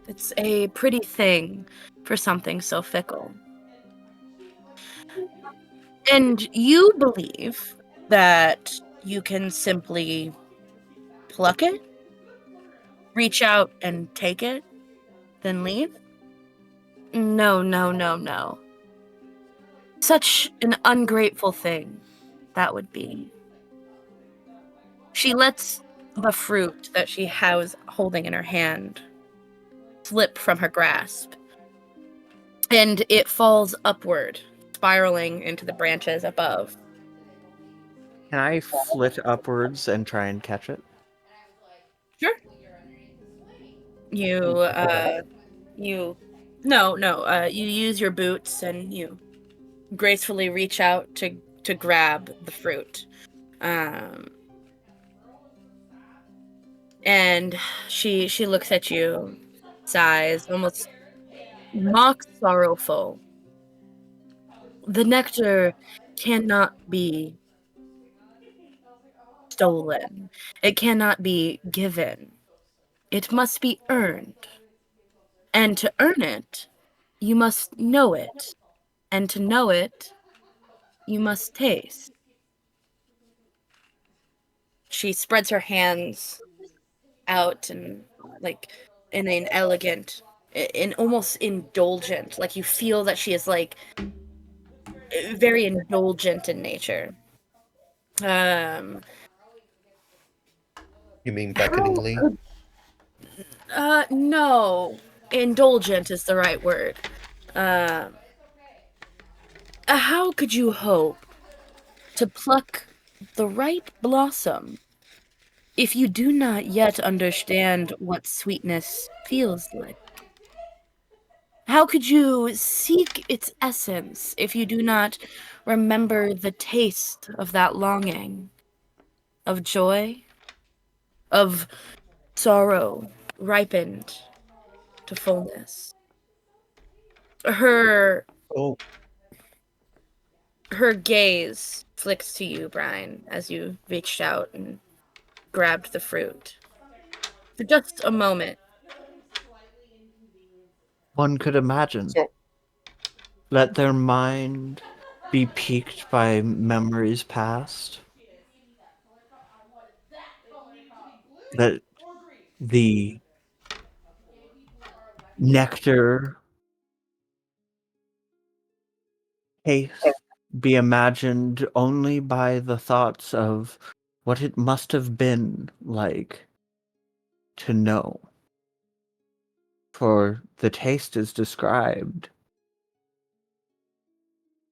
It's a pretty thing for something so fickle. And you believe that you can simply pluck it, reach out and take it, then leave? No. Such an ungrateful thing that would be. She lets the fruit that she has holding in her hand slip from her grasp, and it falls upward, spiraling into the branches above. Can I flit upwards and try and catch it? Sure. You use your boots and you gracefully reach out to grab the fruit. And she looks at you, sighs, almost mock sorrowful. The nectar cannot be stolen. It cannot be given. It must be earned. And to earn it, you must know it. And to know it, you must taste. She spreads her hands out and in an elegant, in almost indulgent, you feel that she is very indulgent in nature. You mean beckoningly? No. Indulgent is the right word. How could you hope to pluck the ripe blossom if you do not yet understand what sweetness feels like? How could you seek its essence if you do not remember the taste of that longing, of joy, of sorrow ripened to fullness. Her Oh, gaze flicks to you, Brine, as you reached out and grabbed the fruit. For just a moment. One could imagine. so Let their mind be piqued by memories past. That the nectar taste be imagined only by the thoughts of what it must have been like to know. For the taste is described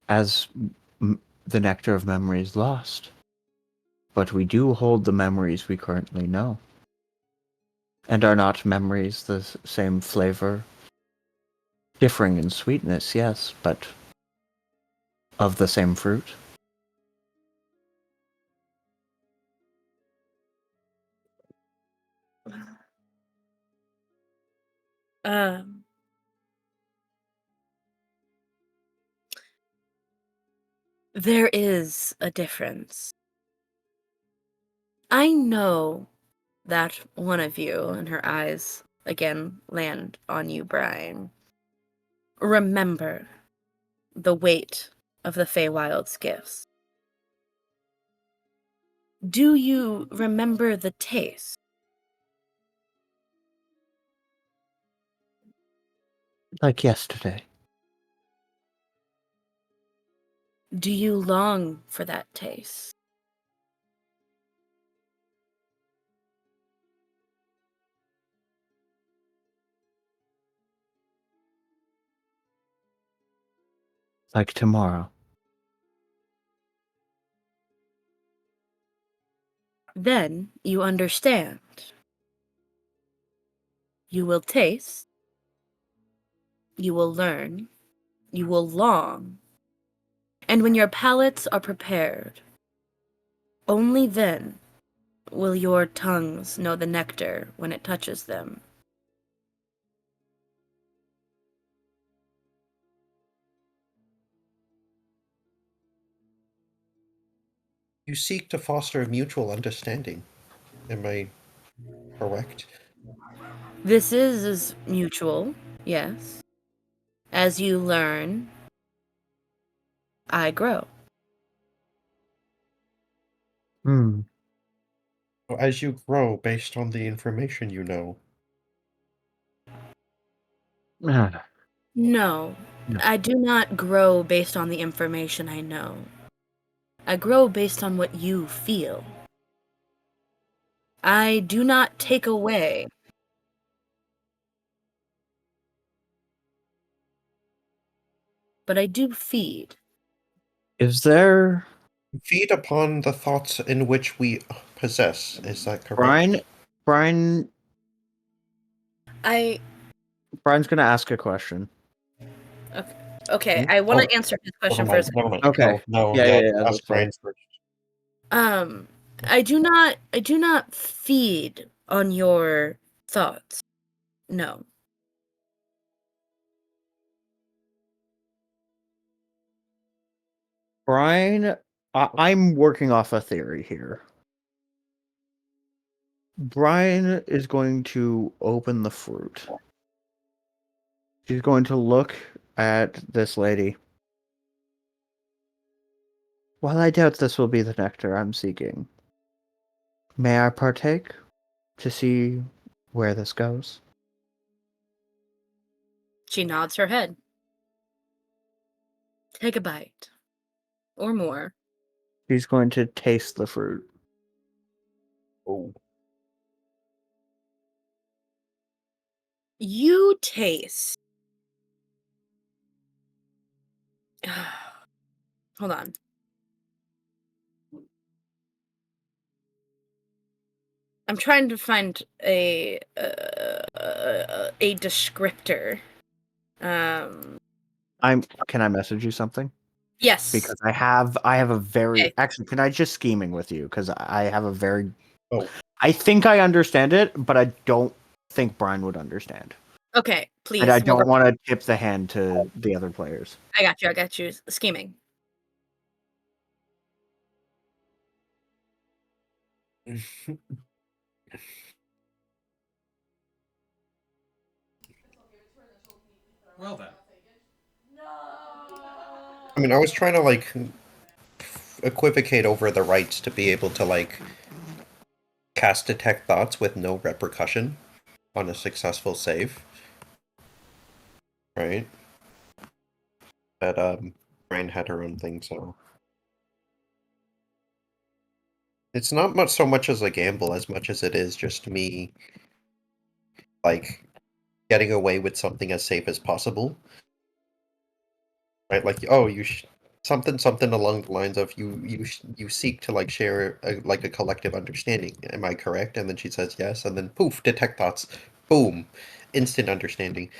as the nectar of memories lost. But we do hold the memories we currently know. And are not memories the same flavor? Differing in sweetness, yes, but of the same fruit? There is a difference. I know that one of you, and her eyes again land on you, Brine, remember the weight of the Feywild's gifts. Do you remember the taste? Like yesterday. Do you long for that taste? Like tomorrow. Then you understand. You will taste. You will learn. You will long. And when your palates are prepared, only then will your tongues know the nectar when it touches them. you seek to foster a mutual understanding. Am I correct? This is mutual, yes. As you learn, I grow. Hmm. As you grow based on the information you know. Ah, No, no. I do not grow based on the information I know. I grow based on what you feel. I do not take away. But I do feed. Is there... Feed upon the thoughts in which we possess. Is that correct? Brian... I Brian's gonna ask a question. okay. Hmm? I want Oh, to answer his never question mind. first. Never mind. Okay. No, Yeah, ask that's fine. Brian first. I do not feed on your thoughts. No. Brian, I'm working off a theory here. Brian is going to open the fruit. He's going to look at this lady. While I doubt this will be the nectar I'm seeking, may I partake to see where this goes? She nods her head. Take a bite. Or more. She's going to taste the fruit. Oh. You taste. Hold on. I'm trying to find a descriptor. Can I message you something? Yes. Because I have a very... Okay. Actually, can I just scheming with you? Because I have a very Oh, I think I understand it, but I don't think Brine would understand. Okay, please. And I we'll don't want to tip the hand to the other players. I got you. I got you. Scheming. Well then. I mean, I was trying to like equivocate over the rights to be able to like cast detect thoughts with no repercussion on a successful save, right? But Brine had her own thing, so it's not much so much as a gamble as much as it is just me like getting away with something as safe as possible, right? Like, oh, something along the lines of you seek to like share like a collective understanding. Am I correct? And then she says yes, and then poof, detect thoughts, boom, instant understanding.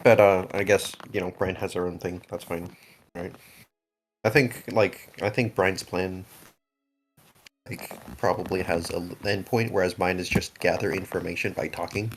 But I guess Brian has her own thing. That's fine, right? I think Brian's plan like probably has a end point, whereas mine is just gather information by talking.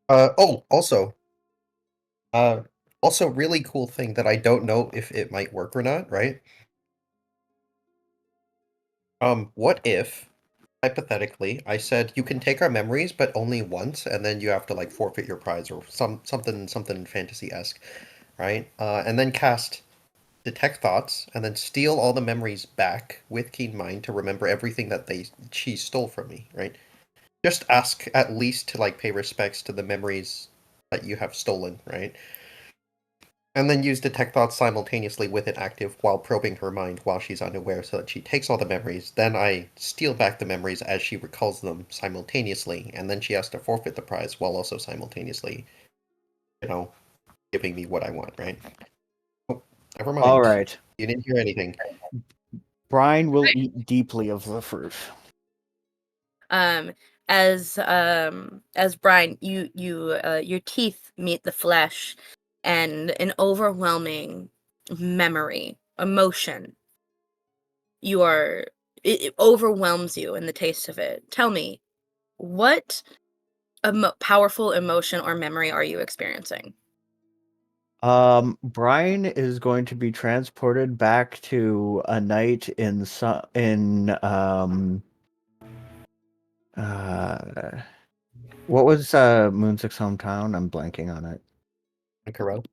Oh, uh, also really cool thing that I don't know if it might work or not, right? What if, hypothetically, I said you can take our memories, but only once, and then you have to like forfeit your prize or something fantasy-esque, right? And then cast detect thoughts, and then steal all the memories back with keen mind to remember everything that she stole from me, right? Just ask at least to like pay respects to the memories that you have stolen, right? And then use detect thoughts simultaneously with it active while probing her mind while she's unaware so that she takes all the memories. Then I steal back the memories as she recalls them simultaneously, and then she has to forfeit the prize while also simultaneously, you know, giving me what I want, right? Oh, never All mind. right. You didn't hear anything. Brine will eat deeply of the fruit. Um, as Brine, your teeth meet the flesh, and an overwhelming memory, emotion. It overwhelms you in the taste of it. Tell me, what powerful emotion or memory are you experiencing? Brine is going to be transported back to a night in uh what was Moonzic's hometown? I'm blanking on it. Corel.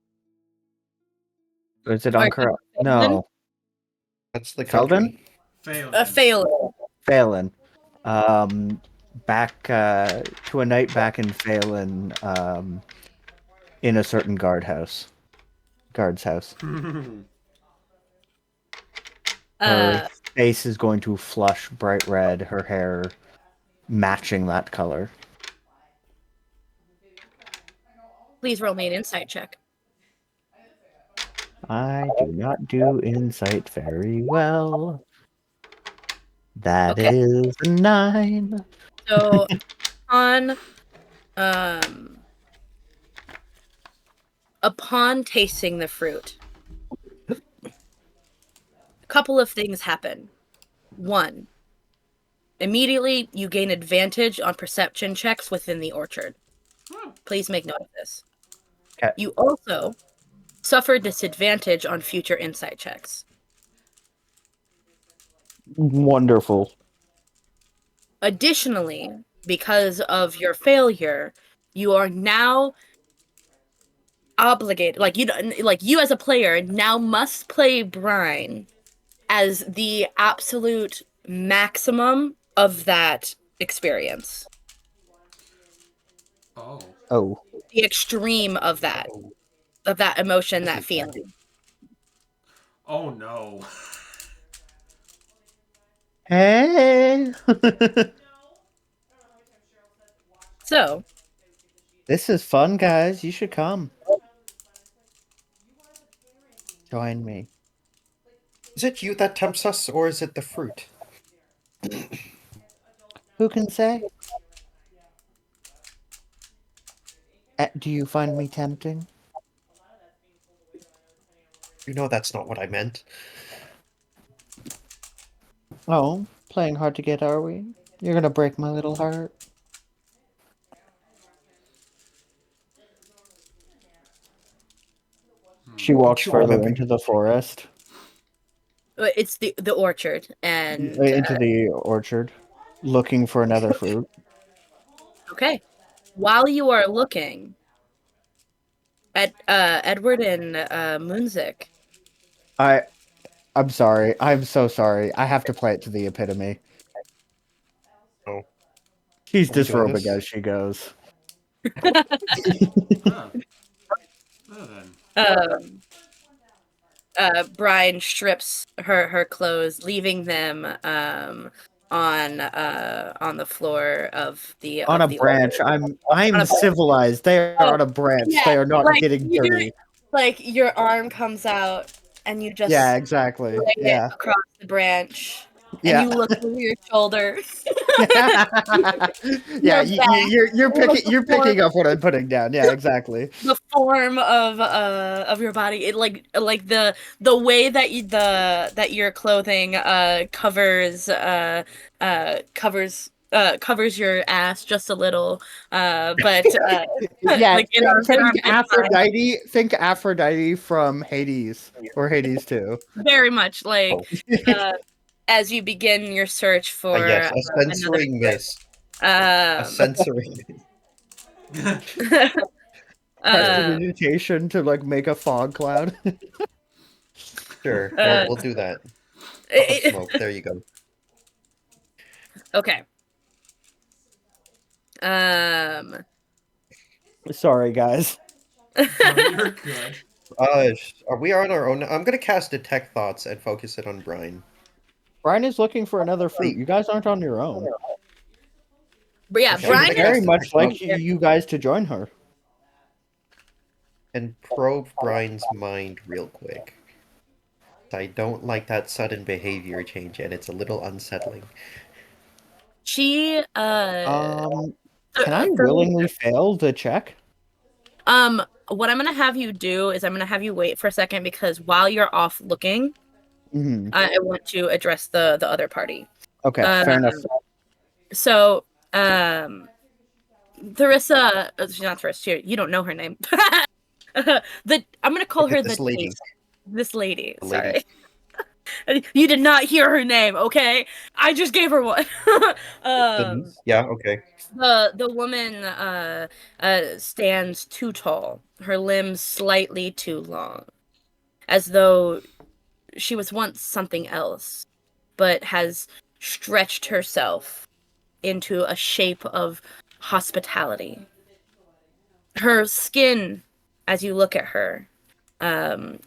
Is it Are you Ankara? Phelan? No. That's the Felden? country. Failed. Fail. Phelan. Back to a night back in Phelan, in a certain guard's house. Her Uh, face is going to flush bright red, her hair matching that color. Please roll me an insight check. I do not do insight very well. That Okay. is a 9. So um upon tasting the fruit, a couple of things happen. One, immediately you gain advantage on perception checks within the orchard. Please make note of this. Okay. You also suffer disadvantage on future insight checks. Wonderful. Additionally, because of your failure, you are now obligated, you as a player now must play Brine as the absolute maximum of that experience. Oh. Oh. The extreme of that emotion, This that is feeling. Oh no. Hey. So, This is fun, guys. You should come. Join me. Is it you that tempts us, or is it the fruit? Who can say? Do you find me tempting? You know that's not what I meant. Oh, playing hard to get, are we? You're gonna break my little heart. She walks you further remember- into the forest, it's the orchard, and into the orchard, looking for another fruit. okay. While you are looking at Edward and Moonzic, I'm sorry. I'm so sorry. I have to play it to the epitome. Oh. She's Are we doing disrobing this? as she goes. Huh. Well then. Brine strips her clothes, leaving them on the floor of the On a branch. orchard. I'm On a- civilized. They are on a branch. Yeah, They are not like, getting you do dirty. it, like your arm comes out and you just Yeah, exactly. lay Yeah. it across the branch, Yeah. and you look over your shoulder. Yeah, Your back. you're picking up what I'm putting down. Yeah, exactly. The form of your body, it like the way that that your clothing covers your ass just a little, but Yeah, like in our think time, Aphrodite. Think Aphrodite from Hades or Hades 2. very much like Oh. as you begin your search for Yes, a another sensory mist. A um, sensory Prestidigitation to like make a fog cloud. Sure, Uh, we'll do that. it- Smoke. There you go. okay. Sorry, guys. No, you're good. Are we on our own? I'm gonna cast Detect Thoughts and focus it on Brine. Brian is looking for another fruit. You guys aren't on your own. But yeah, Okay, She would Brine very is much like Yeah. you guys to join her. And probe Brine's mind real quick. I don't like that sudden behavior change, and it's a little unsettling. she Can I willingly fail the check? what I'm gonna have you do is I'm gonna have you wait for a second, because while you're off looking, Mm-hmm. I want to address the other party. Okay, fair enough. So, Theresa, she's not Theresa. You don't know her name. I'm gonna call Okay, her this the lady. taste. This lady. The Sorry. lady. You did not hear her name, okay? I just gave her one. Yeah, okay. The woman stands too tall, her limbs slightly too long, as though she was once something else, but has stretched herself into a shape of hospitality. Her skin, as you look at her,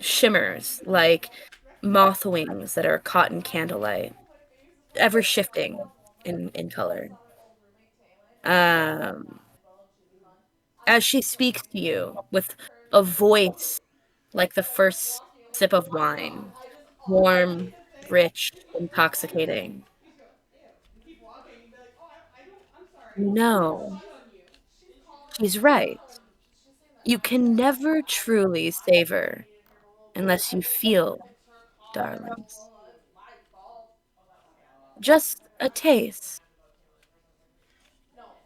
shimmers like moth wings that are caught in candlelight, ever shifting in color. Um, as she speaks to you with a voice like the first sip of wine, warm, rich, intoxicating. No, she's right. You can never truly savor unless you feel, darlings. Just a taste,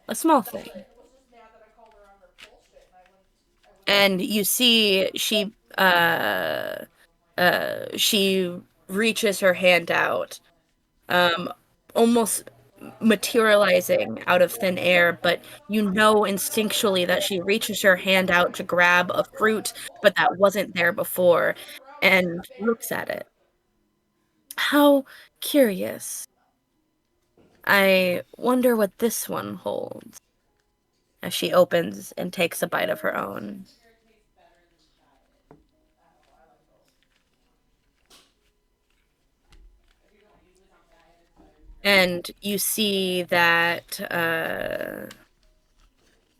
a small thing. And you see she reaches her hand out, um, almost materializing out of thin air, but you know instinctually that she reaches her hand out to grab a fruit, but that wasn't there before, and looks at it. How curious. I wonder what this one holds, as she opens and takes a bite of her own. And you see that,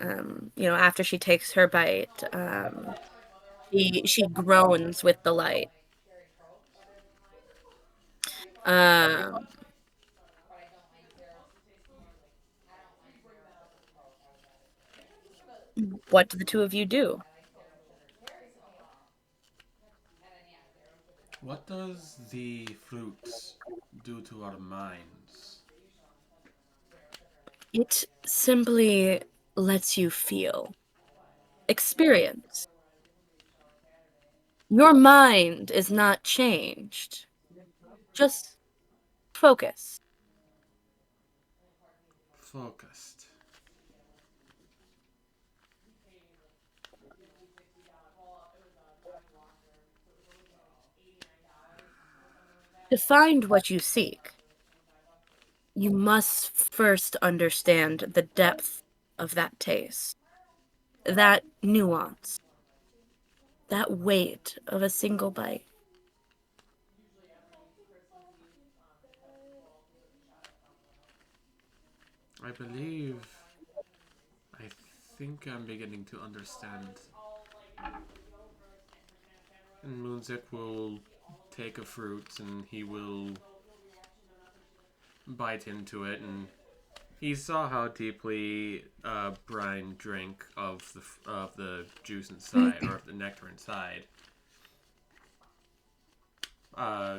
after she takes her bite, she groans with delight. Um, what do the two of you do? What does the fruit do to our minds? It simply lets you feel, experience. Your mind is not changed. Just focus. Focused. To find what you seek, you must first understand the depth of that taste, that nuance, that weight of a single bite. I believe. I think I'm beginning to understand. And Moonzic will take a fruit and he will bite into it, and he saw how deeply Brine drank of the juice inside or of the nectar inside.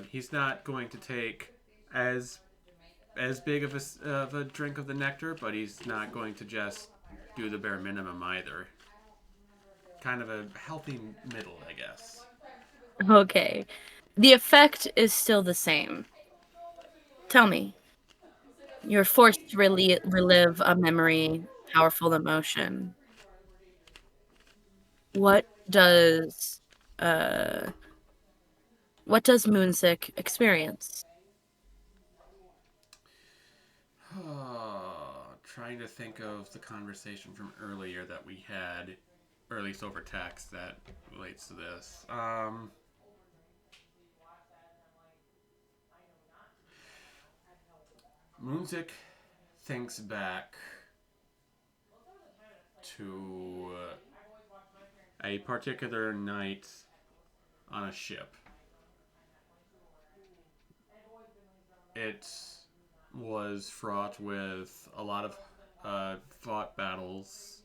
He's not going to take as big of a drink of the nectar, but he's not going to just do the bare minimum either. Kind of a healthy middle, I guess. Okay. The effect is still the same. Tell me, you're forced to relive a memory, powerful emotion. What does uh what does Moonsick experience? Trying to think of the conversation from earlier that we had, or at least over text, that relates to this. Moonzic thinks back to a particular night on a ship. It was fraught with a lot of fought battles.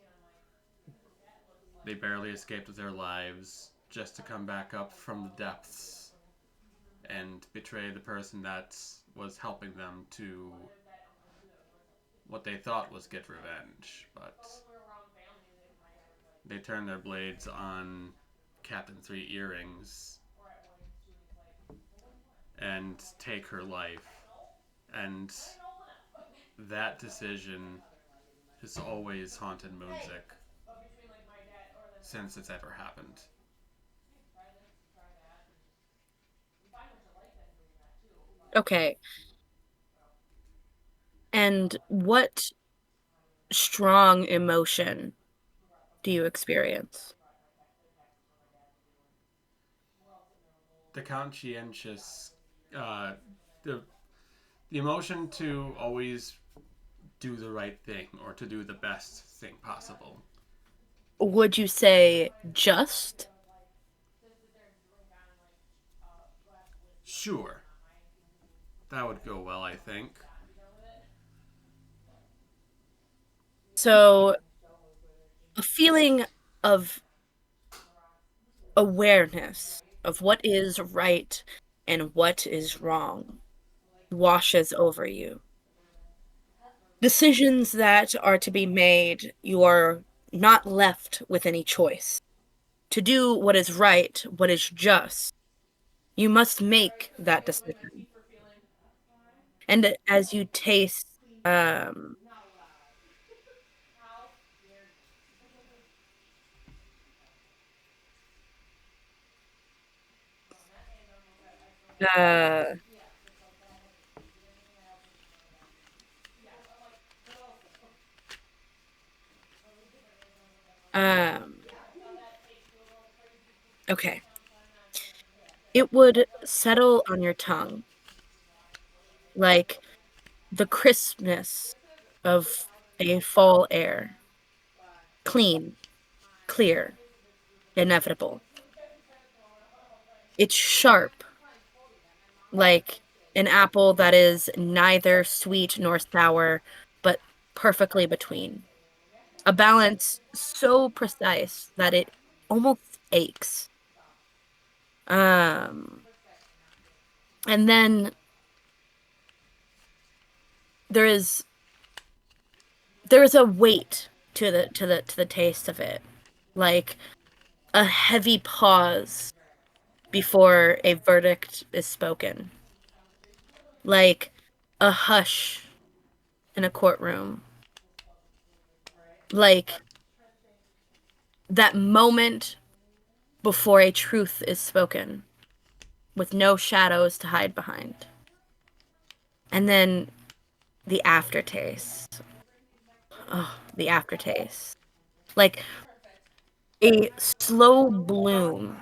They barely escaped with their lives just to come back up from the depths and betray the person that was helping them to what they thought was get revenge. But they turned their blades on Captain Three Earrings and take her life. And that decision has always haunted Moonzic since it's ever happened. Okay. And what strong emotion do you experience? The conscientious, uh, the the emotion to always do the right thing or to do the best thing possible. Would you say just? Sure. That would go well, I think. So, a feeling of awareness of what is right and what is wrong washes over you. Decisions that are to be made, you are not left with any choice. To do what is right, what is just, you must make that decision. And as you taste, um, uh, um, okay, it would settle on your tongue like the crispness of a fall air. Clean, clear, inevitable. It's sharp, like an apple that is neither sweet nor sour, but perfectly between. A balance so precise that it almost aches. Um, and then there is a weight to the taste of it, like a heavy pause before a verdict is spoken, like a hush in a courtroom, like that moment before a truth is spoken with no shadows to hide behind. And then the aftertaste. Oh, the aftertaste. Like a slow bloom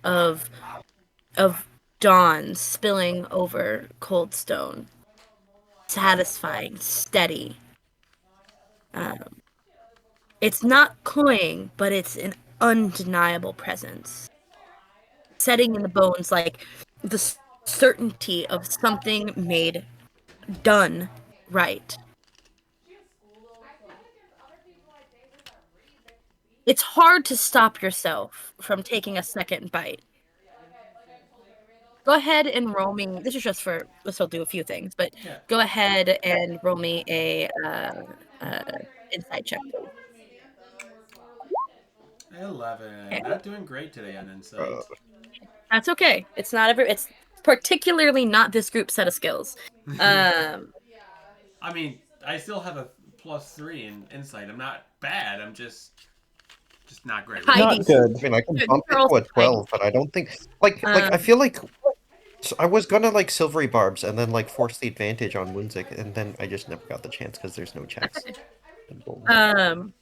of dawn spilling over cold stone. Satisfying, steady. Um, it's not cloying, but it's an undeniable presence. Setting in the bones like the certainty of something made, done right. It's hard to stop yourself from taking a second bite. Go ahead and roll me. This is just for. This will do a few things, but Yeah. go ahead and roll me a insight check, please. 11. Okay. Not doing great today on insight. That's okay. It's not ever. It's particularly not this group set of skills. Um, I mean, I still have a +3 in insight. I'm not bad. I'm just not great. High Not decent. good. I mean, I can They're bump it also to a high 12, but I don't think like I Um, feel like I was gonna like silvery barbs and then like force the advantage on Moonzic, and then I just never got the chance because there's no checks. um,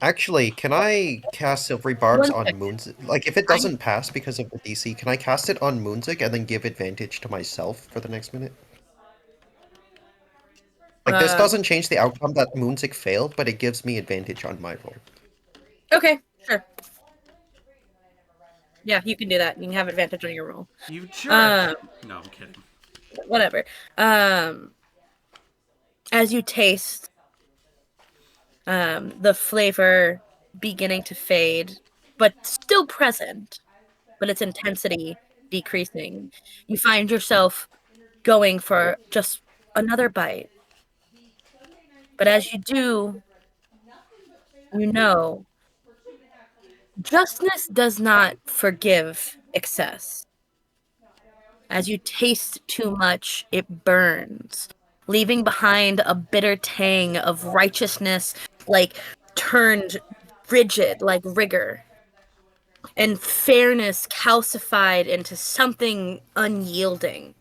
Actually, can I cast silvery barbs one on second. Moonzic? Like, if it I doesn't pass because of the DC, can I cast it on Moonzic and then give advantage to myself for the next minute? Like, this um, doesn't change the outcome that Moonzic failed, but it gives me advantage on my roll. okay, sure. Yeah, you can do that. You can have advantage on your roll. You jerk. No, I'm kidding. Whatever. As you taste the flavor beginning to fade, but still present, but its intensity decreasing, you find yourself going for just another bite. But as you do, you know, justness does not forgive excess. As you taste too much, it burns, leaving behind a bitter tang of righteousness, like turned rigid, like rigor, and fairness calcified into something unyielding.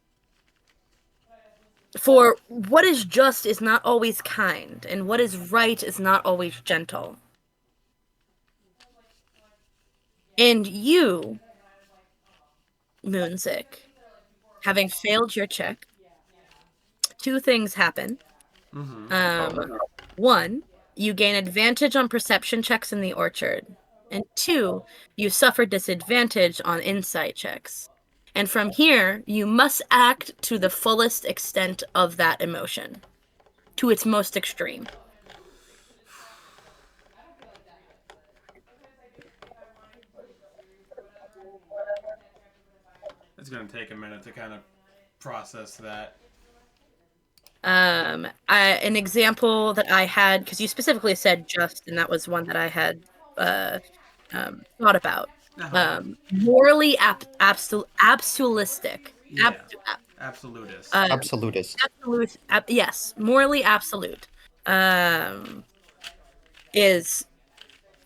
For what is just is not always kind, and what is right is not always gentle. And you, Moonzic, having failed your check, two things happen. Mm-hmm. 1, you gain advantage on perception checks in the orchard. And 2, you suffer disadvantage on insight checks. And from here, you must act to the fullest extent of that emotion, to its most extreme. It's going to take a minute to kind of process that. An example that I had, because you specifically said just, and that was one that I had thought about. Morally absolutistic. Yeah. Absolutist. Absolutist. Absolute, yes, morally absolute. Is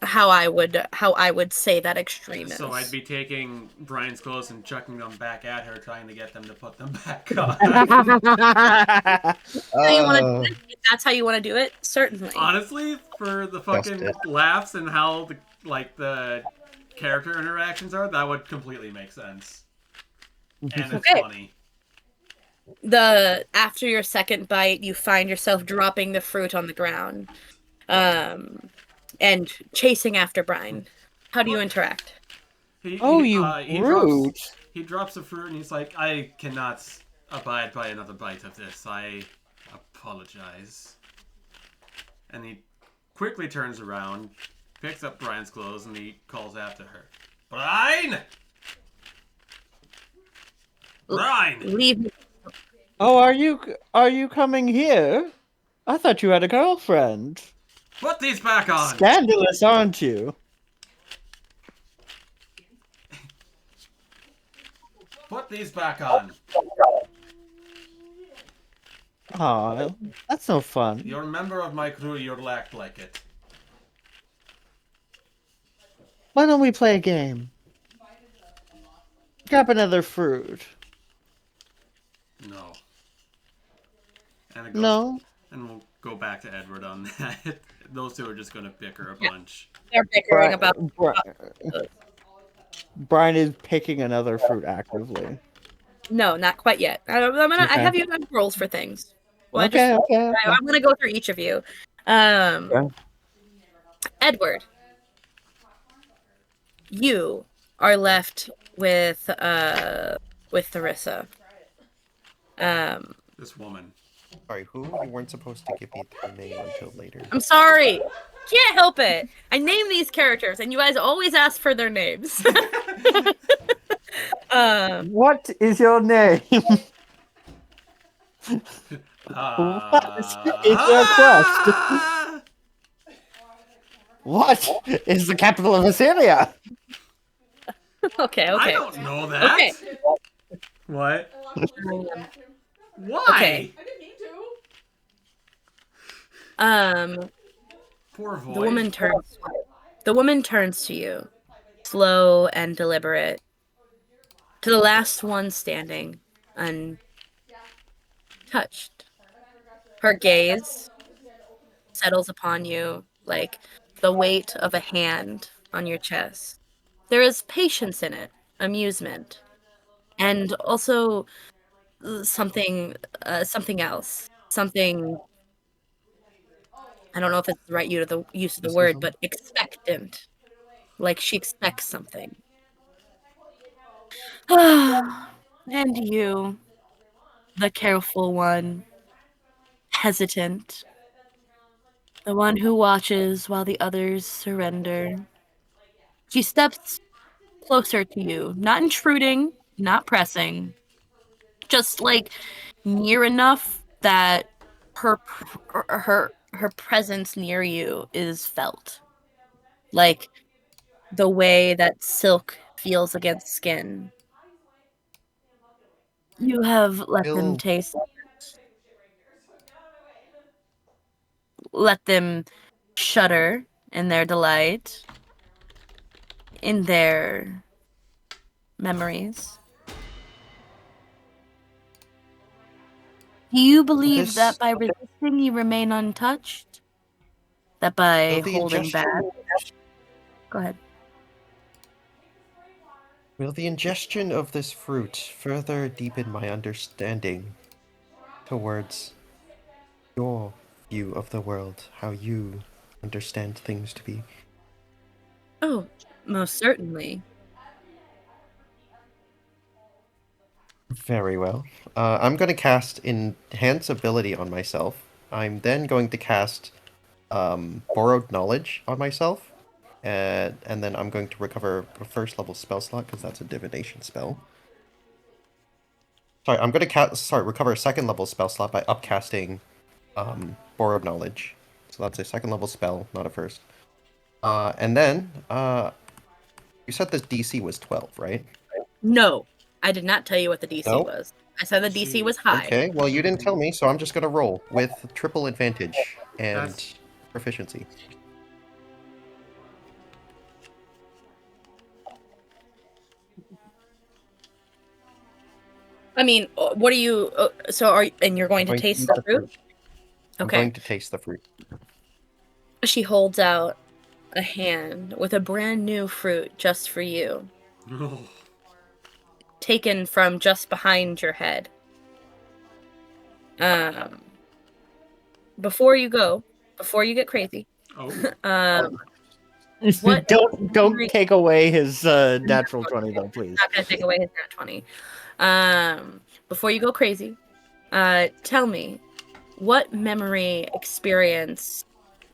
how I would say that extreme is. So I'd be taking Brine's clothes and chucking them back at her, trying to get them to put them back on. If that's how you want to do it, certainly. Honestly, for the fucking laughs and how the character interactions are, that would completely make sense. And it's funny. After your second bite, you find yourself dropping the fruit on the ground, and chasing after Brine. How do you interact? He drops the fruit and he's like, I cannot abide by another bite of this. I apologize. And he quickly turns around, picks up Brine's clothes, and he calls after her. Brine! Brine! Leave me. Oh, are you coming here? I thought you had a girlfriend. Put these back on! Scandalous, aren't you? Put these back on. Aw, that's no fun. You're a member of my crew, you'll act like it. Why don't we play a game? Grab another fruit. No. And No? And we'll go back to Edward on that. Those two are just going to bicker a bunch. They're bickering about. Brine is picking another fruit actively. No, not quite yet. I have you have rolls for things. Well, Okay. I'm gonna go through each of you. Edward, you are left with Theresa. This woman. Sorry, who? You weren't supposed to give me their name until later. I'm sorry. Can't help it. I name these characters, and you guys always ask for their names. What is your name? What is your quest? What is the capital of Assyria? Okay. I don't know that. Okay. What? Why? Okay. Poor voice. The woman turns to you, slow and deliberate, to the last one standing, untouched. Her gaze settles upon you like the weight of a hand on your chest. There is patience in it, amusement, and also something else. Something, I don't know if it's the right use of the word, but expectant. Like she expects something. And you, the careful one, hesitant, the one who watches while the others surrender. She steps closer to you, not intruding, not pressing, just like near enough that her presence near you is felt, like the way that silk feels against skin. You have let them taste it. Let them shudder in their delight, in their memories. Do you believe that by resisting you remain untouched? That by holding back? Go ahead. Will the ingestion of this fruit further deepen my understanding towards your view of the world, how you understand things to be. Oh, most certainly. Very well. I'm going to cast Enhance Ability on myself. I'm then going to cast Borrowed Knowledge on myself. And then I'm going to recover a first level spell slot because that's a divination spell. Sorry, I'm going to recover a second level spell slot by upcasting Borrowed Knowledge. So that's a second level spell, not a first. And then you said this DC was 12, right? No, I did not tell you what the DC No? was. I said the DC was high. Okay, well you didn't tell me, so I'm just gonna roll with triple advantage and That's- proficiency. I mean, what are you? And you're going to I'm going taste eat the fruit? I'm Okay. going to taste the fruit. She holds out a hand with a brand new fruit just for you, Oh. taken from just behind your head. Before you get crazy, Oh. what don't memory- take away his natural 20 though, please. not gonna take away his nat 20. Before you go crazy, tell me, what memory, experience,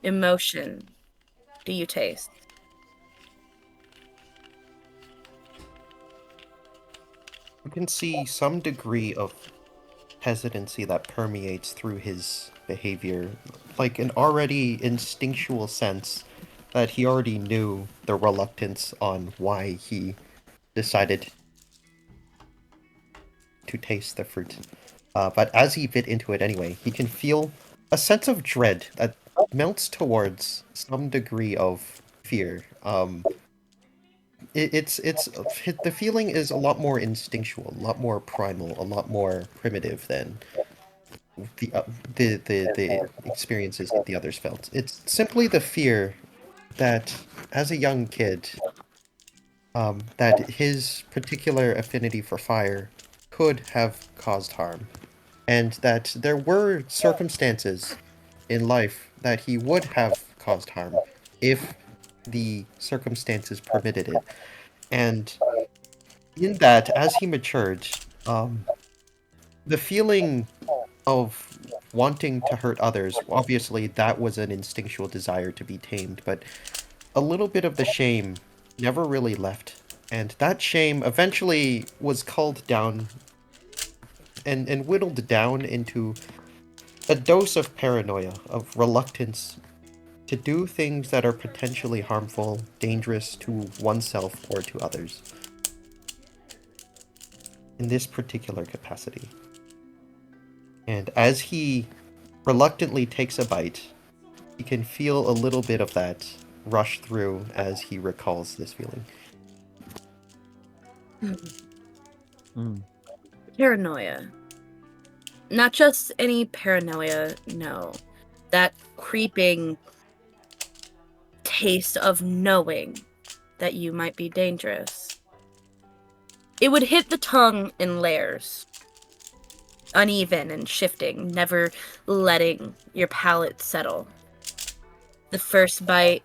emotion do you taste? You can see some degree of hesitancy that permeates through his behavior, like an already instinctual sense that he already knew the reluctance on why he decided to taste the fruit. But as he bit into it anyway, he can feel a sense of dread that melts towards some degree of fear. It's the feeling is a lot more instinctual, a lot more primal, a lot more primitive than the experiences that the others felt. It's simply the fear that, as a young kid, that his particular affinity for fire could have caused harm, and that there were circumstances in life that he would have caused harm if the circumstances permitted it. And in that, as he matured, the feeling of wanting to hurt others, obviously that was an instinctual desire to be tamed, but a little bit of the shame never really left. And that shame eventually was culled down and whittled down into a dose of paranoia, of reluctance to do things that are potentially harmful, dangerous to oneself or to others. In this particular capacity. And as he reluctantly takes a bite, he can feel a little bit of that rush through as he recalls this feeling. Paranoia. Not just any paranoia, no. That creeping taste of knowing that you might be dangerous. It would hit the tongue in layers. Uneven and shifting, never letting your palate settle. The first bite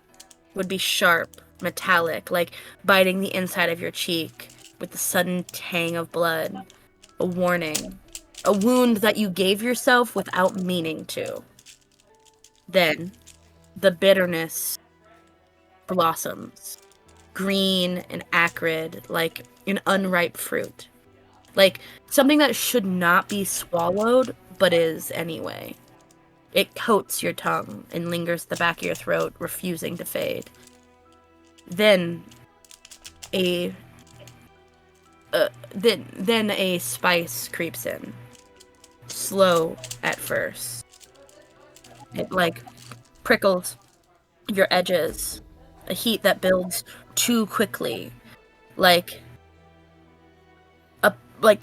would be sharp, metallic, like biting the inside of your cheek with the sudden tang of blood. A warning. A wound that you gave yourself without meaning to. Then, the bitterness blossoms. Green and acrid, like an unripe fruit. Like something that should not be swallowed, but is anyway. It coats your tongue and lingers at the back of your throat, refusing to fade. Then a spice creeps in. Slow at first. It like prickles your edges. A heat that builds too quickly. Like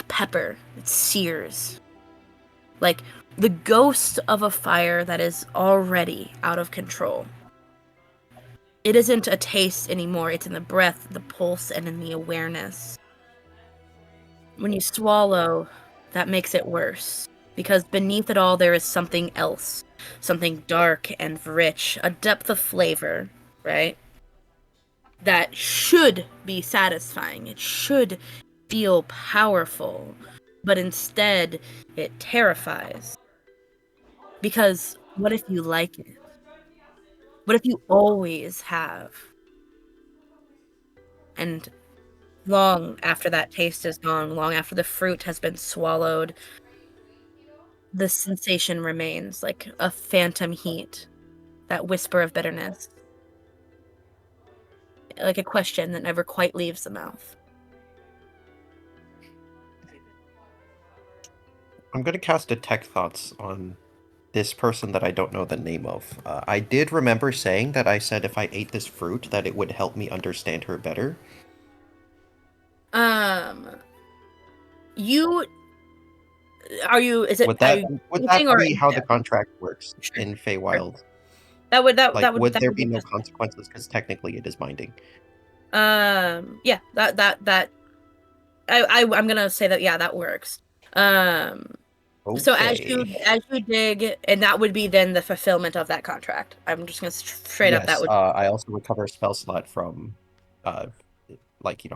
pepper. It sears. Like the ghost of a fire that is already out of control. It isn't a taste anymore. It's in the breath, the pulse, and in the awareness. When you swallow, that makes it worse. Because beneath it all, there is something else something dark and rich, a depth of flavor, right? That should be satisfying. It should feel powerful, but instead it terrifies. Because what if you like it? What if you always have? And long after that taste is gone, long after the fruit has been swallowed, the sensation remains like a phantom heat, that whisper of bitterness, like a question that never quite leaves the mouth. I'm going to cast Detect Thoughts on this person that I don't know the name of. I did remember saying that I said if I ate this fruit that it would help me understand her better. You are you? Is it? Would Are that you would that eating or be how the instead? contract works Sure. in Feywild? That would Would that there would be be no just consequences because technically it is binding? yeah. That I'm gonna say that yeah, that works. So Okay. as you dig, and that would be then the fulfillment of that contract. I'm just gonna straight up that Yes. would. I also recover a spell slot from, uh, like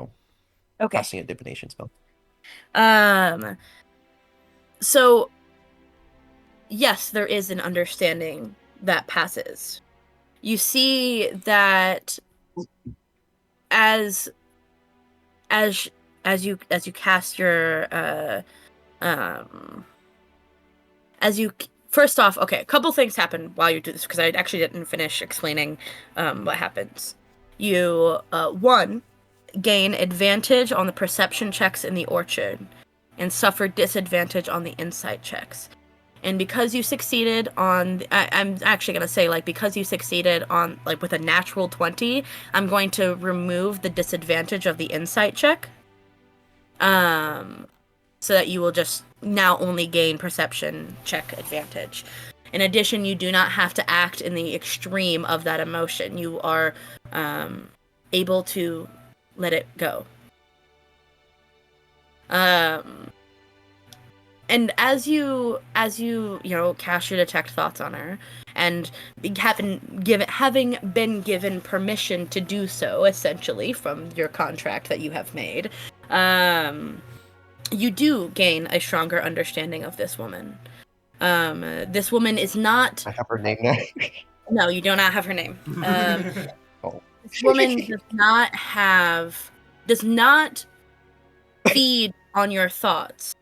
Okay. casting a divination spell. Um. So yes, there is an understanding that passes. You see that as as as you cast your um as you first off, okay, a couple things happen while you do this because I actually didn't finish explaining what happens. You one gain advantage on the perception checks in the orchard and suffer disadvantage on the insight checks. And because you succeeded on, I'm actually going to say, like, because you succeeded on, like, with a natural 20, I'm going to remove the disadvantage of the insight check. So that you will just now only gain perception check advantage. In addition, you do not have to act in the extreme of that emotion. You are able to let it go. And as you cast your detect thoughts on her, and having been given permission to do so, essentially from your contract that you have made, you do gain a stronger understanding of this woman. This woman is not. I have her name now. No, you do not have her name. Oh. This woman does not feed on your thoughts.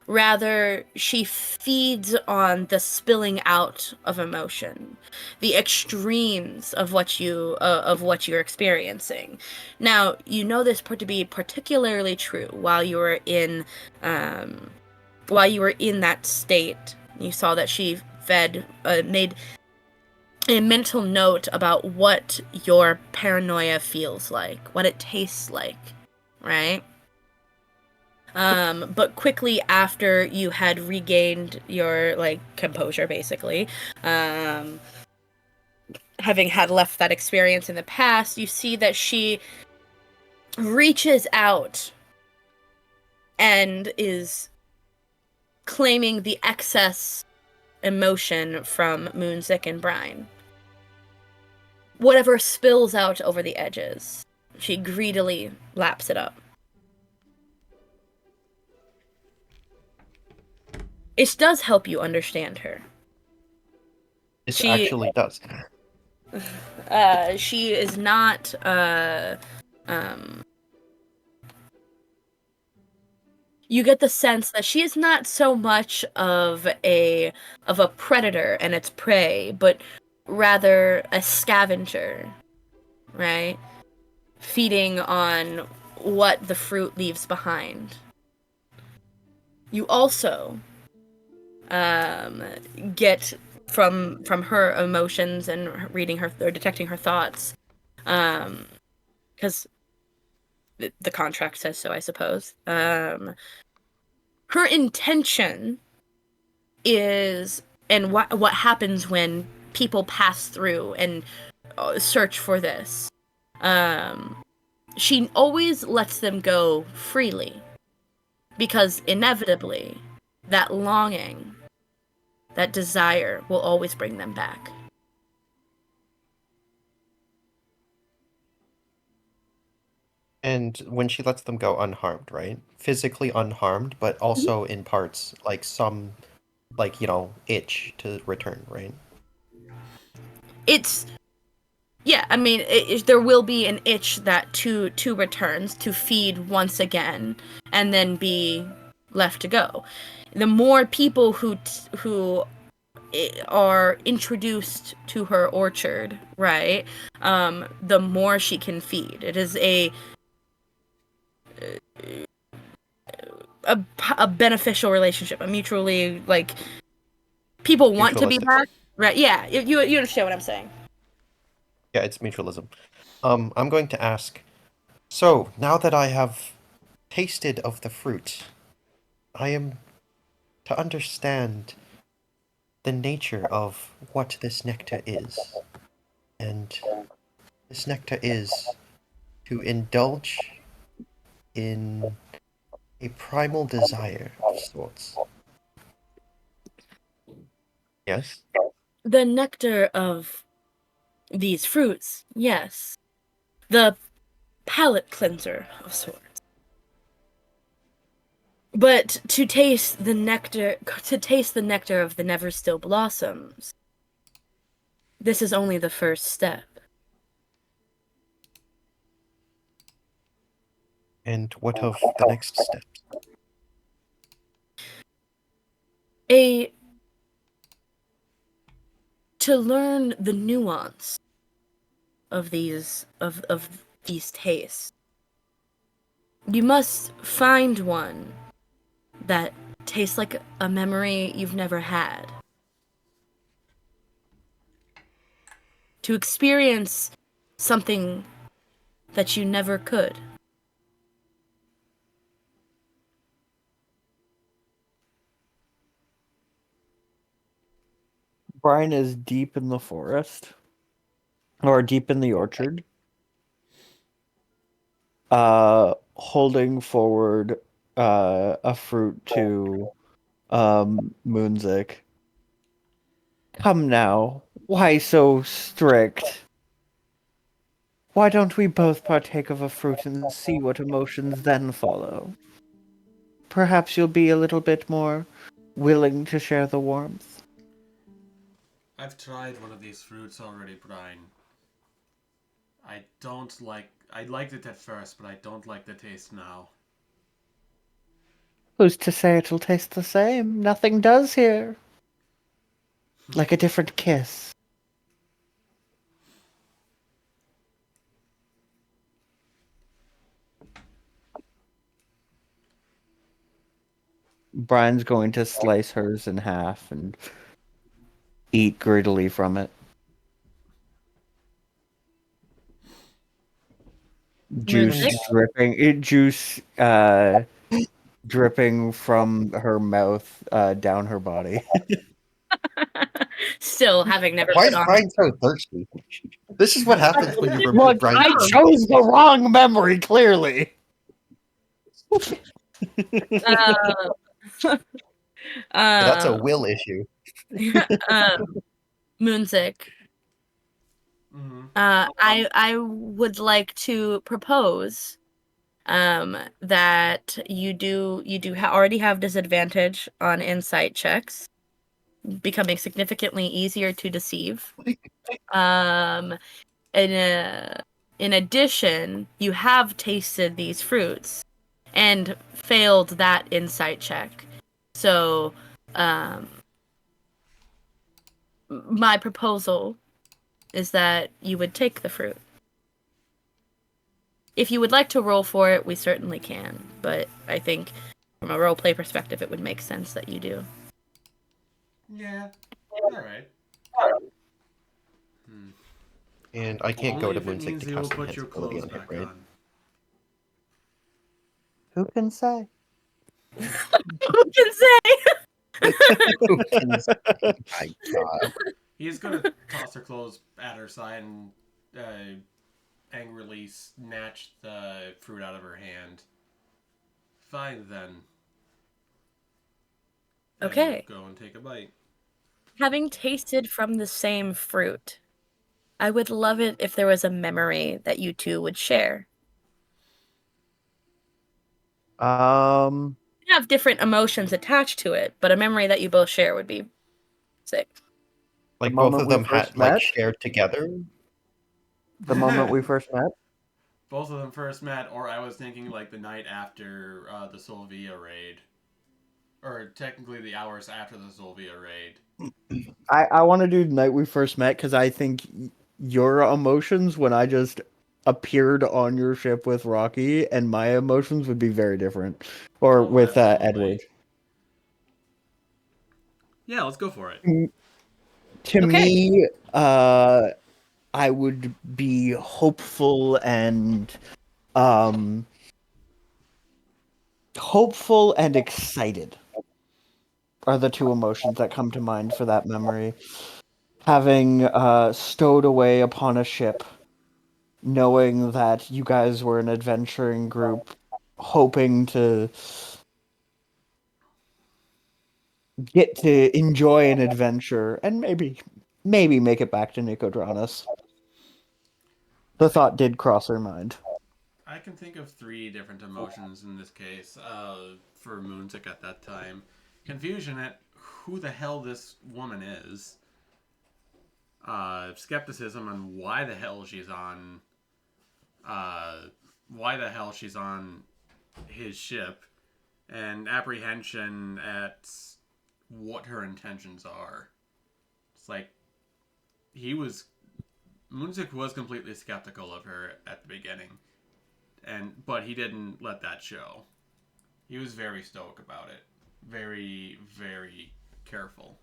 Rather, she feeds on the spilling out of emotion, the extremes of what you're experiencing. Now, you know this to be particularly true while you were in that state. You saw that she made a mental note about what your paranoia feels like, what it tastes like, right? But quickly after you had regained your, like, composure, basically, having had left that experience in the past, you see that she reaches out and is claiming the excess emotion from Moonzic and Brine. Whatever spills out over the edges, she greedily laps it up. It does help you understand her. This actually does. She is not, you get the sense that she is not so much of a predator and its prey, but rather a scavenger, right? Feeding on what the fruit leaves behind. You also get from her emotions and reading her or detecting her thoughts, because the contract says so, I suppose. Her intention is, and what happens when people pass through and search for this. She always lets them go freely, because inevitably that longing that desire will always bring them back. And when she lets them go unharmed, right? Physically unharmed, but also in parts, like some, like, itch to return, right? It's yeah, I mean, there will be an itch that to returns to feed once again, and then be left to go. The more people who are introduced to her orchard, right? The more she can feed. It is a beneficial relationship, a mutually people want to be Mutualistic. back, right? Yeah, you understand what I'm saying. Yeah, it's mutualism. I'm going to ask, so now that I have tasted of the fruit, I am to understand the nature of what this nectar is. And this nectar is to indulge in a primal desire of sorts. Yes? The nectar of these fruits, yes. The palate cleanser of sorts. But to taste the nectar of the never still blossoms, this is only the first step. And what of the next steps? To learn the nuance of these tastes, you must find one that tastes like a memory you've never had. To experience something that you never could. Brine is deep in the forest, or deep in the orchard, holding forward a fruit to Moonzic. Come now, why so strict? Why don't we both partake of a fruit and see what emotions then follow? Perhaps you'll be a little bit more willing to share the warmth. I've tried one of these fruits already, Brine. I liked it at first, but I don't like the taste now. Who's to say it'll taste the same? Nothing does here. Like a different kiss. Brian's going to slice hers in half and eat greedily from it. Juice Moonzic? dripping from her mouth down her body. Still having never Why put is on. Brian so thirsty? This is what happens when you remove Look, Brian. I chose the wrong memory, clearly. That's a Uh, will issue. Moonzic. Mm-hmm. I would like to propose that you already have disadvantage on insight checks, becoming significantly easier to deceive. Um, in addition, you have tasted these fruits and failed that insight check. So, my proposal is that you would take the fruit. If you would like to roll for it, we certainly can. But I think from a roleplay perspective, it would make sense that you do. Yeah. Alright. And I can't Only go to if it Moonsick means to you will cast put your invincibility clothes on him, back right? on. Who can say? Who can say? Who can say? My God. He's gonna toss her clothes at her side and angrily snatch the fruit out of her hand. Fine then. Then Okay. go and take a bite. Having tasted from the same fruit, I would love it if there was a memory that you two would share. Um, You have different emotions attached to it, but a memory that you both share would be sick. Like both moment of we them first had like met? shared together. the moment we first met. Both of them first met, or I was thinking like the night after the Solvia raid. Or technically the hours after the Solvia raid. I want to do the night we first met because I think your emotions when I just appeared on your ship with Rocky and my emotions would be very different. Or Oh, with absolutely. Edward. Yeah, let's go for it. To Okay. me, I would be hopeful and um excited are the two emotions that come to mind for that memory. Having stowed away upon a ship, knowing that you guys were an adventuring group, hoping to get to enjoy an adventure and maybe make it back to Nicodranas. The thought did cross her mind. I can think of 3 different emotions in this case for Moonzic at that time. Confusion at who the hell this woman is. Skepticism on why the hell she's on his ship, and apprehension at what her intentions are. It's like Moonzic was completely skeptical of her at the beginning, but he didn't let that show. He was very stoic about it, very, very careful.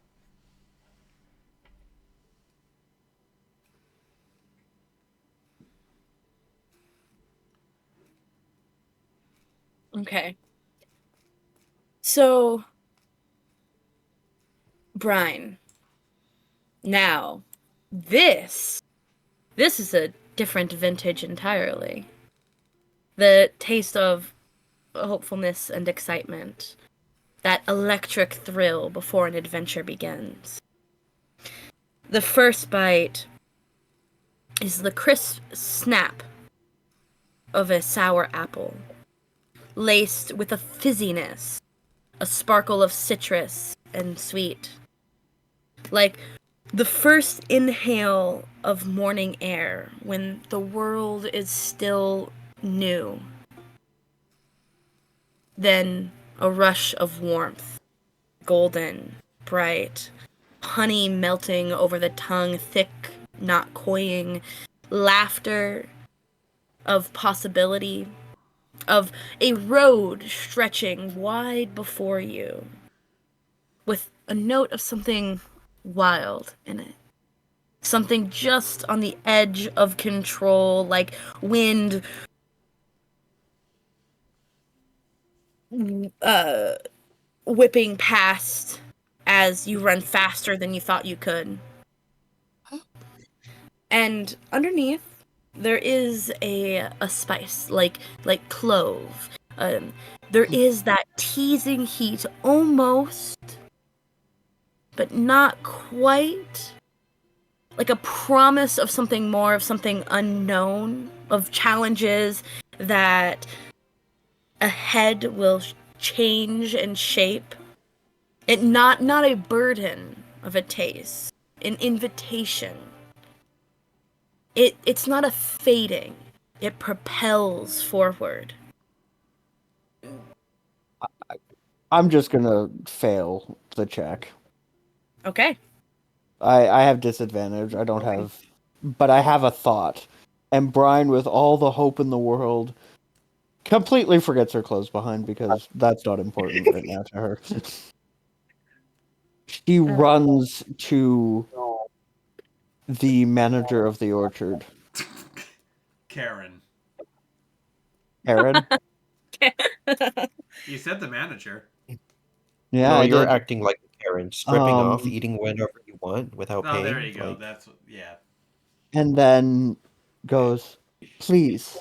Okay. So, Brine. Now, this is a different vintage entirely. The taste of hopefulness and excitement. That electric thrill before an adventure begins. The first bite is the crisp snap of a sour apple, laced with a fizziness, a sparkle of citrus and sweet. Like the first inhale of morning air when the world is still new. Then a rush of warmth, golden, bright, honey melting over the tongue, thick, not cloying, laughter of possibility, of a road stretching wide before you, with a note of something wild in it. Something just on the edge of control, like wind whipping past as you run faster than you thought you could. And underneath, there is a spice, like clove. There is that teasing heat, almost, but not quite. Like a promise of something more, of something unknown, of challenges that ahead will change and shape. It not a burden of a taste, an invitation. It's not a fading. It propels forward. I'm just gonna fail the check. Okay. I have disadvantage. I don't have, but I have a thought. And Brine, with all the hope in the world, completely forgets her clothes behind because that's not important right now to her. She runs to the manager of the orchard, Karen. Aaron. You said the manager. Yeah, No, I you're did. acting like a Karen, stripping off, Um, eating whenever you want without Oh, there paying. you go. Like, That's yeah. and then goes, "Please,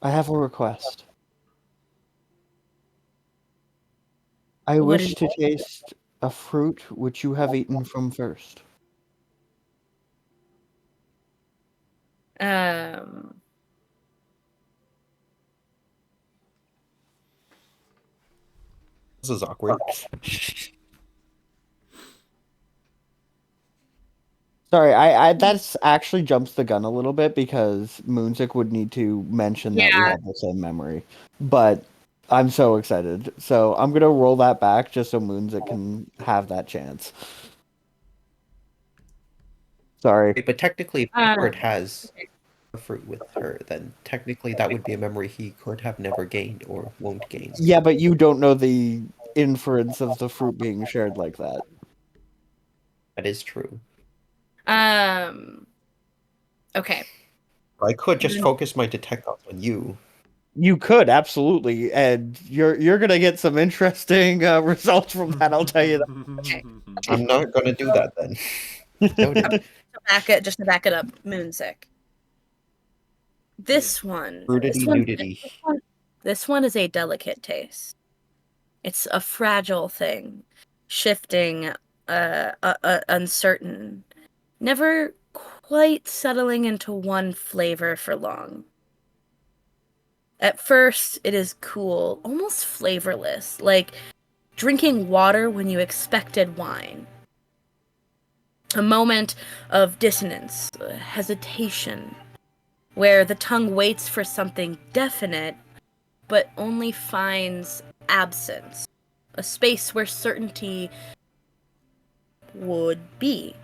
I have a request. I What wish is to taste A fruit which you have eaten from first. Um, This is awkward. Sorry, I that's actually jumps the gun a little bit because Moonzic would need to mention that we Yeah. have the same memory. But I'm so excited. So I'm gonna roll that back just so Moonzic can have that chance. Sorry. But technically, if Uh, Edward has a fruit with her, then technically that would be a memory he could have never gained or won't gain. Yeah, but you don't know the inference of the fruit being shared like that. That is true. okay. I could just focus my detect thoughts on you. You could absolutely, and you're gonna get some interesting results from that. I'll tell you that. I'm not going to do that then. Noted. Just to back it up, Moonsick. This one, Brudity, nudity. this one is a delicate taste. It's a fragile thing, shifting, uncertain, never quite settling into one flavor for long. At first, it is cool, almost flavorless, like drinking water when you expected wine. A moment of dissonance, hesitation, where the tongue waits for something definite, but only finds absence, a space where certainty would be.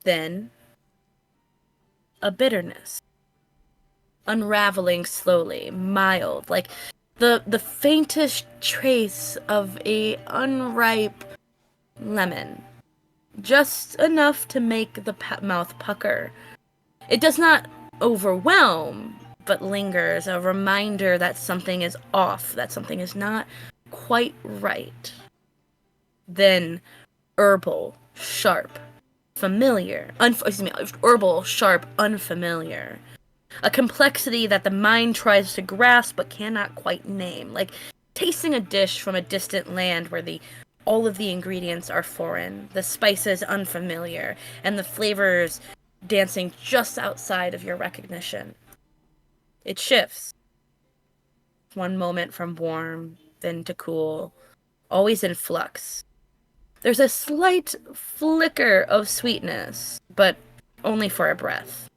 Then, a bitterness, unraveling slowly, mild, like the faintest trace of a unripe lemon, just enough to make the mouth pucker. It does not overwhelm, but lingers, a reminder that something is off, that something is not quite right. Then, herbal, sharp, familiar, herbal, sharp, unfamiliar. A complexity that the mind tries to grasp but cannot quite name, like tasting a dish from a distant land where all of the ingredients are foreign, the spices unfamiliar, and the flavors dancing just outside of your recognition. It shifts. One moment from warm, then to cool, always in flux. There's a slight flicker of sweetness, but only for a breath.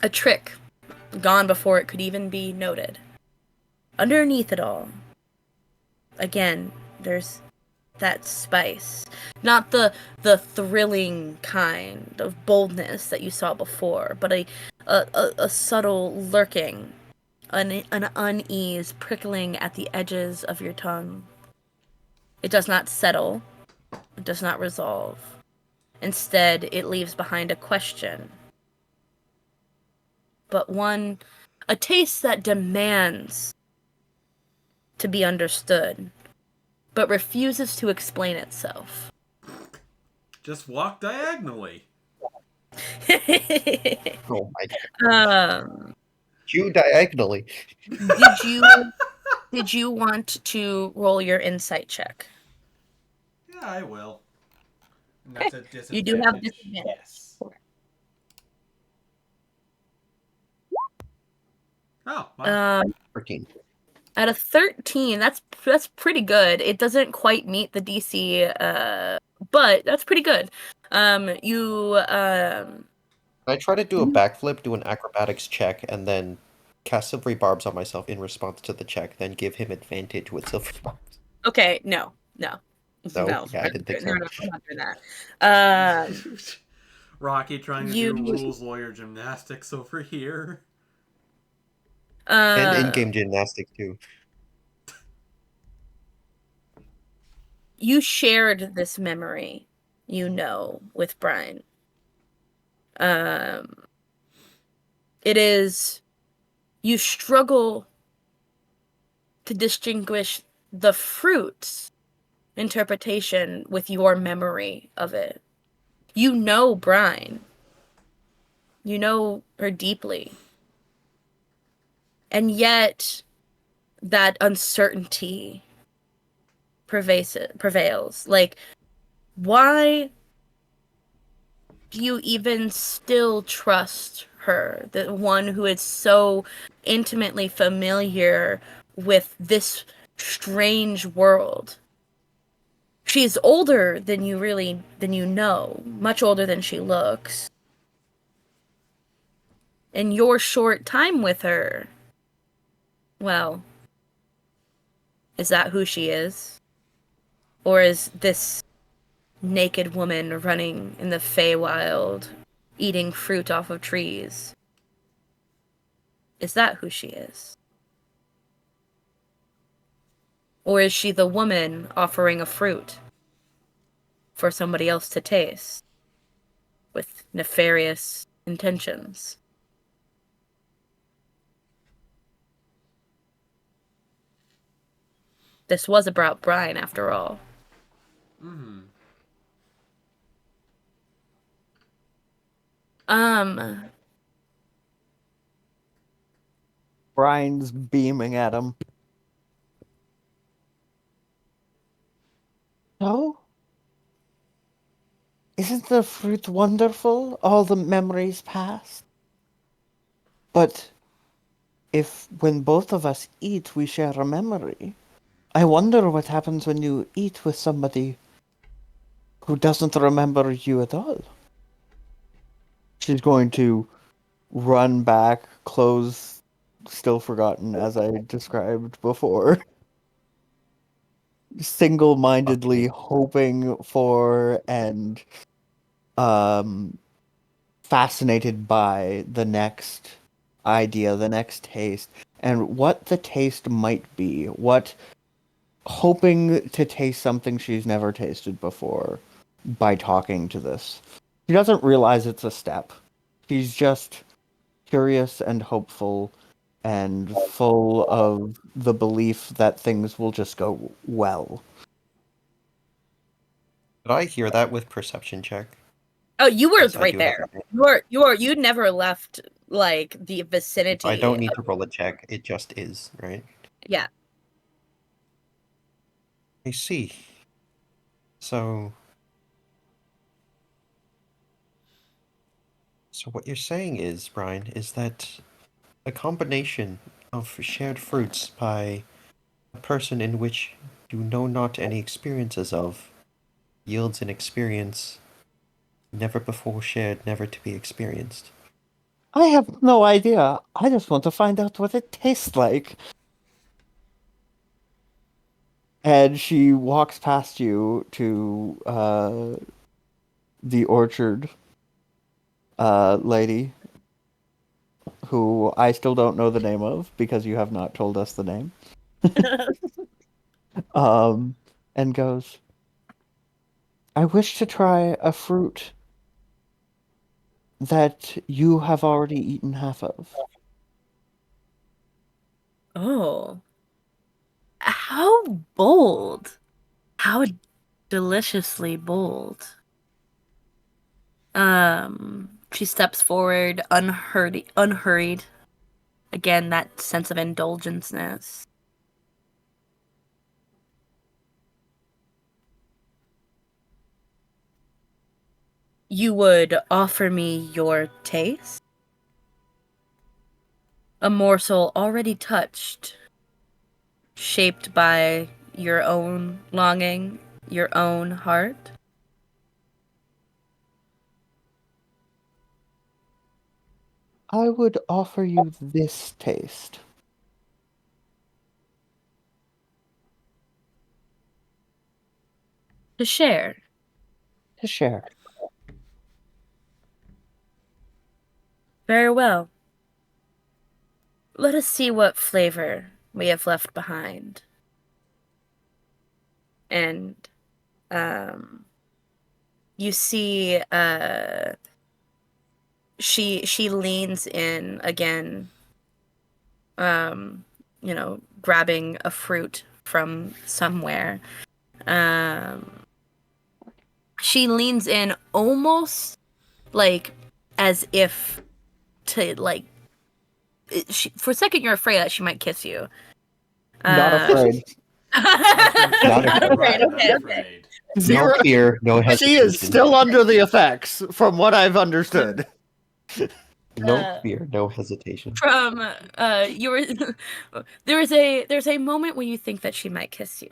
A trick, gone before it could even be noted. Underneath it all, again, there's that spice. Not the thrilling kind of boldness that you saw before, but a subtle lurking, an unease prickling at the edges of your tongue. It does not settle. It does not resolve. Instead, it leaves behind a question. But a taste that demands to be understood, but refuses to explain itself. Just walk diagonally. Oh my god. You diagonally. Did you want to roll your insight check? Yeah, I will. And Okay. that's a You do have disadvantage. disadvantage. Yes. Oh, wow. 13. At a 13, that's pretty good. It doesn't quite meet the DC, but that's pretty good. I try to do a backflip, do an acrobatics check, and then cast silvery barbs on myself in response to the check, then give him advantage with silvery barbs. Okay, no. No? Yeah, I didn't think so. No, I'm not doing that. Rocky trying to do rules lawyer gymnastics over here. And in-game gymnastics, too. You shared this memory, with Brine. It is... You struggle to distinguish the fruit's interpretation with your memory of it. You know Brine. You know her deeply. And yet, that uncertainty prevails. Like, why do you even still trust her? The one who is so intimately familiar with this strange world. She's older than you know, much older than she looks. And your short time with her, well, is that who she is? Or is this naked woman running in the Feywild, eating fruit off of trees? Is that who she is? Or is she the woman offering a fruit for somebody else to taste with nefarious intentions? This was about Brine, after all. Mm-hmm. Brian's beaming at him. So? Isn't the fruit wonderful? All the memories past? But if when both of us eat, we share a memory. I wonder what happens when you eat with somebody who doesn't remember you at all. She's going to run back, clothes still forgotten as I described before. Single-mindedly hoping for and fascinated by the next idea, the next taste, and what the taste might be. What hoping to taste something she's never tasted before by talking to this. She doesn't realize it's a step. She's just curious and hopeful and full of the belief that things will just go well. Did I hear that with perception check? Oh, you were Yes, I right do have there. that. You never left like the vicinity. I don't need to roll a check. It just is, right? Yeah. I see. So what you're saying is, Brian, is that a combination of shared fruits by a person in which you know not any experiences of yields an experience never before shared, never to be experienced. I have no idea. I just want to find out what it tastes like. And she walks past you to the orchard lady, who I still don't know the name of because you have not told us the name. And goes, I wish to try a fruit that you have already eaten half of. Oh. How bold. How deliciously bold. She steps forward unhurried. Again, that sense of indulgenceness. You would offer me your taste? A morsel already touched, shaped by your own longing, your own heart? I would offer you this taste. To share. To share. Very well. Let us see what flavor we have left behind. And, you see, she leans in again, grabbing a fruit from somewhere. She leans in almost like as if to like. For a second, you're afraid that she might kiss you. Not afraid. Not afraid. Not Okay. afraid. No Zero. fear, no She hesitation. is still under the effects, from what I've understood. No fear, no hesitation. From you were there's a moment where you think that she might kiss you,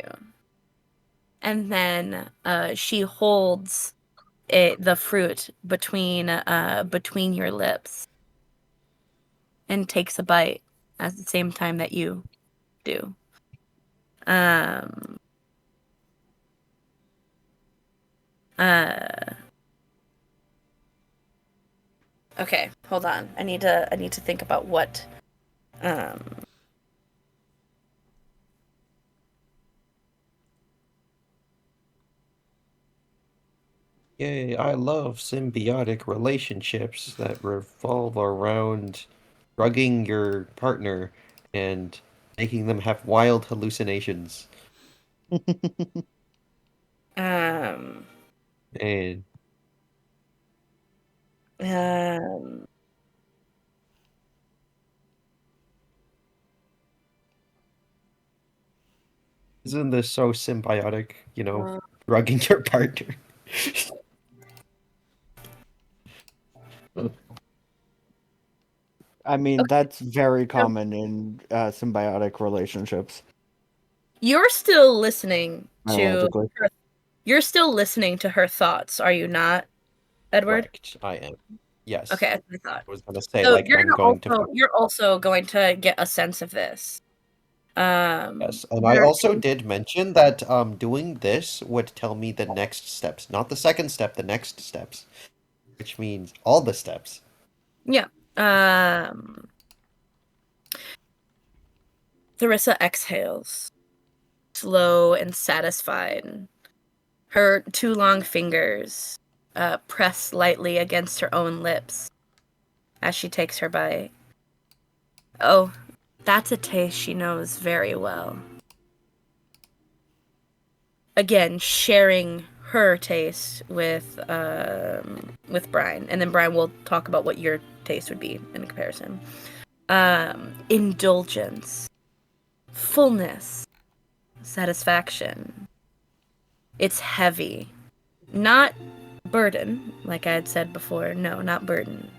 and then she holds the fruit between your lips and takes a bite at the same time that you do. Okay, hold on. I need to think about what Yay, I love symbiotic relationships that revolve around drugging your partner and making them have wild hallucinations. um And um isn't this so symbiotic, drugging your partner? I mean, that's very common in symbiotic relationships. you're still listening to Biologically. her, you're still listening to her thoughts, are you not, Edward? Correct, I am. Yes. Okay, that's what I thought. I was gonna say, So like, I'm going to. you're also going to get a sense of this. Yes, and I also did mention that doing this would tell me the next steps, not the second step, the next steps, which means all the steps. Yeah. Theresa exhales, slow and satisfied. Her two long fingers press lightly against her own lips as she takes her bite. Oh, that's a taste she knows very well. Again, sharing her taste with Brine, and then Brine will talk about what your taste would be in comparison. Indulgence, fullness, satisfaction. It's heavy, not burden, like I had said before. No, not burden.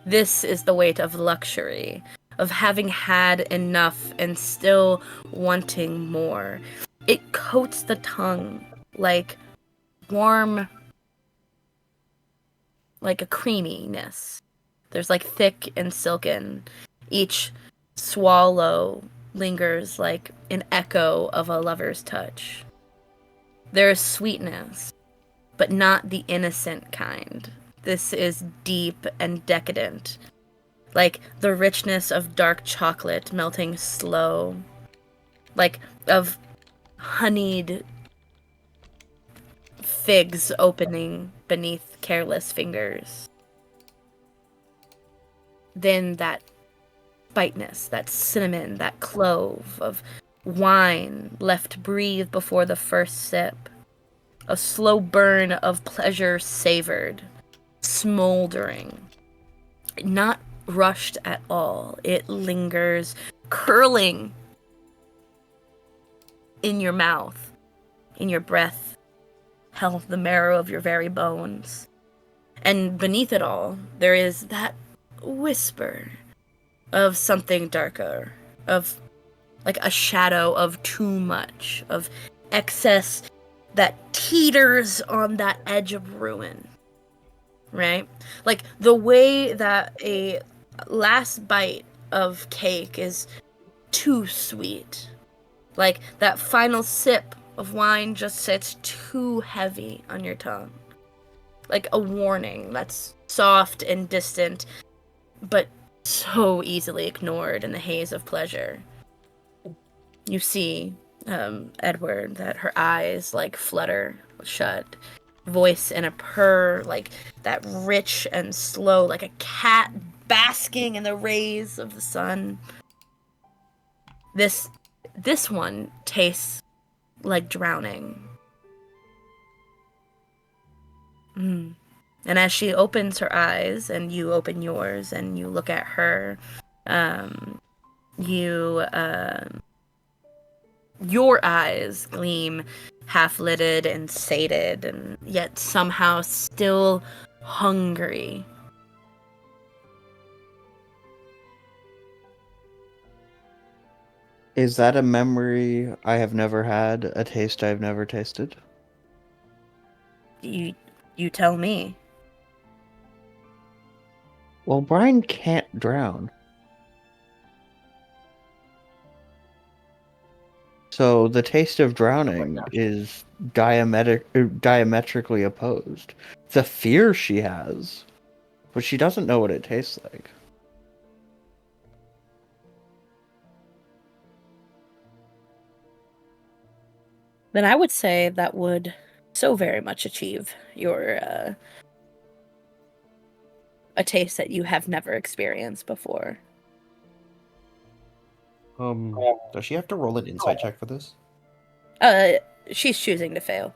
This is the weight of luxury, of having had enough and still wanting more. It coats the tongue like warm, like a creaminess. There's like thick and silken. Each swallow lingers like an echo of a lover's touch. There is sweetness, but not the innocent kind. This is deep and decadent, like the richness of dark chocolate melting slow, like of honeyed figs opening beneath careless fingers. Then that spikeness, that cinnamon, that clove of wine left to breathe before the first sip. A slow burn of pleasure savored, smoldering. Not rushed at all. It lingers, curling in your mouth, in your breath, held the marrow of your very bones. And beneath it all, there is that whisper of something darker, of like a shadow of too much, of excess that teeters on that edge of ruin, right? Like the way that a last bite of cake is too sweet. Like that final sip of wine just sits too heavy on your tongue. Like a warning that's soft and distant, but so easily ignored in the haze of pleasure. You see, Edward, that her eyes like flutter shut, voice in a purr, like that rich and slow, like a cat basking in the rays of the sun. This one tastes like drowning. And as she opens her eyes and you open yours and you look your eyes gleam half-lidded and sated, and yet somehow still hungry. Is that a memory I have never had, a taste I've never tasted? You tell me. Well, Brine can't drown. So the taste of drowning is diametrically opposed. The fear she has, but she doesn't know what it tastes like. Then I would say that would so very much achieve your a taste that you have never experienced before. Does she have to roll an insight check for this? She's choosing to fail,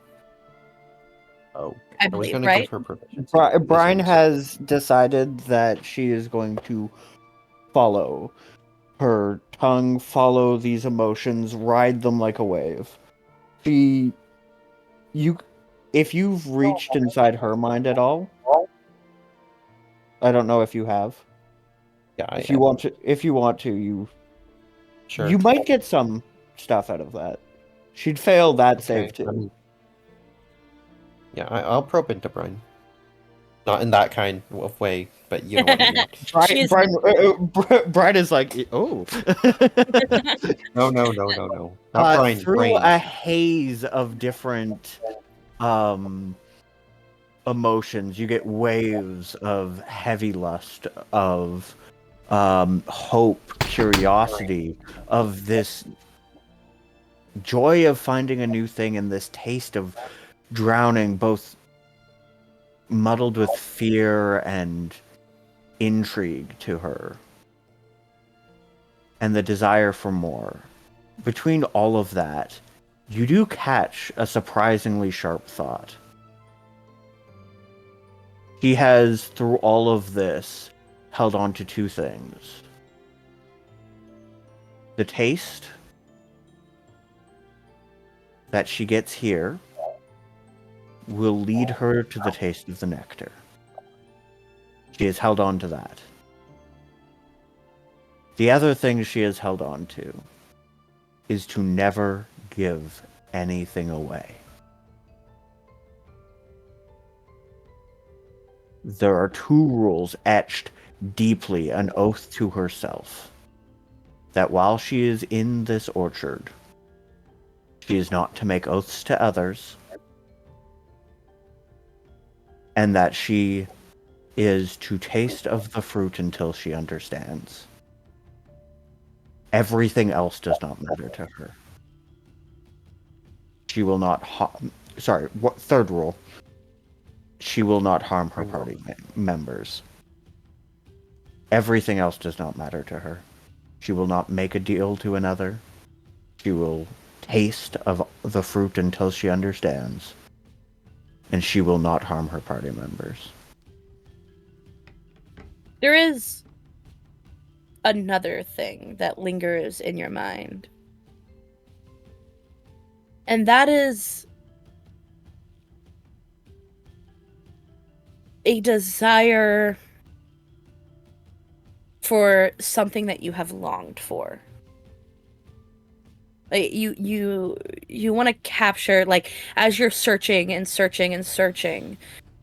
Oh, I I was believe, going to right? give her proficiency. This Brine seems- has decided that she is going to follow her tongue, follow these emotions, ride them like a wave. If you've reached inside her mind at all, I don't know if you have. Yeah, If you want to, sure. you might get some stuff out of that. She'd fail that save Okay, too. Yeah, I'll probe into Brine. Not in that kind of way, but you know what I mean. She's- Brine is like, oh. No. Not Brine. Through Brain. a haze of different emotions, you get waves of heavy lust, of hope, curiosity, of this joy of finding a new thing, and this taste of drowning, both muddled with fear and intrigue to her, and the desire for more. Between all of that, you do catch a surprisingly sharp thought. He has, through all of this, held on to two things. The taste that she gets here will lead her to the taste of the nectar. She has held on to that. The other thing she has held on to is to never give anything away. There are two rules etched deeply, an oath to herself, that while she is in this orchard, she is not to make oaths to others, and that she is to taste of the fruit until she understands. Everything else does not matter to her. She will not third rule. She will not harm her party members. Everything else does not matter to her. She will not make a deal to another. She will taste of the fruit until she understands. And she will not harm her party members. There is another thing that lingers in your mind. And that is a desire for something that you have longed for. Like you want to capture, like, as you're searching and searching and searching,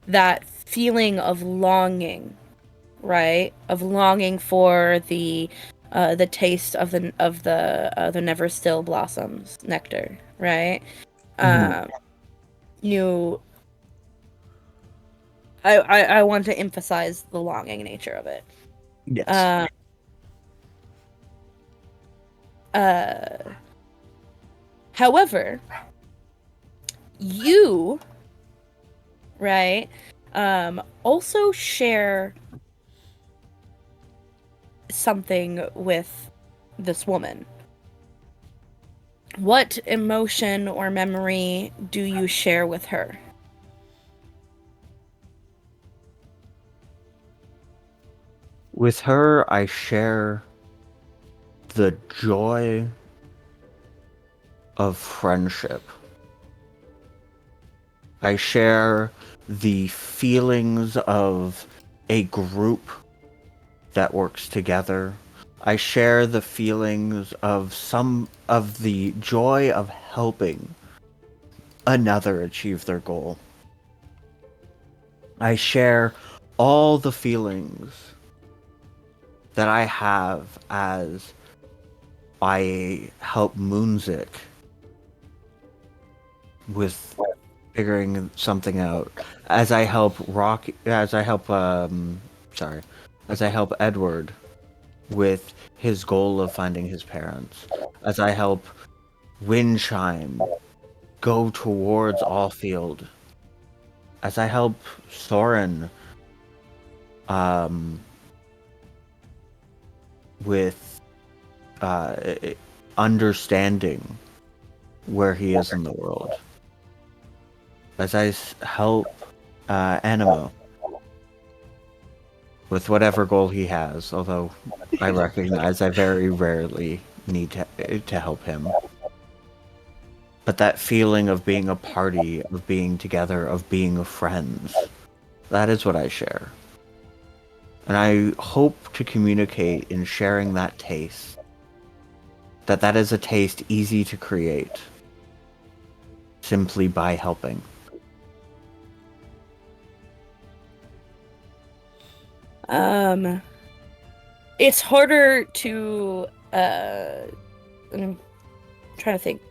that feeling of longing, right? Of longing for the taste of the never still blossoms nectar, right? Mhm. I want to emphasize the longing nature of it. Yes. However, you, right, also share something with this woman. What emotion or memory do you share with her? With her, I share the joy of friendship. I share the feelings of a group that works together. I share the feelings of the joy of helping another achieve their goal. I share all the feelings that I have as I help Moonzic with figuring something out. As I help Edward with his goal of finding his parents. As I help Windchime go towards Allfield. As I help Soren with understanding where he is in the world. As I help Animo with whatever goal he has, although I recognize I very rarely need to help him. But that feeling of being a party, of being together, of being friends, that is what I share. And I hope to communicate in sharing that taste, that is a taste easy to create, simply by helping. It's harder to I'm trying to think.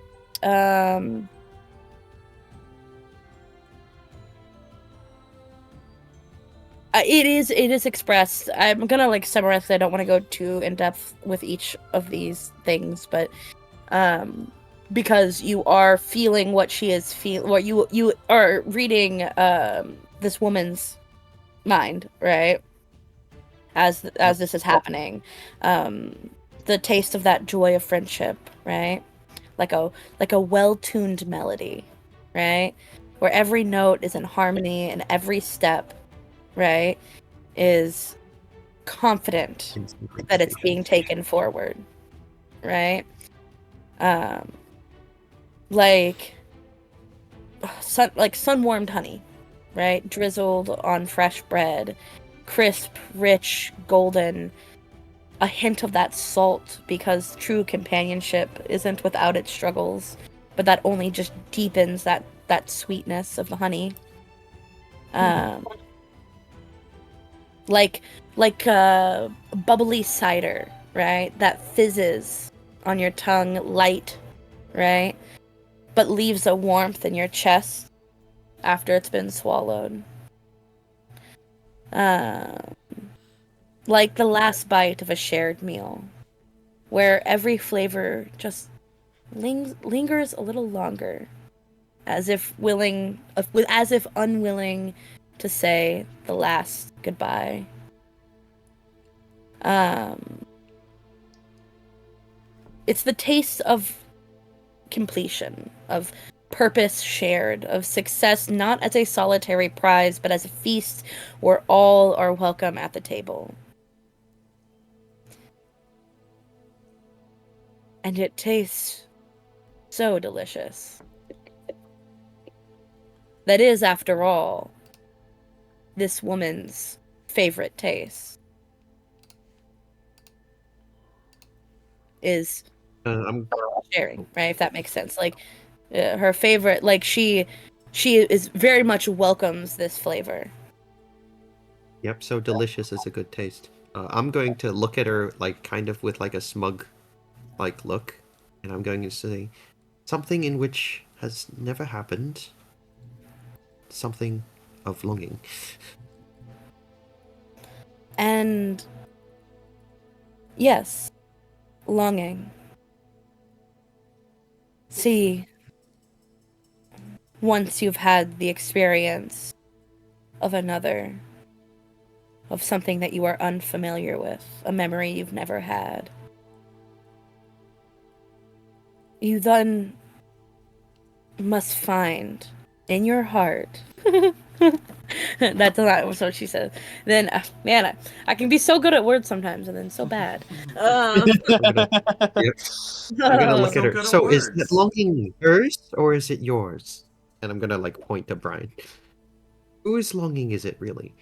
It is expressed. I'm gonna like summarize 'cause I don't want to go too in depth with each of these things, but because you are feeling what she is feeling, what you are reading this woman's mind, right? As this is happening, the taste of that joy of friendship, right? Like a well-tuned melody, right? Where every note is in harmony and every step, right, is confident that it's being taken forward, right? Like sun-warmed honey, right? Drizzled on fresh bread, crisp, rich, golden, a hint of that salt, because true companionship isn't without its struggles, but that only just deepens that sweetness of the honey. Like bubbly cider, right? That fizzes on your tongue, light, right? But leaves a warmth in your chest after it's been swallowed. Like the last bite of a shared meal, where every flavor just lingers a little longer, as if unwilling to say the last goodbye. It's the taste of completion, of purpose shared, of success not as a solitary prize, but as a feast where all are welcome at the table. And it tastes so delicious. That is, after all, this woman's favorite taste. Is I'm sharing, right? If that makes sense. Like, her favorite, like she is very much welcomes this flavor. Yep, so delicious is a good taste. I'm going to look at her like kind of with like a smug like look, and I'm going to say something in which has never happened. Something of longing. And yes, longing. See, once you've had the experience of another, of something that you are unfamiliar with, a memory you've never had, you then must find in your heart That's not what she said. Then, man, I can be so good at words sometimes, and then so bad. I'm gonna, yep, I'm gonna look So at her. good at So is that words. longing hers or is it yours? And I'm gonna like point to Brian. Whose longing is it really?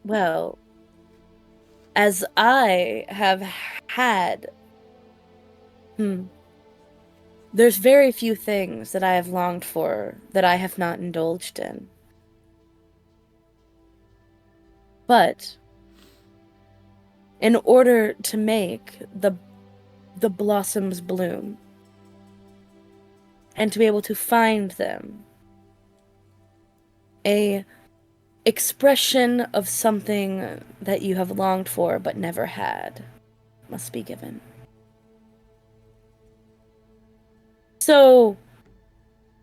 Well, as I have had, there's very few things that I have longed for that I have not indulged in. But in order to make the blossoms bloom and to be able to find them, a expression of something that you have longed for but never had must be given. So,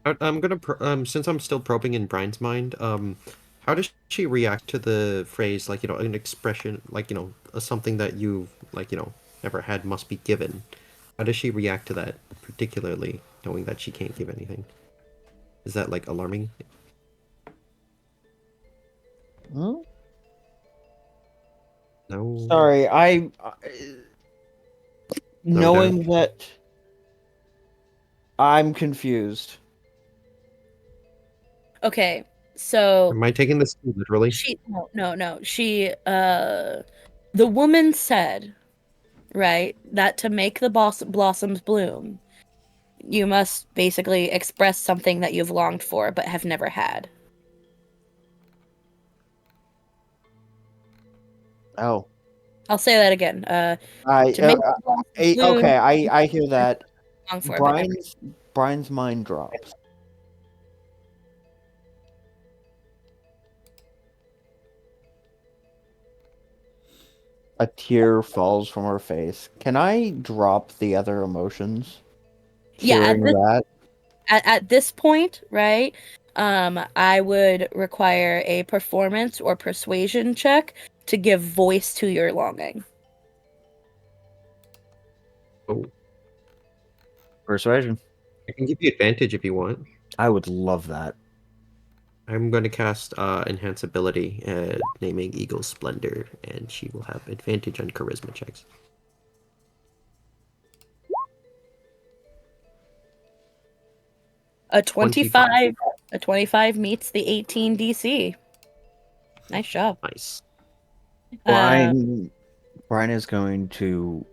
I'm gonna since I'm still probing in Brian's mind. How does she react to the phrase like an expression like something that you like never had must be given? How does she react to that, particularly knowing that she can't give anything? Is that like alarming? Hmm? No. Sorry, No doubt. knowing that I'm confused. okay, so Am I taking this literally? no. The woman said, right, that to make the blossoms bloom, you must basically express something that you've longed for but have never had. Oh, I'll say that again. I, To make the blossoms bloom, okay, I hear that. long for but never. Brian's mind drops. A tear falls from her face. Can I drop the other emotions? Yeah, Hearing that, at this point, right? I would require a performance or persuasion check to give voice to your longing. Oh, persuasion. I can give you advantage if you want. I would love that. I'm going to cast Enhance Ability, naming Eagle Splendor, and she will have advantage on Charisma checks. A 25, a 25 meets the 18 DC. Nice job. Nice. Um, Brian is going to,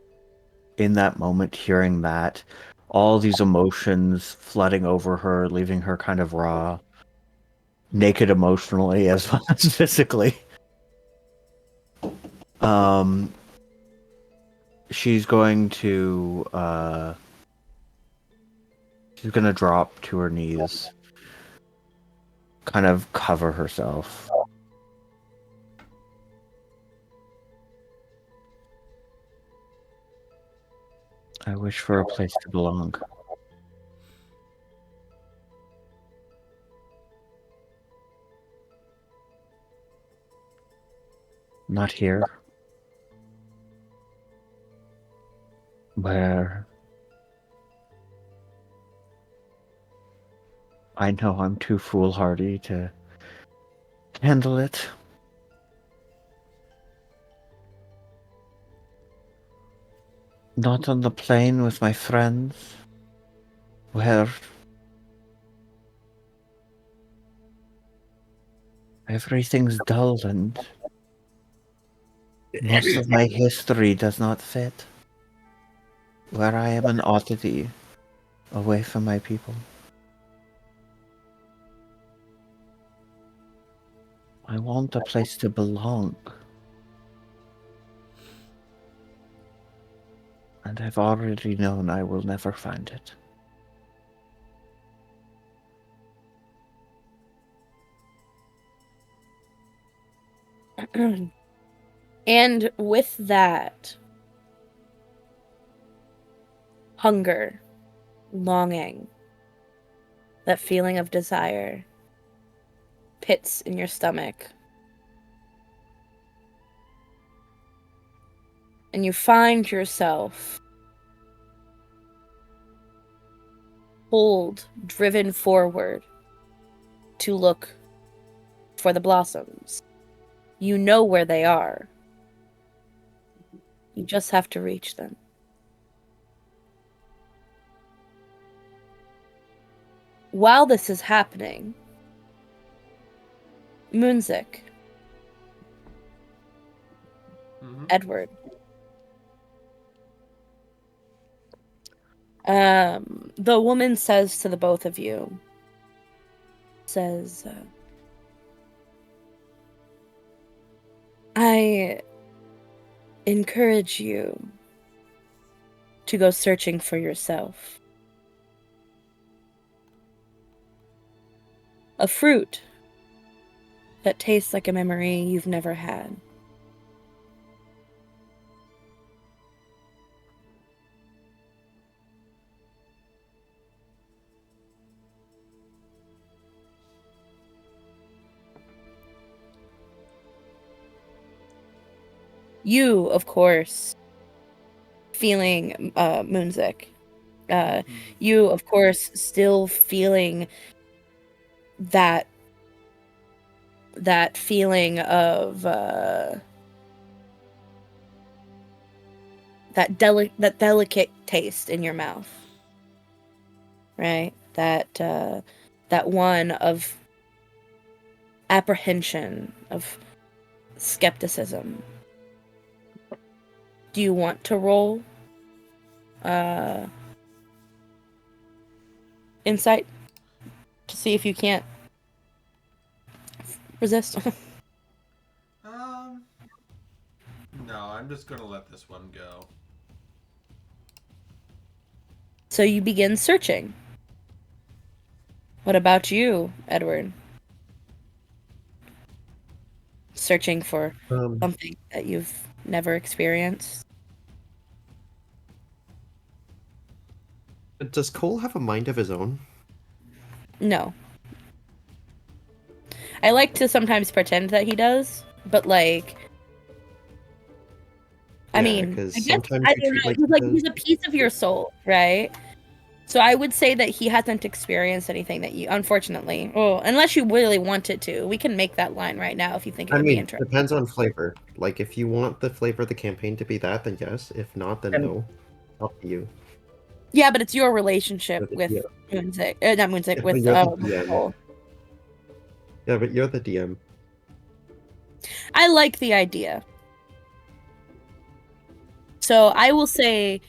in that moment, hearing that, all these emotions flooding over her, leaving her kind of raw, naked emotionally as well as physically. Um, she's going to drop to her knees, kind of cover herself. I wish for a place to belong. Not here. Where I know I'm too foolhardy to handle it. Not on the plane with my friends, where everything's dull and most of my history does not fit. Where I am an oddity, away from my people. I want a place to belong. And I've already known I will never find it. and with that, hunger, longing, that feeling of desire, pits in your stomach. And you find yourself driven forward to look for the blossoms. You know where they are. You just have to reach them. While this is happening, Moonzic, Mm-hmm. Edward, the woman says to the both of you, says, I encourage you to go searching for yourself. A fruit that tastes like a memory you've never had. You, of course, feeling Moonzic. You, of course, still feeling that feeling of that delicate taste in your mouth, right? That one of apprehension, of skepticism. Do you want to roll insight to see if you can't resist? No, I'm just gonna let this one go. So you begin searching. What about you, Edward? Searching for something that you've never experienced? Does Cole have a mind of his own? No. I like to sometimes pretend that he does, but like, I Yeah, mean, 'cause I guess, sometimes I you don't treat, know. like, He's a piece of your soul, right? So I would say that he hasn't experienced anything that you, unfortunately. Oh, unless you really wanted to, we can make that line right now if you think it I would be mean, interesting. depends on flavor. Like, if you want the flavor of the campaign to be that, then yes. If not, then no. Up to you. Yeah, but it's your relationship with Yeah, Moonzic, not Moonzic, but with you're the with DM. Cole. Yeah, but you're the DM. I like the idea. So I will say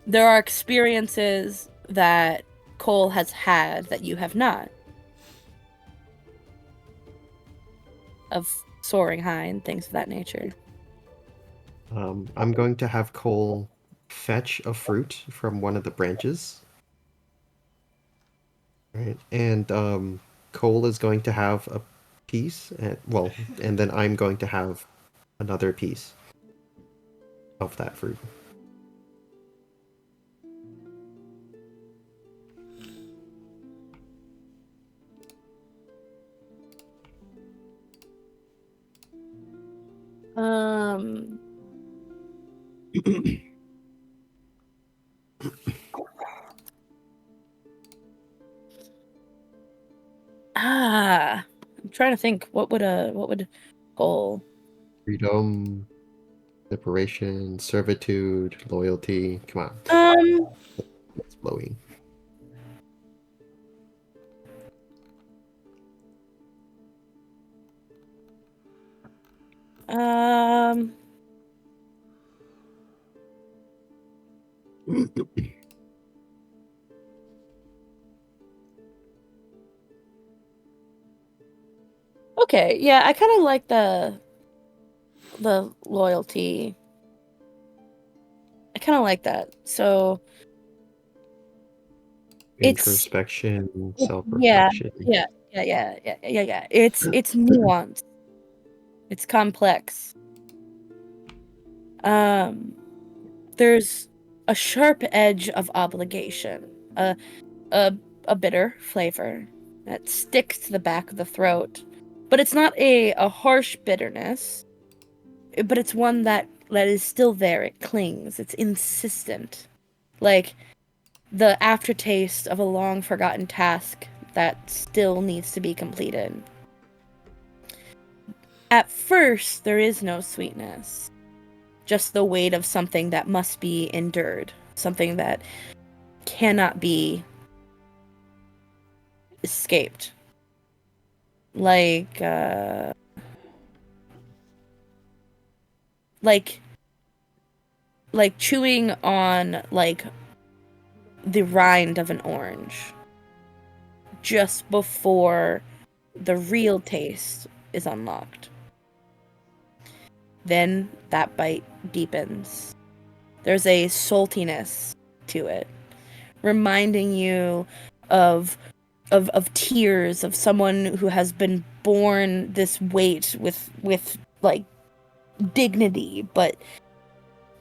there are experiences that Cole has had that you have not. Of soaring high and things of that nature. I'm going to have Cole fetch a fruit from one of the branches. Right, and Cole is going to have a piece, and then I'm going to have another piece of that fruit. I'm trying to think. What would Cole? Freedom, liberation, servitude, loyalty. Come on, Um, it's flowy. um, okay, yeah, I kind of like the loyalty. I kind of like that. So Introspection, yeah, self-reflection. yeah. It's nuanced. It's complex. There's a sharp edge of obligation, a a bitter flavor that sticks to the back of the throat, but it's not a harsh bitterness, but it's one that is still there. It clings. It's insistent, like the aftertaste of a long forgotten task that still needs to be completed. At first, there is no sweetness. Just the weight of something that must be endured. Something that cannot be escaped. Like chewing on, like, the rind of an orange. Just before the real taste is unlocked. Then that bite deepens. There's a saltiness to it, reminding you of tears of someone who has been borne this weight with like dignity, but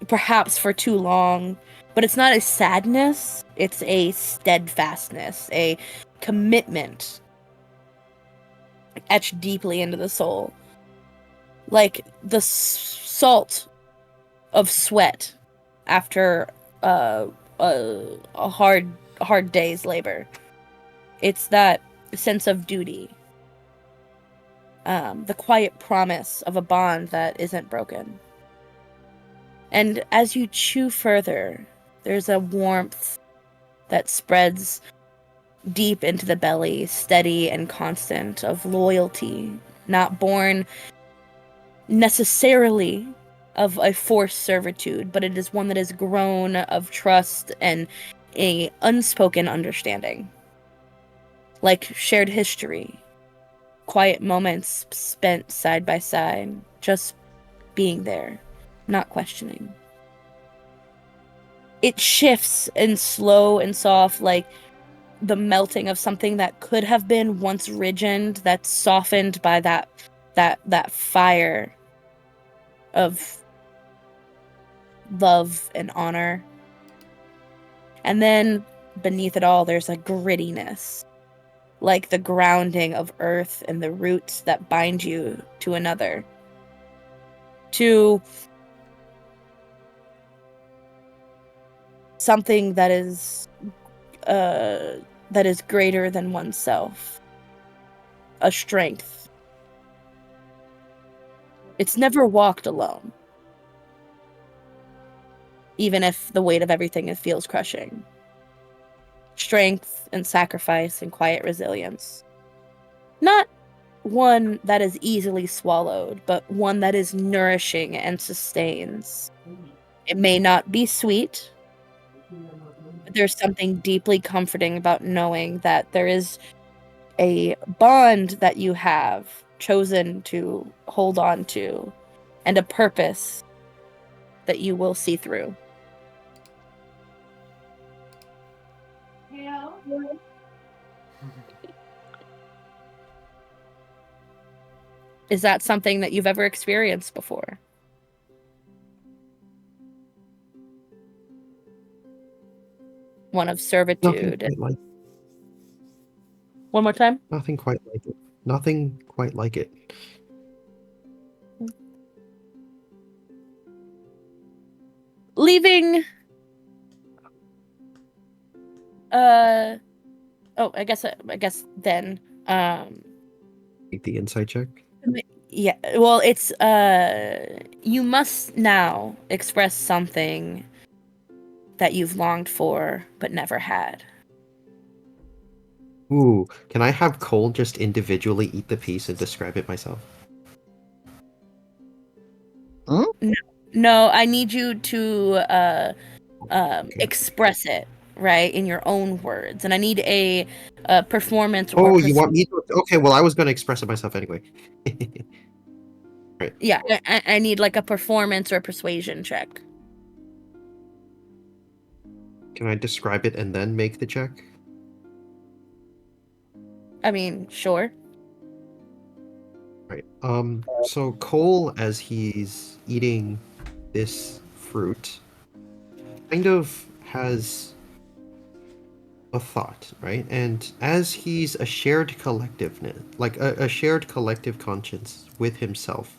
perhaps for too long. But it's not a sadness, it's a steadfastness, a commitment etched deeply into the soul. Like the salt of sweat after a hard day's labor. It's that sense of duty. The quiet promise of a bond that isn't broken. And as you chew further, there's a warmth that spreads deep into the belly, steady and constant, of loyalty, not born necessarily of a forced servitude, but it is one that has grown of trust and a unspoken understanding. Like shared history, quiet moments spent side by side, just being there, not questioning. It shifts in slow and soft, like the melting of something that could have been once rigid, that's softened by that fire of love and honor. And then beneath it all, there's a grittiness, like the grounding of earth and the roots that bind you to another, to something that is greater than oneself, a strength. It's never walked alone, even if the weight of everything feels crushing. Strength and sacrifice and quiet resilience. Not one that is easily swallowed, but one that is nourishing and sustains. It may not be sweet, but there's something deeply comforting about knowing that there is a bond that you have chosen to hold on to, and a purpose that you will see through. Is that something that you've ever experienced before? One of servitude. Nothing quite like, One more time? nothing quite like it. Nothing quite like it. Leaving I guess then Make the insight check. yeah, well, it's you must now express something that you've longed for but never had. Ooh, can I have Cole just individually eat the piece and describe it myself? No, I need you to Okay. express it, right, in your own words, and I need a performance or Oh, you want me to? Okay, well, I was going to express it myself anyway. Right. yeah, I need like a performance or persuasion check. Can I describe it and then make the check? I mean, sure. Right. So Cole, as he's eating this fruit, kind of has a thought, right? And as he's a shared collectiveness, like a shared collective conscience with himself,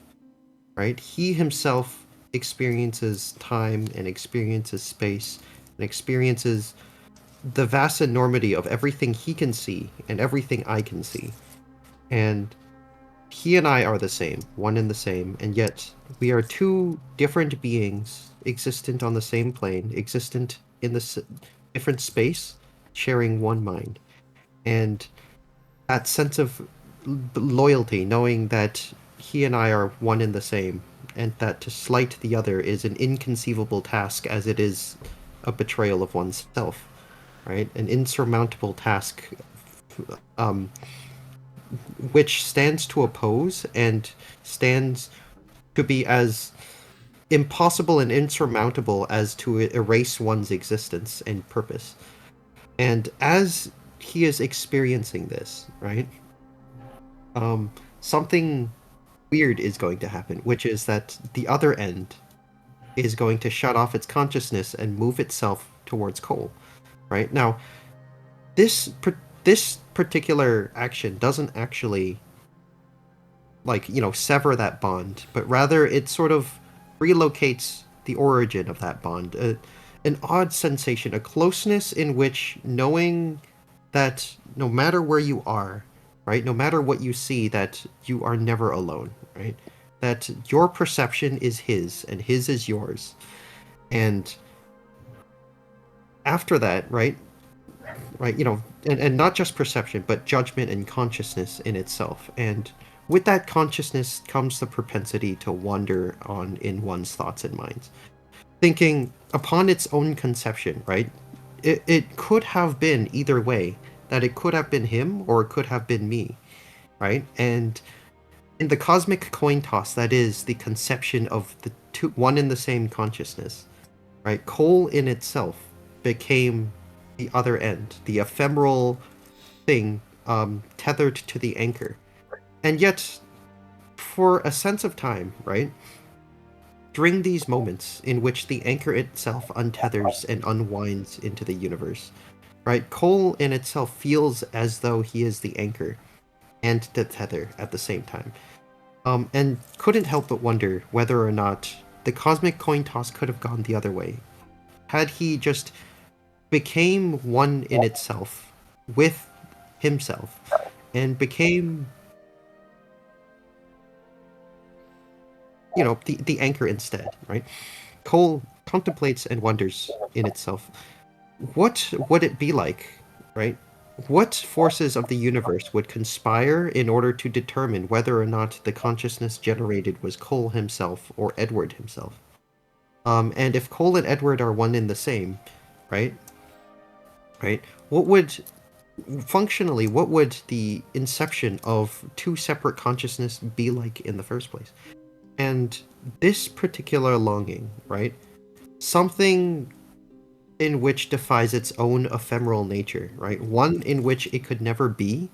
right? He himself experiences time and experiences space and experiences the vast enormity of everything he can see and everything I can see. And he and I are the same, one and the same, and yet we are two different beings existent on the same plane, existent in the different space, sharing one mind. And that sense of loyalty, knowing that he and I are one and the same, and that to slight the other is an inconceivable task as it is a betrayal of oneself, right? An insurmountable task, um, which stands to oppose and stands to be as impossible and insurmountable as to erase one's existence and purpose. And as he is experiencing this, right? Something weird is going to happen, which is that the other end is going to shut off its consciousness and move itself towards Cole. Right now, this particular action doesn't actually sever that bond, but rather it sort of relocates the origin of that bond. An odd sensation, a closeness in which knowing that no matter where you are, right, no matter what you see, that you are never alone, right? That your perception is his and his is yours. And after that, right, and not just perception, but judgment and consciousness in itself. And with that consciousness comes the propensity to wander on in one's thoughts and minds, thinking upon its own conception, right? It could have been either way, that it could have been him or it could have been me, right? And in the cosmic coin toss, that is the conception of the two, one and the same consciousness, right? Cole in itself became the other end, the ephemeral thing tethered to the anchor. And yet, for a sense of time, right? During these moments in which the anchor itself untethers and unwinds into the universe, right? Cole in itself feels as though he is the anchor and the tether at the same time. And couldn't help but wonder whether or not the cosmic coin toss could have gone the other way. Had he just became one in itself with himself and became, the anchor instead, right? Cole contemplates and wonders in itself, what would it be like, right? What forces of the universe would conspire in order to determine whether or not the consciousness generated was Cole himself or Edward himself? And if Cole and Edward are one and the same, right? Right? What would the inception of two separate consciousness be like in the first place? And this particular longing, right? Something in which defies its own ephemeral nature, right? One in which it could never be,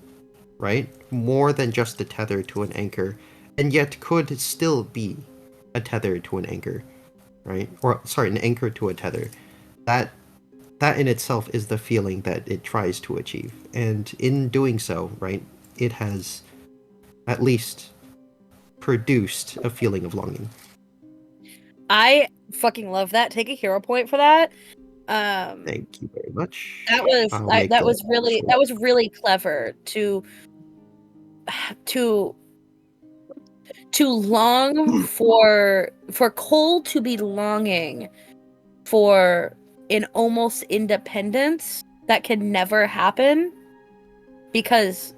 right? More than just a tether to an anchor, and yet could still be a tether to an anchor, right? Or sorry, an anchor to a tether. That in itself is the feeling that it tries to achieve. And in doing so, right, it has at least produced a feeling of longing. I fucking love that. Take a hero point for that. Thank you very much. That was that was really clever to long for Cole to be longing for an almost independence that can never happen, because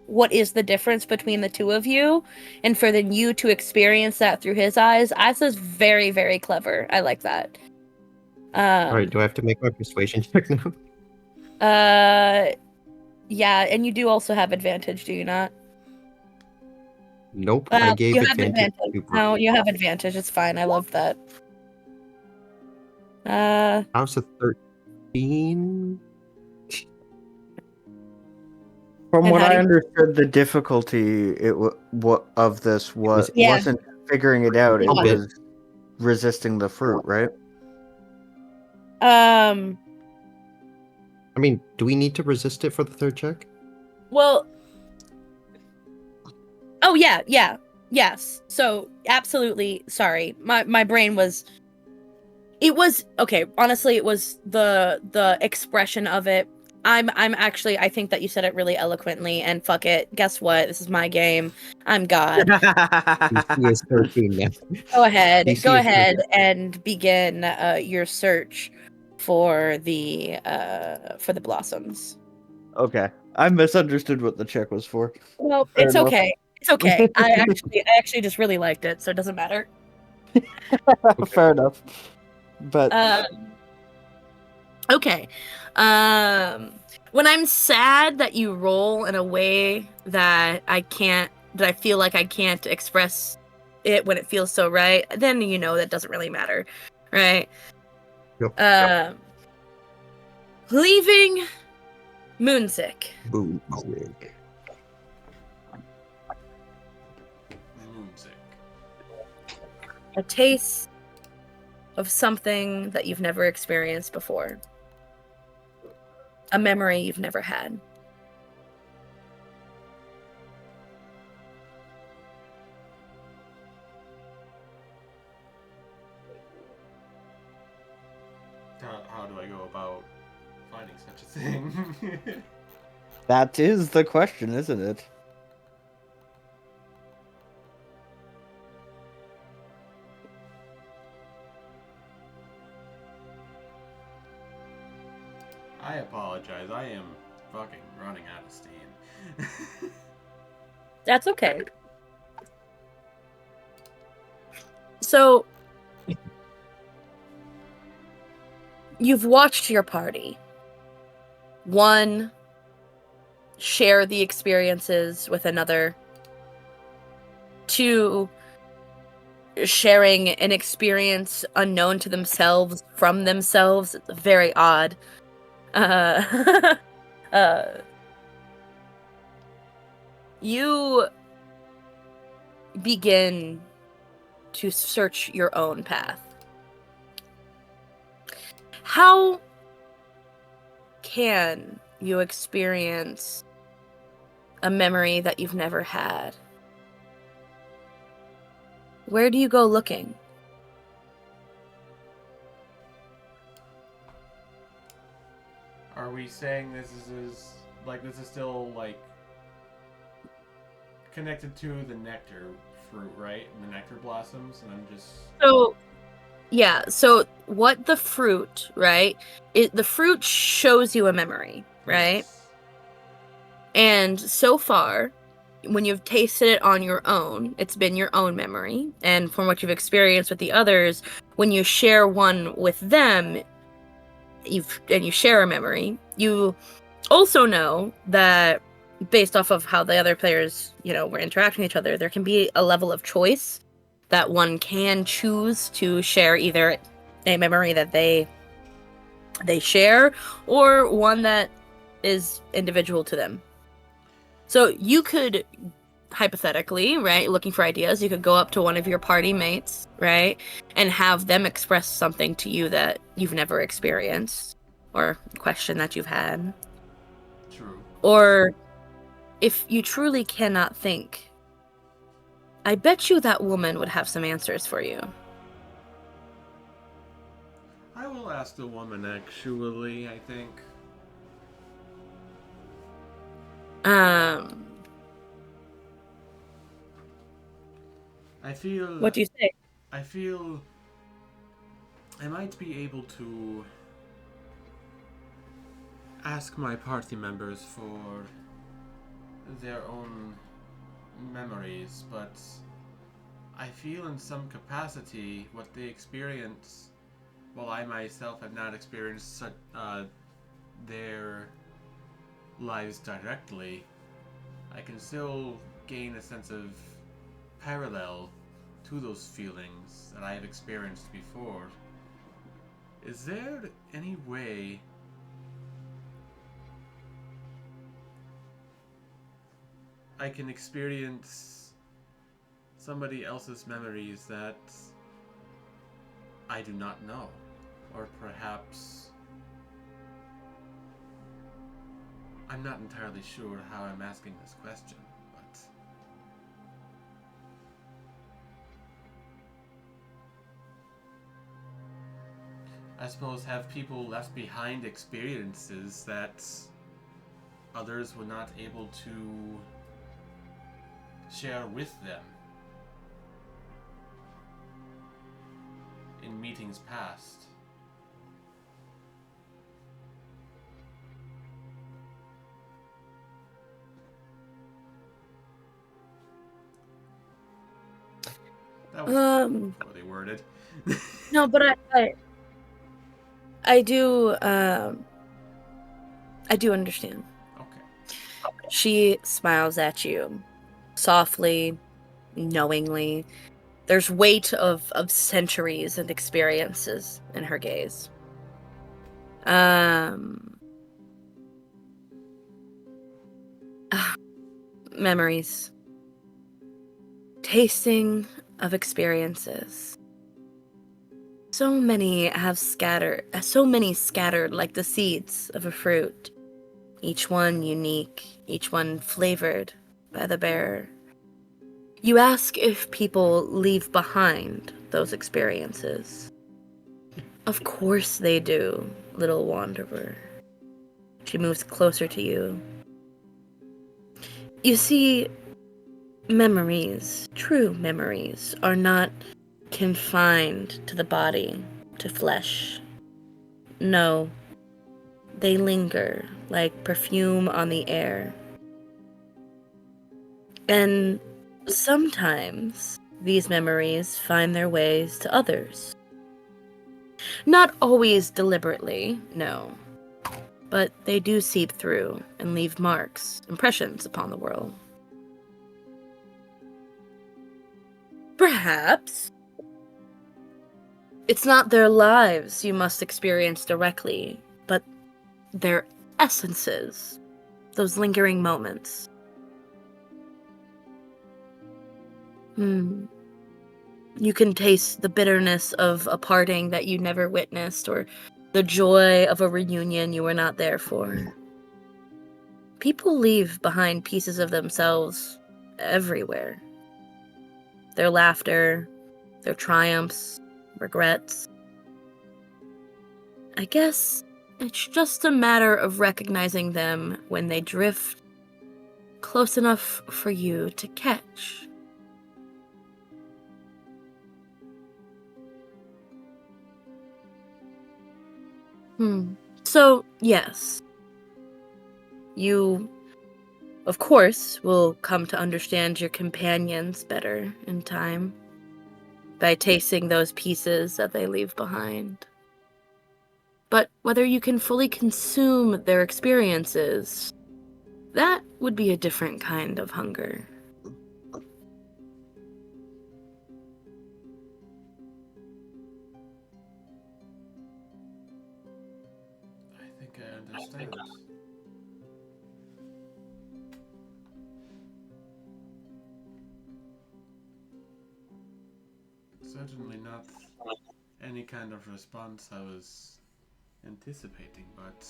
what is the difference between the two of you, and for then you to experience that through his eyes. This is very, very clever. I like that. All right, do I have to make my persuasion check now? Yeah, and you do also have advantage, do you not? Nope, I gave you have advantage. No, you have advantage. It's fine. I love that. How's a 13? From And what how do I you- understood, the difficulty of this Yeah. wasn't figuring it out; it Oh, bit. was resisting the fruit, right? I mean, do we need to resist it for the third check? Well. Oh yeah, yes. So absolutely. Sorry, my brain was. It was okay. Honestly, it was the expression of it. I'm actually, I think that you said it really eloquently, and fuck it. Guess what? This is my game. I'm God. He is 13 now. Go ahead. DC Go is ahead and begin your search for the blossoms. Okay. I misunderstood what the check was for. Well, Fair it's enough. okay. It's okay. I actually just really liked it, so it doesn't matter. Fair enough. But Okay. When I'm sad that you roll in a way that I feel like I can't express it when it feels so right, then you know that doesn't really matter, right? Yep. Leaving Moonzic. Boom. Moonzic. A taste of something that you've never experienced before. A memory you've never had. How do I go about finding such a thing? that is the question, isn't it? I apologize. I am fucking running out of steam. That's okay. So, you've watched your party. One share the experiences with another. Two, sharing an experience unknown to themselves from themselves. It's very odd. You begin to search your own path. How can you experience a memory that you've never had? Where do you go looking? Are we saying this is still like connected to the nectar fruit, right? And the nectar blossoms, and I'm just So what the fruit, right? The fruit shows you a memory, right? Yes. And so far, when you've tasted it on your own, it's been your own memory. And from what you've experienced with the others, when you share one with them, you share a memory, you also know that based off of how the other players, were interacting with each other, there can be a level of choice that one can choose to share either a memory that they share or one that is individual to them. So you could hypothetically, right, looking for ideas, you could go up to one of your party mates, right, and have them express something to you that you've never experienced or question that you've had. True. Or if you truly cannot think, I bet you that woman would have some answers for you. I will ask the woman actually, I think. I feel... What do you say? I feel I might be able to ask my party members for their own memories, but I feel in some capacity what they experience, while I myself have not experienced their lives directly, I can still gain a sense of parallel to those feelings that I have experienced before. Is there any way I can experience somebody else's memories that I do not know? Or perhaps I'm not entirely sure how I'm asking this question, but suppose, have people left behind experiences that others were not able to share with them in meetings past. That was poorly worded. No, but I do understand. Okay. She smiles at you softly, knowingly. There's weight of centuries and experiences in her gaze. Memories. Tasting of experiences. So many scattered like the seeds of a fruit. Each one unique, each one flavored by the bearer. You ask if people leave behind those experiences. Of course they do, little wanderer. She moves closer to you. You see, memories, true memories, are not confined to the body, to flesh. No, they linger like perfume on the air. And sometimes these memories find their ways to others. Not always deliberately, no. But they do seep through and leave marks, impressions upon the world. Perhaps. It's not their lives you must experience directly, but their essences, those lingering moments. You can taste the bitterness of a parting that you never witnessed, or the joy of a reunion you were not there for. People leave behind pieces of themselves everywhere. Their laughter, their triumphs, regrets. I guess it's just a matter of recognizing them when they drift close enough for you to catch. So, yes. You, of course, will come to understand your companions better in time by tasting those pieces that they leave behind. But whether you can fully consume their experiences, that would be a different kind of hunger. I think I understand. Certainly not any kind of response I was anticipating, but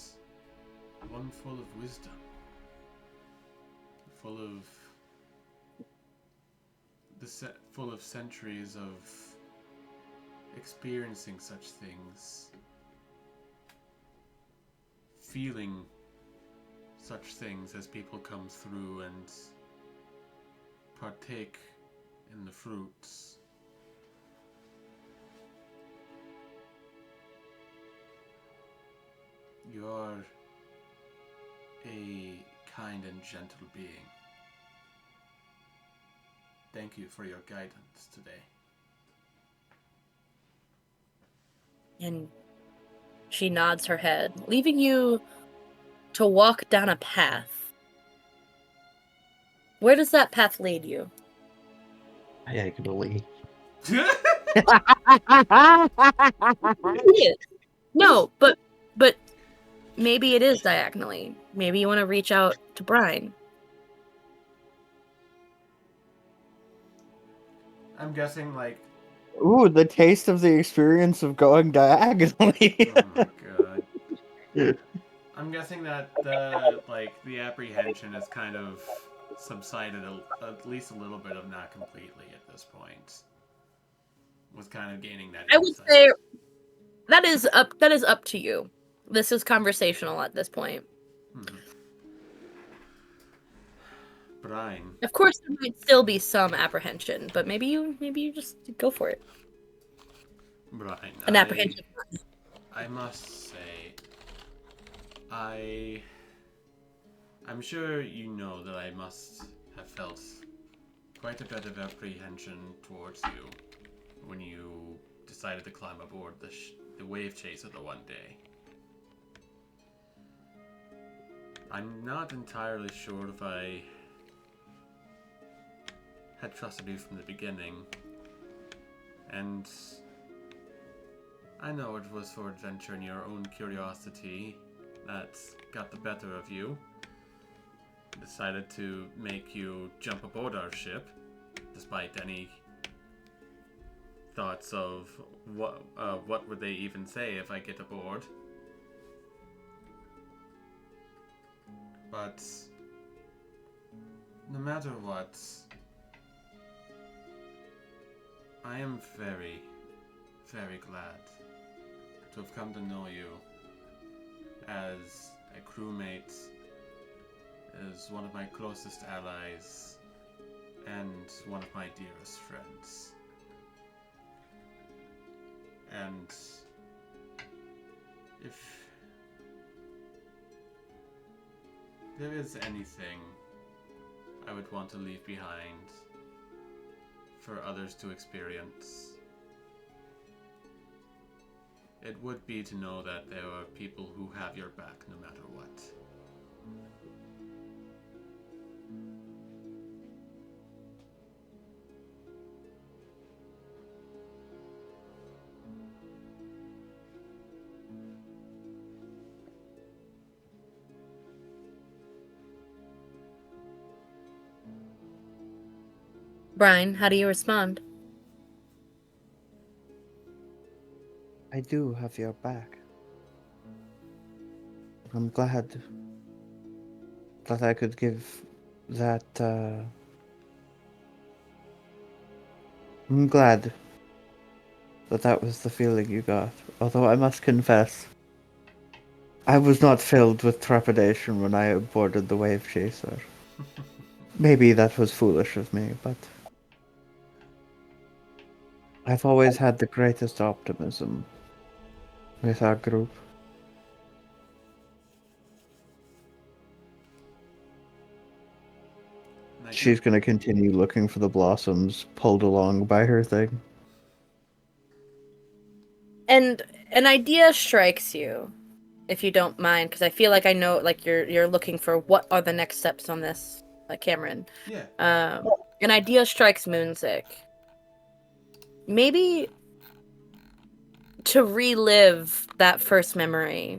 one full of wisdom, full of centuries of experiencing such things, feeling such things as people come through and partake in the fruits. You're a kind and gentle being. Thank you for your guidance today. And she nods her head, leaving you to walk down a path. Where does that path lead you? Diagonally. No, but maybe it is diagonally. Maybe you want to reach out to Brine. I'm guessing, like... Ooh, the taste of the experience of going diagonally. Oh my god. I'm guessing that the apprehension has kind of subsided at least a little bit, of not completely at this point. Was kind of gaining that I would insight. say That is up to you. This is conversational at this point. Brine. Of course, there might still be some apprehension, but maybe you just go for it. Brine. An apprehension. I must say, I'm sure you know that I must have felt quite a bit of apprehension towards you when you decided to climb aboard the wave chaser the one day. I'm not entirely sure if I had trusted you from the beginning, and I know it was for adventure and your own curiosity that got the better of you. Decided to make you jump aboard our ship, despite any thoughts of what would they even say if I get aboard. But no matter what, I am very, very glad to have come to know you as a crewmate, as one of my closest allies, and one of my dearest friends. And if there is anything I would want to leave behind for others to experience, it would be to know that there are people who have your back no matter what. Brine, how do you respond? I do have your back. I'm glad that I could give that. I'm glad that that was the feeling you got. Although I must confess, I was not filled with trepidation when I boarded the wave chaser. Maybe that was foolish of me, but I've always had the greatest optimism with our group. She's going to continue looking for the blossoms pulled along by her thing. And an idea strikes you, if you don't mind, because I feel like I know, like you're looking for what are the next steps on this, like Cameron. Yeah. An idea strikes Moonzic. Maybe to relive that first memory,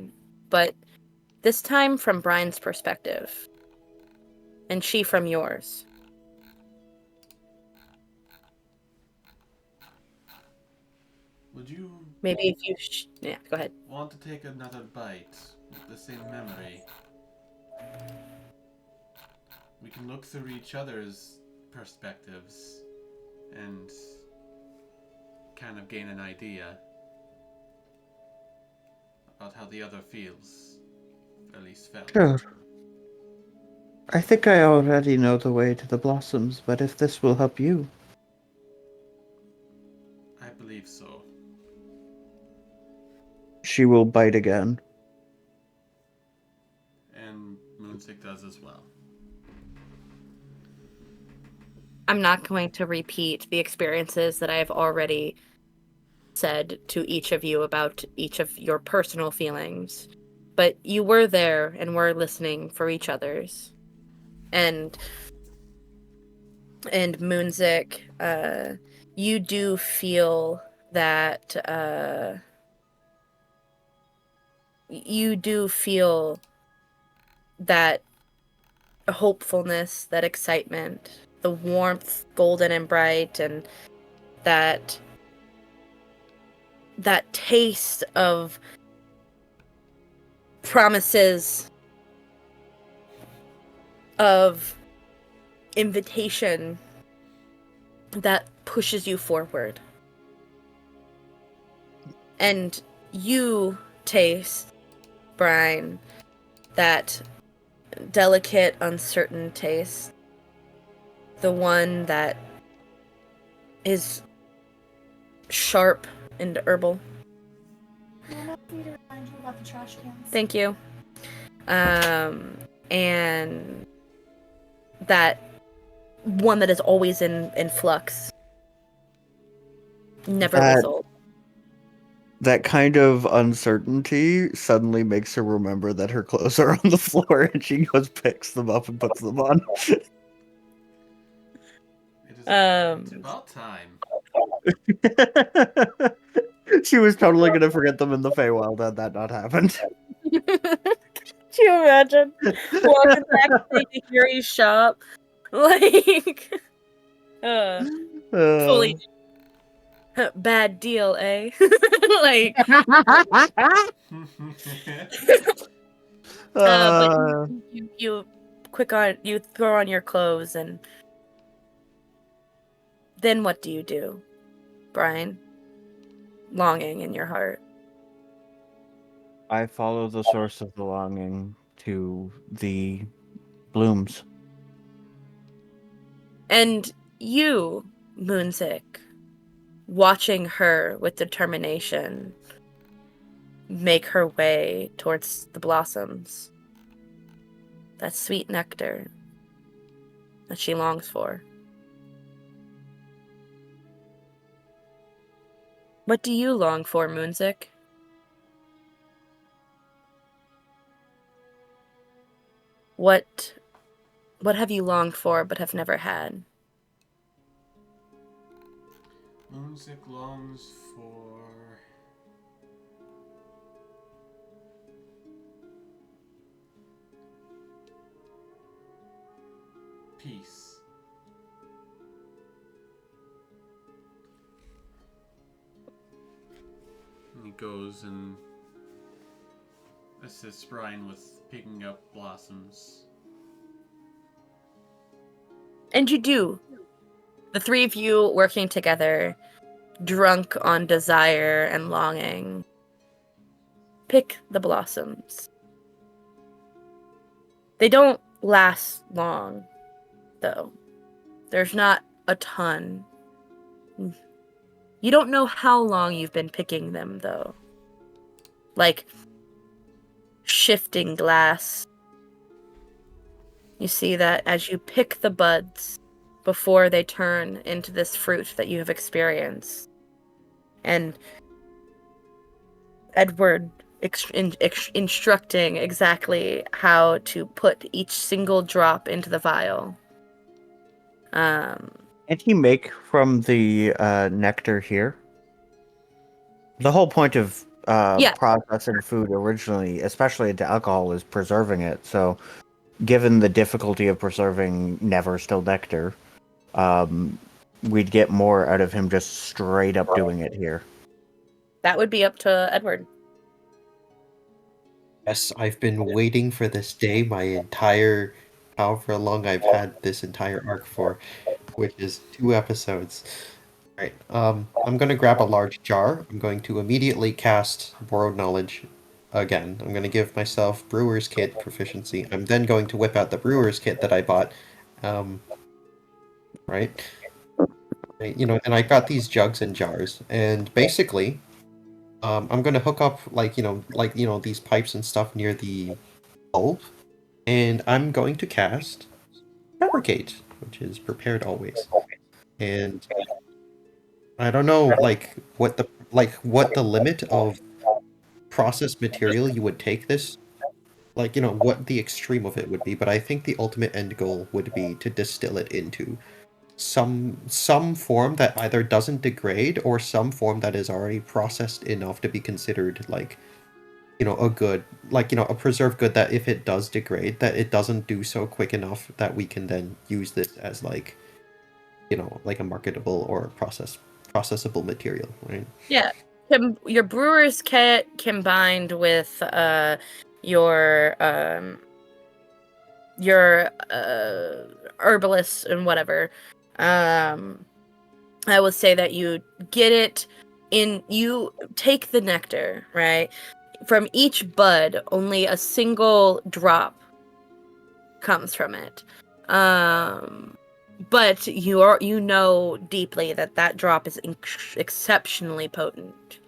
but this time from Brine's perspective, and she from yours. Would you Maybe if you yeah, go ahead. want to take another bite with the same memory? We can look through each other's perspectives and kind of gain an idea about how the other feels, at least felt. Sure. I think I already know the way to the blossoms, but if this will help you. I believe so. She will bite again. And Moonzic does as well. I'm not going to repeat the experiences that I have already said to each of you about each of your personal feelings, but you were there and were listening for each other's. And Moonzic, you do feel that hopefulness, that excitement, the warmth, golden and bright, and that taste of promises, of invitation that pushes you forward. And you taste, Brine, that delicate, uncertain taste. The one that is sharp and herbal. I need to remind you about the trash cans. Thank you. And that one that is always in flux. Never That- gets old. That kind of uncertainty suddenly makes her remember that her clothes are on the floor, and she goes, picks them up, and puts them on. It is it's about time. She was totally gonna forget them in the Feywild had that not happened. Can you imagine walking back to Yuri's shop? Like, fully bad deal, eh? Like, but you you throw on your clothes, and then what do you do, Brine? Longing in your heart. I follow the source of the longing to the blooms. And you, Moonzic, watching her with determination make her way towards the blossoms. That sweet nectar that she longs for. What do you long for, Moonzic? What have you longed for but have never had? Moonzic longs for peace. And he goes and assists Brine with picking up blossoms. And you do. The three of you working together, drunk on desire and longing, pick the blossoms. They don't last long, though. There's not a ton. You don't know how long you've been picking them, though. Like shifting glass. You see that as you pick the buds before they turn into this fruit that you have experienced. And Edward instructing exactly how to put each single drop into the vial. And he make from the nectar here? The whole point of Yeah. processing food originally, especially into alcohol, is preserving it. So, given the difficulty of preserving never still nectar, we'd get more out of him just straight up doing it here. That would be up to Edward. Yes, I've been waiting for this day my entire, however long I've had this entire arc for, which is 2 episodes. Alright, I'm gonna grab a large jar. I'm going to immediately cast Borrowed Knowledge again. I'm gonna give myself Brewer's Kit proficiency. I'm then going to whip out the Brewer's Kit that I bought. Right? You know, and I got these jugs and jars, and basically, I'm gonna hook up these pipes and stuff near the bulb, and I'm going to cast Fabricate, which is prepared always. And I don't know what the limit of processed material you would take this, what the extreme of it would be, but I think the ultimate end goal would be to distill it into some form that either doesn't degrade or some form that is already processed enough to be considered a good, a preserved good that if it does degrade, that it doesn't do so quick enough that we can then use this as a marketable or processable material, right? Yeah. Your brewer's kit combined with your herbalist and whatever. I would say that you get it you take the nectar, right? From each bud, only a single drop comes from it. But you know deeply that drop is exceptionally potent.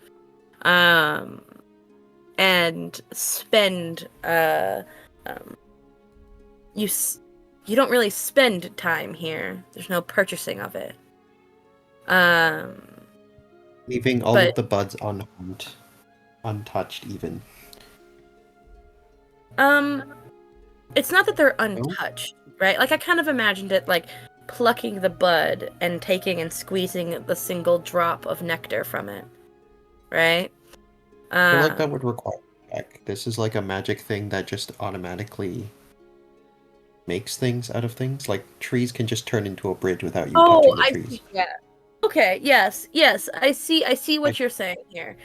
And spend you don't really spend time here. There's no purchasing of it. Leaving all But- of the buds unharmed, untouched even. It's not that they're untouched, right? Like I kind of imagined it like plucking the bud and taking and squeezing the single drop of nectar from it, right? I feel like that would require a check. This is like a magic thing that just automatically makes things out of things. Like trees can just turn into a bridge without you touching the I trees. see. Yeah. Okay. Yes. I see what you're saying here.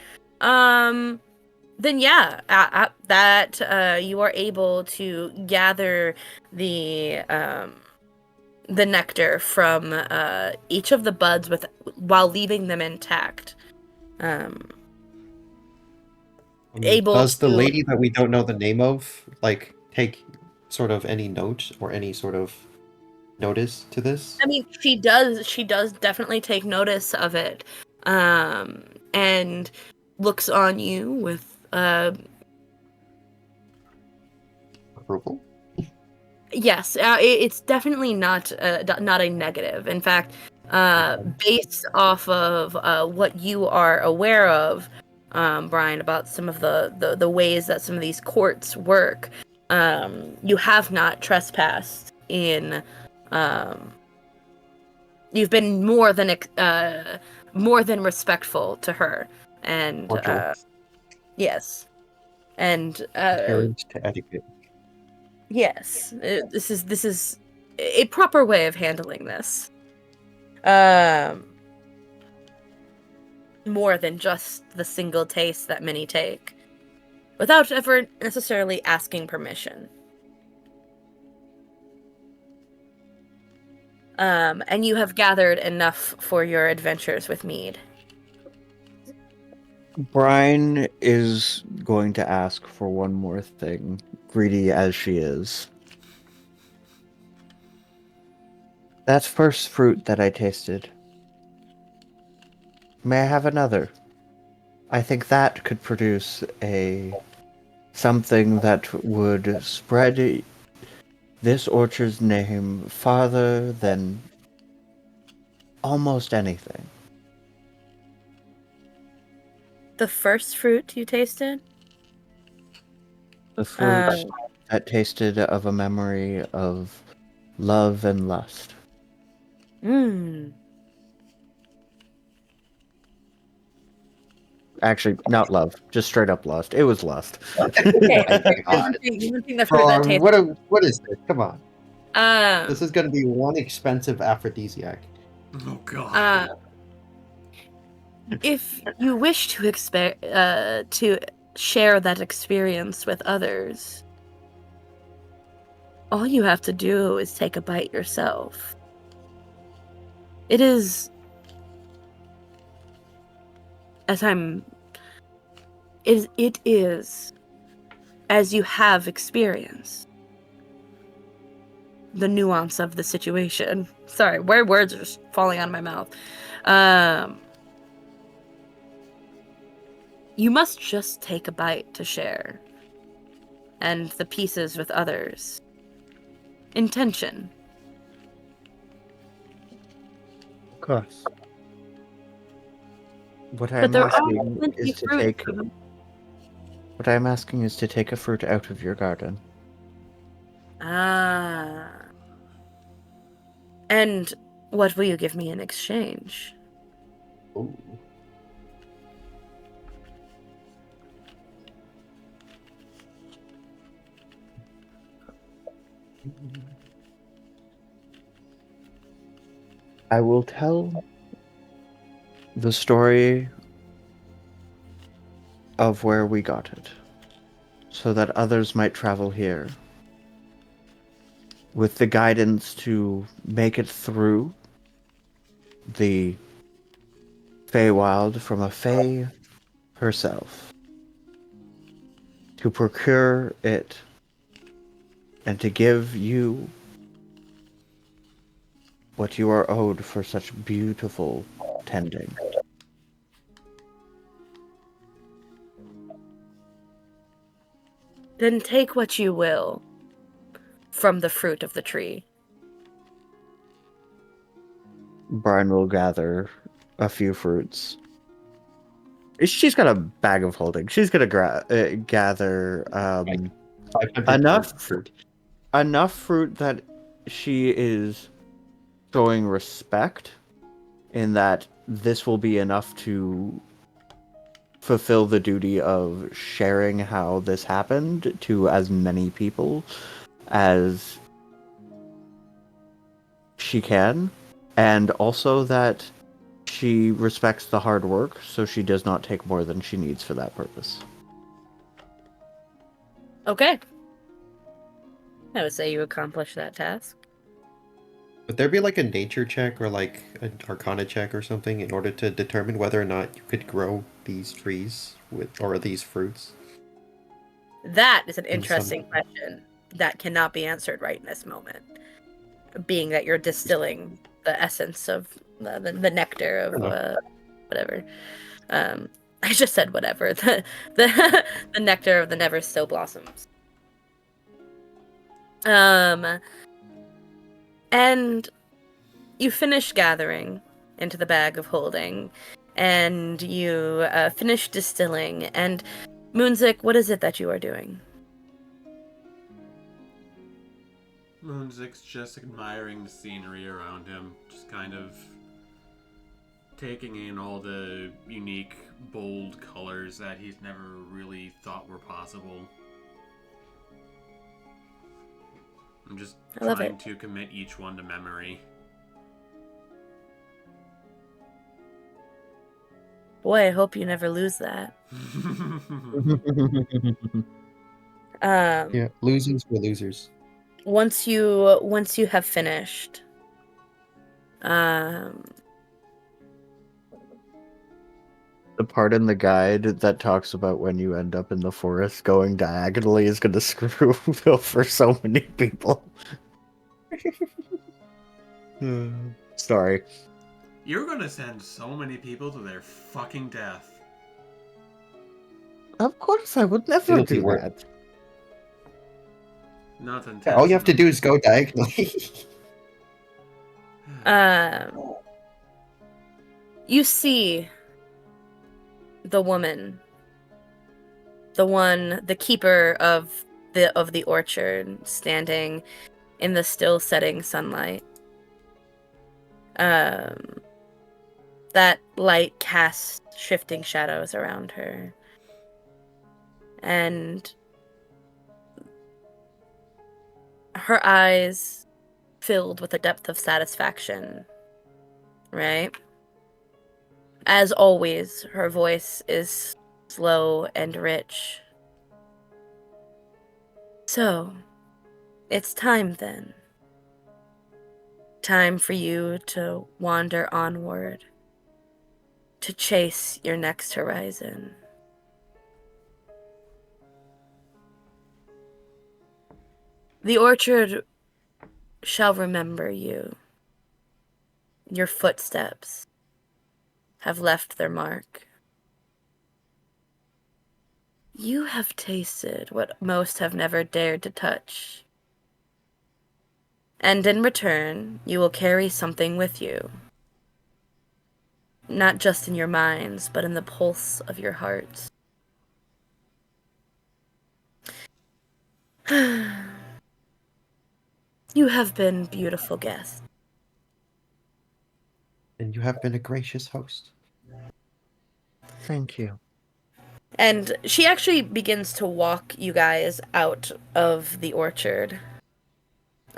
Then yeah, that you are able to gather the nectar from each of the buds while leaving them intact. Able Does the to- lady that we don't know the name of like take sort of any note or any sort of notice to this? I mean, she does definitely take notice of it, and looks on you with Approval? yes, it's definitely not a negative. In fact, based off of what you are aware of, Brian, about some of the ways that some of these courts work, you have not trespassed in. You've been more than respectful to her, and Cordial. yes, and Adherent to etiquette. yes, this is a proper way of handling this. More than just the single taste that many take, without ever necessarily asking permission. And you have gathered enough for your adventures with Mead. Brine is going to ask for one more thing, greedy as she is. That first fruit that I tasted. May I have another? I think that could produce something that would spread this orchard's name farther than almost anything. The first fruit you tasted? The fruit that tasted of a memory of love and lust. Actually, not love, just straight up lust. It was lust. Okay. God. You would think the fruit that tasted. What is this? Come on. Um, This is going to be one expensive aphrodisiac. Oh god. if you wish to to share that experience with others, all you have to do is take a bite yourself. It is, it is, as you have experienced, the nuance of the situation. Sorry, words are just falling out of my mouth. You must just take a bite to share, and the pieces with others. Intention. Of course. What But I'm there are asking plenty is to fruit. take. What I'm asking is to take a fruit out of your garden. Ah. And what will you give me in exchange? Ooh. I will tell the story of where we got it, so that others might travel here with the guidance to make it through the Feywild from a Fey herself to procure it and to give you what you are owed for such beautiful tending. Then take what you will from the fruit of the tree. Brine will gather a few fruits. She's got a bag of holding. She's gonna gather 500 enough fruit. fruit that she is showing respect in that this will be enough to fulfill the duty of sharing how this happened to as many people as she can, and also that she respects the hard work, so she does not take more than she needs for that purpose. Okay. I would say you accomplish that task. Would there be like a nature check or like an arcana check or something in order to determine whether or not you could grow these trees with or these fruits? That is an In some- interesting question that cannot be answered right in this moment. Being that you're distilling the essence of the nectar of whatever. I just said whatever. The nectar of the never still blossoms. And you finish gathering into the bag of holding, and you finish distilling. And Moonzic, what is it that you are doing? Moonzic's just admiring the scenery around him, just kind of taking in all the unique, bold colors that he's never really thought were possible. I'm just I love trying it. to commit each one to memory. Boy, I hope you never lose that. Yeah, losers were losers. Once you have finished, The part in the guide that talks about when you end up in the forest going diagonally is going to screw over so many people. Sorry. You're gonna send so many people to their fucking death. Of course, I would never It'll be do worth- that. Not Yeah, intentional. all you have to do is go diagonally. you see the woman, the keeper of the orchard, standing in the still setting sunlight. That light casts shifting shadows around her, and her eyes filled with a depth of satisfaction, right? As always, her voice is slow and rich. So, it's time then. Time for you to wander onward, to chase your next horizon. The orchard shall remember you. Your footsteps have left their mark. You have tasted what most have never dared to touch. And in return, you will carry something with you. Not just in your minds, but in the pulse of your hearts. You have been beautiful guests. And you have been a gracious host. Thank you. And she actually begins to walk you guys out of the orchard.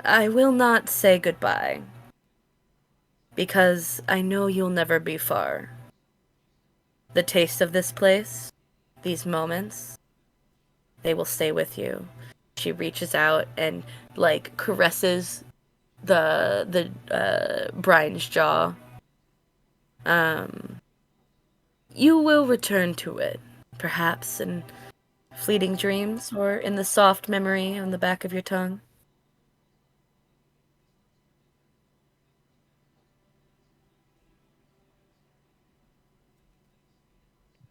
I will not say goodbye, because I know you'll never be far. The taste of this place, these moments, they will stay with you. She reaches out and like caresses the Brine's jaw. You will return to it, perhaps in fleeting dreams or in the soft memory on the back of your tongue.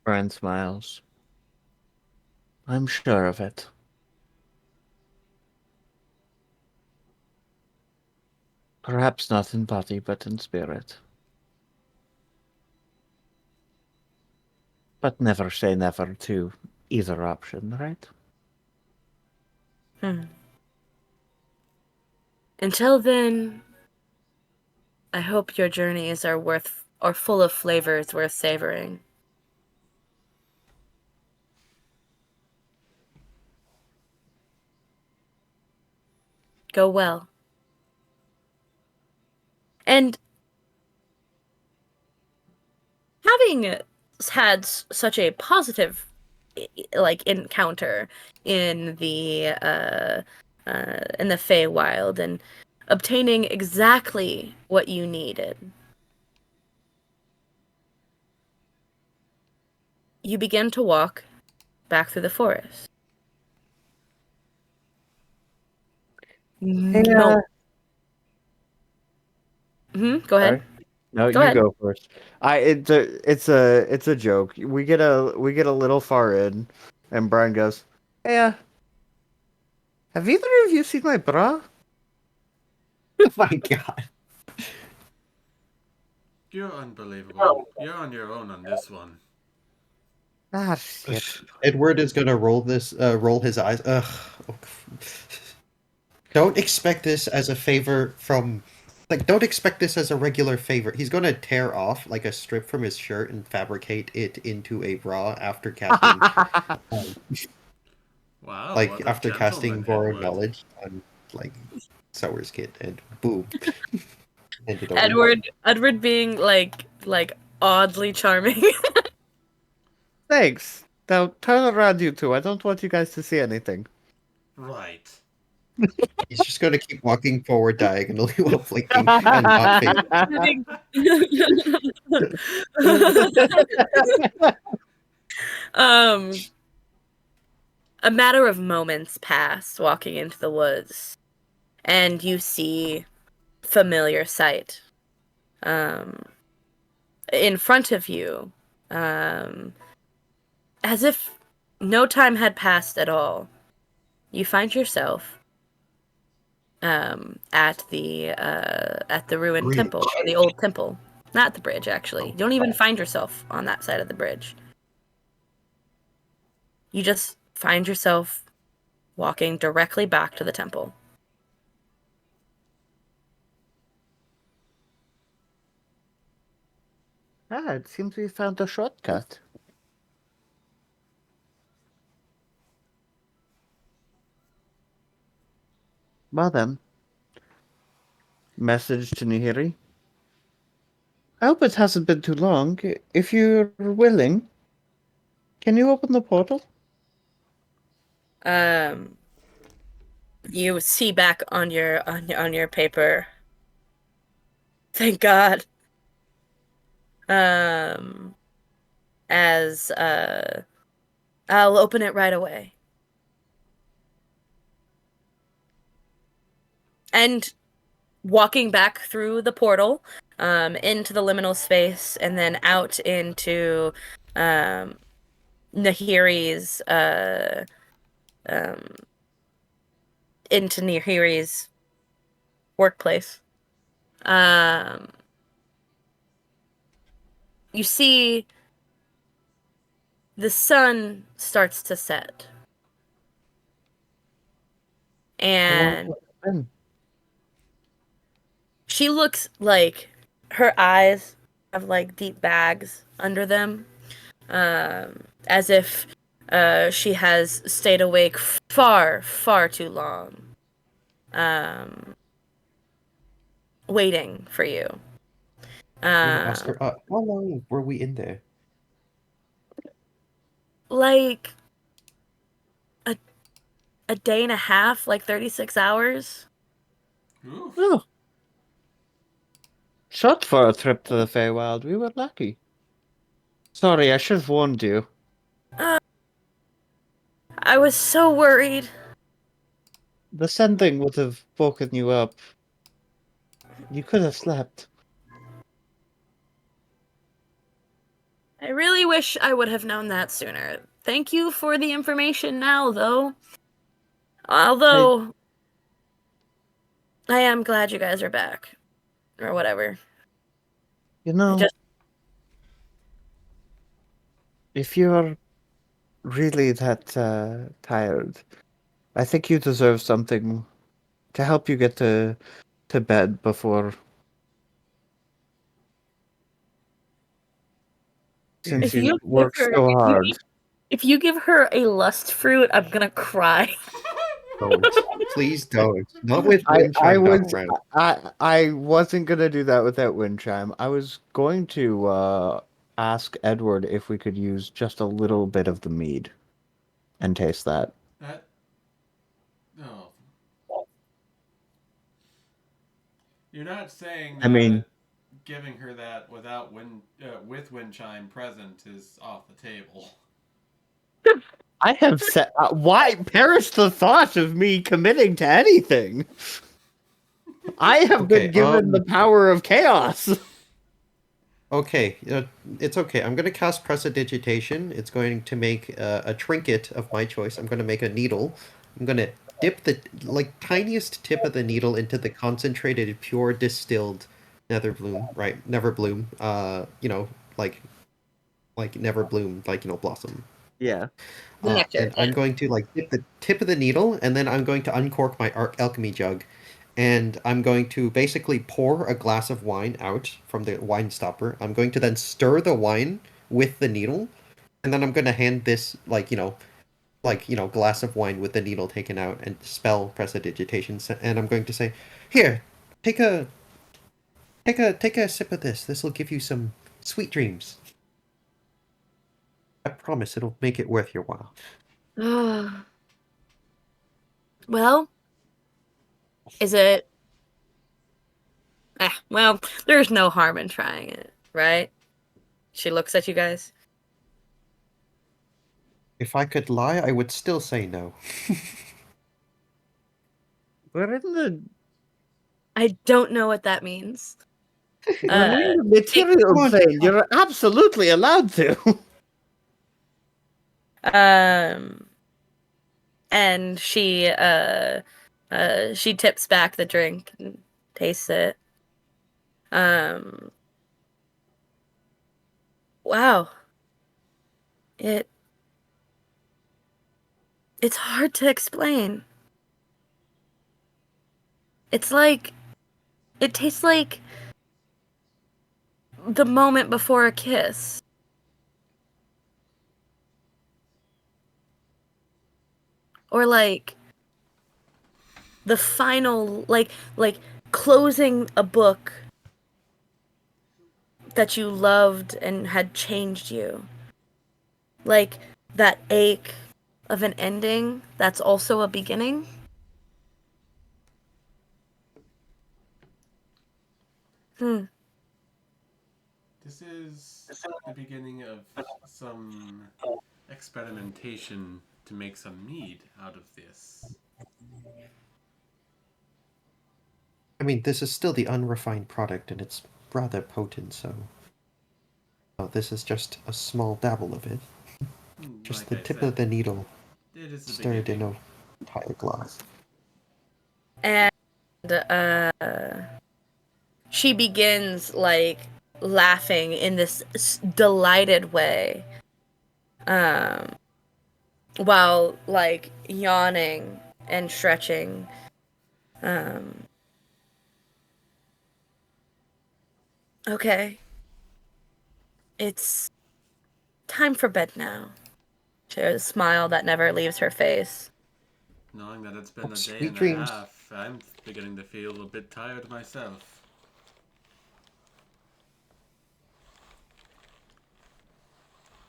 Brine smiles. I'm sure of it. Perhaps not in body, but in spirit. But never say never to either option, right? Until then, I hope your journeys are full of flavors worth savoring. Go well. And having had such a positive encounter in the Feywild and obtaining exactly what you needed, you begin to walk back through the forest. No. Go ahead. Sorry. No, Go you ahead. go first. It's a joke. We get a little far in, and Brian goes, "Hey, have either of you seen my bra?" Oh my god. You're unbelievable. You're on your own on this one. Ah, shit. Edward is gonna roll his eyes. Ugh. Don't expect this as a favor from. Like, don't expect this as a regular favor. He's gonna tear off like a strip from his shirt and fabricate it into a bra after casting, Wow, like what a after casting gentleman, Borrow Edward. Knowledge on like Sour's kid, and boom, hand it over. Edward being like oddly charming. Thanks. Now turn around, you two. I don't want you guys to see anything. Right. He's just gonna keep walking forward diagonally while flicking and not facing. um a matter of moments pass walking into the woods, and you see familiar sight. In front of you, as if no time had passed at all, you find yourself at the ruined Bridge. temple, or the old temple. Not the bridge, actually. You don't even find yourself on that side of the bridge. You just find yourself walking directly back to the temple. It seems we found a shortcut. Well then. Message to Nihiri. I hope it hasn't been too long. If you're willing, can you open the portal? You see back on your paper. Thank God. As I'll open it right away. And walking back through the portal, into the liminal space, and then out into Nahiri's workplace. You see the sun starts to set. And she looks like her eyes have like deep bags under them, as if she has stayed awake far, far too long, waiting for you. Ask her, how long were we in there? Like a day and a half, like 36 hours. Oof. Oh. Short for a trip to the Feywild. We were lucky. Sorry, I should have warned you. I was so worried. The sending would have woken you up. You could have slept. I really wish I would have known that sooner. Thank you for the information now, though. Although, I am glad you guys are back. Or whatever. You know, Just- if you're really that tired, I think you deserve something to help you get to bed before. Since If you you work give her- so hard. If you give her a lust fruit, I'm gonna cry. Don't. Please don't. Not with I Windchime was background. I wasn't gonna do that with that wind chime. I was going to ask Edward if we could use just a little bit of the mead and taste that. That. No. You're not saying that I mean- giving her that without with wind chime present is off the table. I have said why perish the thought of me committing to anything. I have Okay, been given the power of chaos. Okay, it's okay. I'm going to cast Prestidigitation. It's going to make a trinket of my choice. I'm going to make a needle. I'm going to dip the tiniest tip of the needle into the concentrated, pure distilled Netherbloom, right? Neverbloom. Like Neverbloom, blossom. Yeah. Nectar, And I'm going to dip the tip of the needle, and then I'm going to uncork my alchemy jug, and I'm going to basically pour a glass of wine out from the wine stopper. I'm going to then stir the wine with the needle, and then I'm going to hand this glass of wine with the needle taken out and spell prestidigitation, and I'm going to say, "Here, take a sip of this. This will give you some sweet dreams. I promise it'll make it worth your while." Well, is it? Well, there's no harm in trying it, right? She looks at you guys. If I could lie, I would still say no. We're in the I don't know what that means. we're in the material plane. You're absolutely allowed to. And she tips back the drink and tastes it. Wow. It's hard to explain. It's like it tastes like the moment before a kiss. Or like the final like closing a book that you loved and had changed you. Like that ache of an ending that's also a beginning. This is the beginning of some experimentation to make some mead out of this. I mean, this is still the unrefined product, and it's rather potent, so... this is just a small dabble of it. Just Like the I tip said, of the needle it is the stirred in beginning. an entire glass. And she begins laughing in this delighted way, while yawning and stretching. Okay, it's time for bed now. She has a smile that never leaves her face. Knowing that it's been a day Sweet and dreams. a half, I'm beginning to feel a bit tired myself.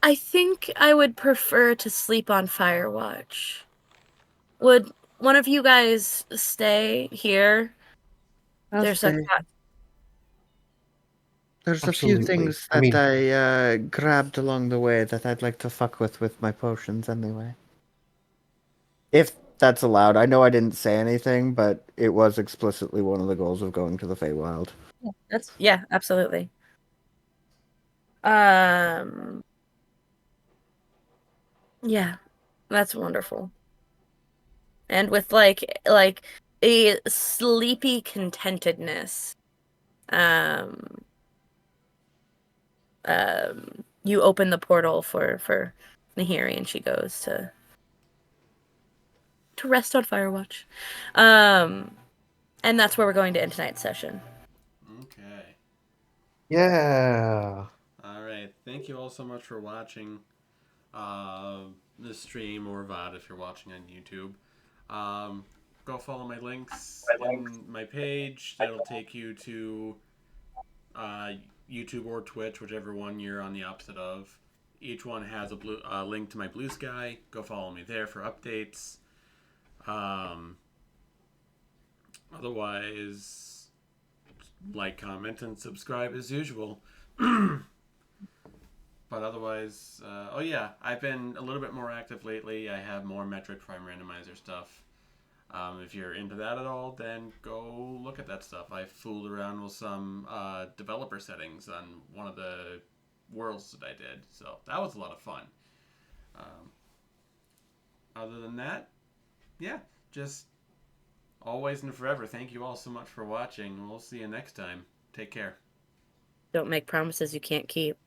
I think I would prefer to sleep on Firewatch. Would one of you guys stay here? There's a There's a few Absolutely. things I that mean, I grabbed along the way that I'd like to fuck with my potions anyway. If that's allowed. I know I didn't say anything, but it was explicitly one of the goals of going to the Feywild. Yeah, absolutely. Um, yeah, that's wonderful. And with like a sleepy contentedness, um, you open the portal for Nahiri, and she goes to rest on Firewatch. And that's where we're going to end tonight's session. Okay. yeah. All right. Thank you all so much for watching this stream or VOD if you're watching on YouTube. Go follow my links in my page. That'll take you to YouTube or Twitch, whichever one you're on the opposite of. Each one has a link to my Blue Sky. Go follow me there for updates. Otherwise, like, comment, and subscribe as usual. But otherwise, oh yeah, I've been a little bit more active lately. I have more metric prime randomizer stuff. If you're into that at all, then go look at that stuff. I fooled around with some developer settings on one of the worlds that I did, so that was a lot of fun. Other than that, yeah, just always and forever, thank you all so much for watching. We'll see you next time. Take care. Don't make promises you can't keep.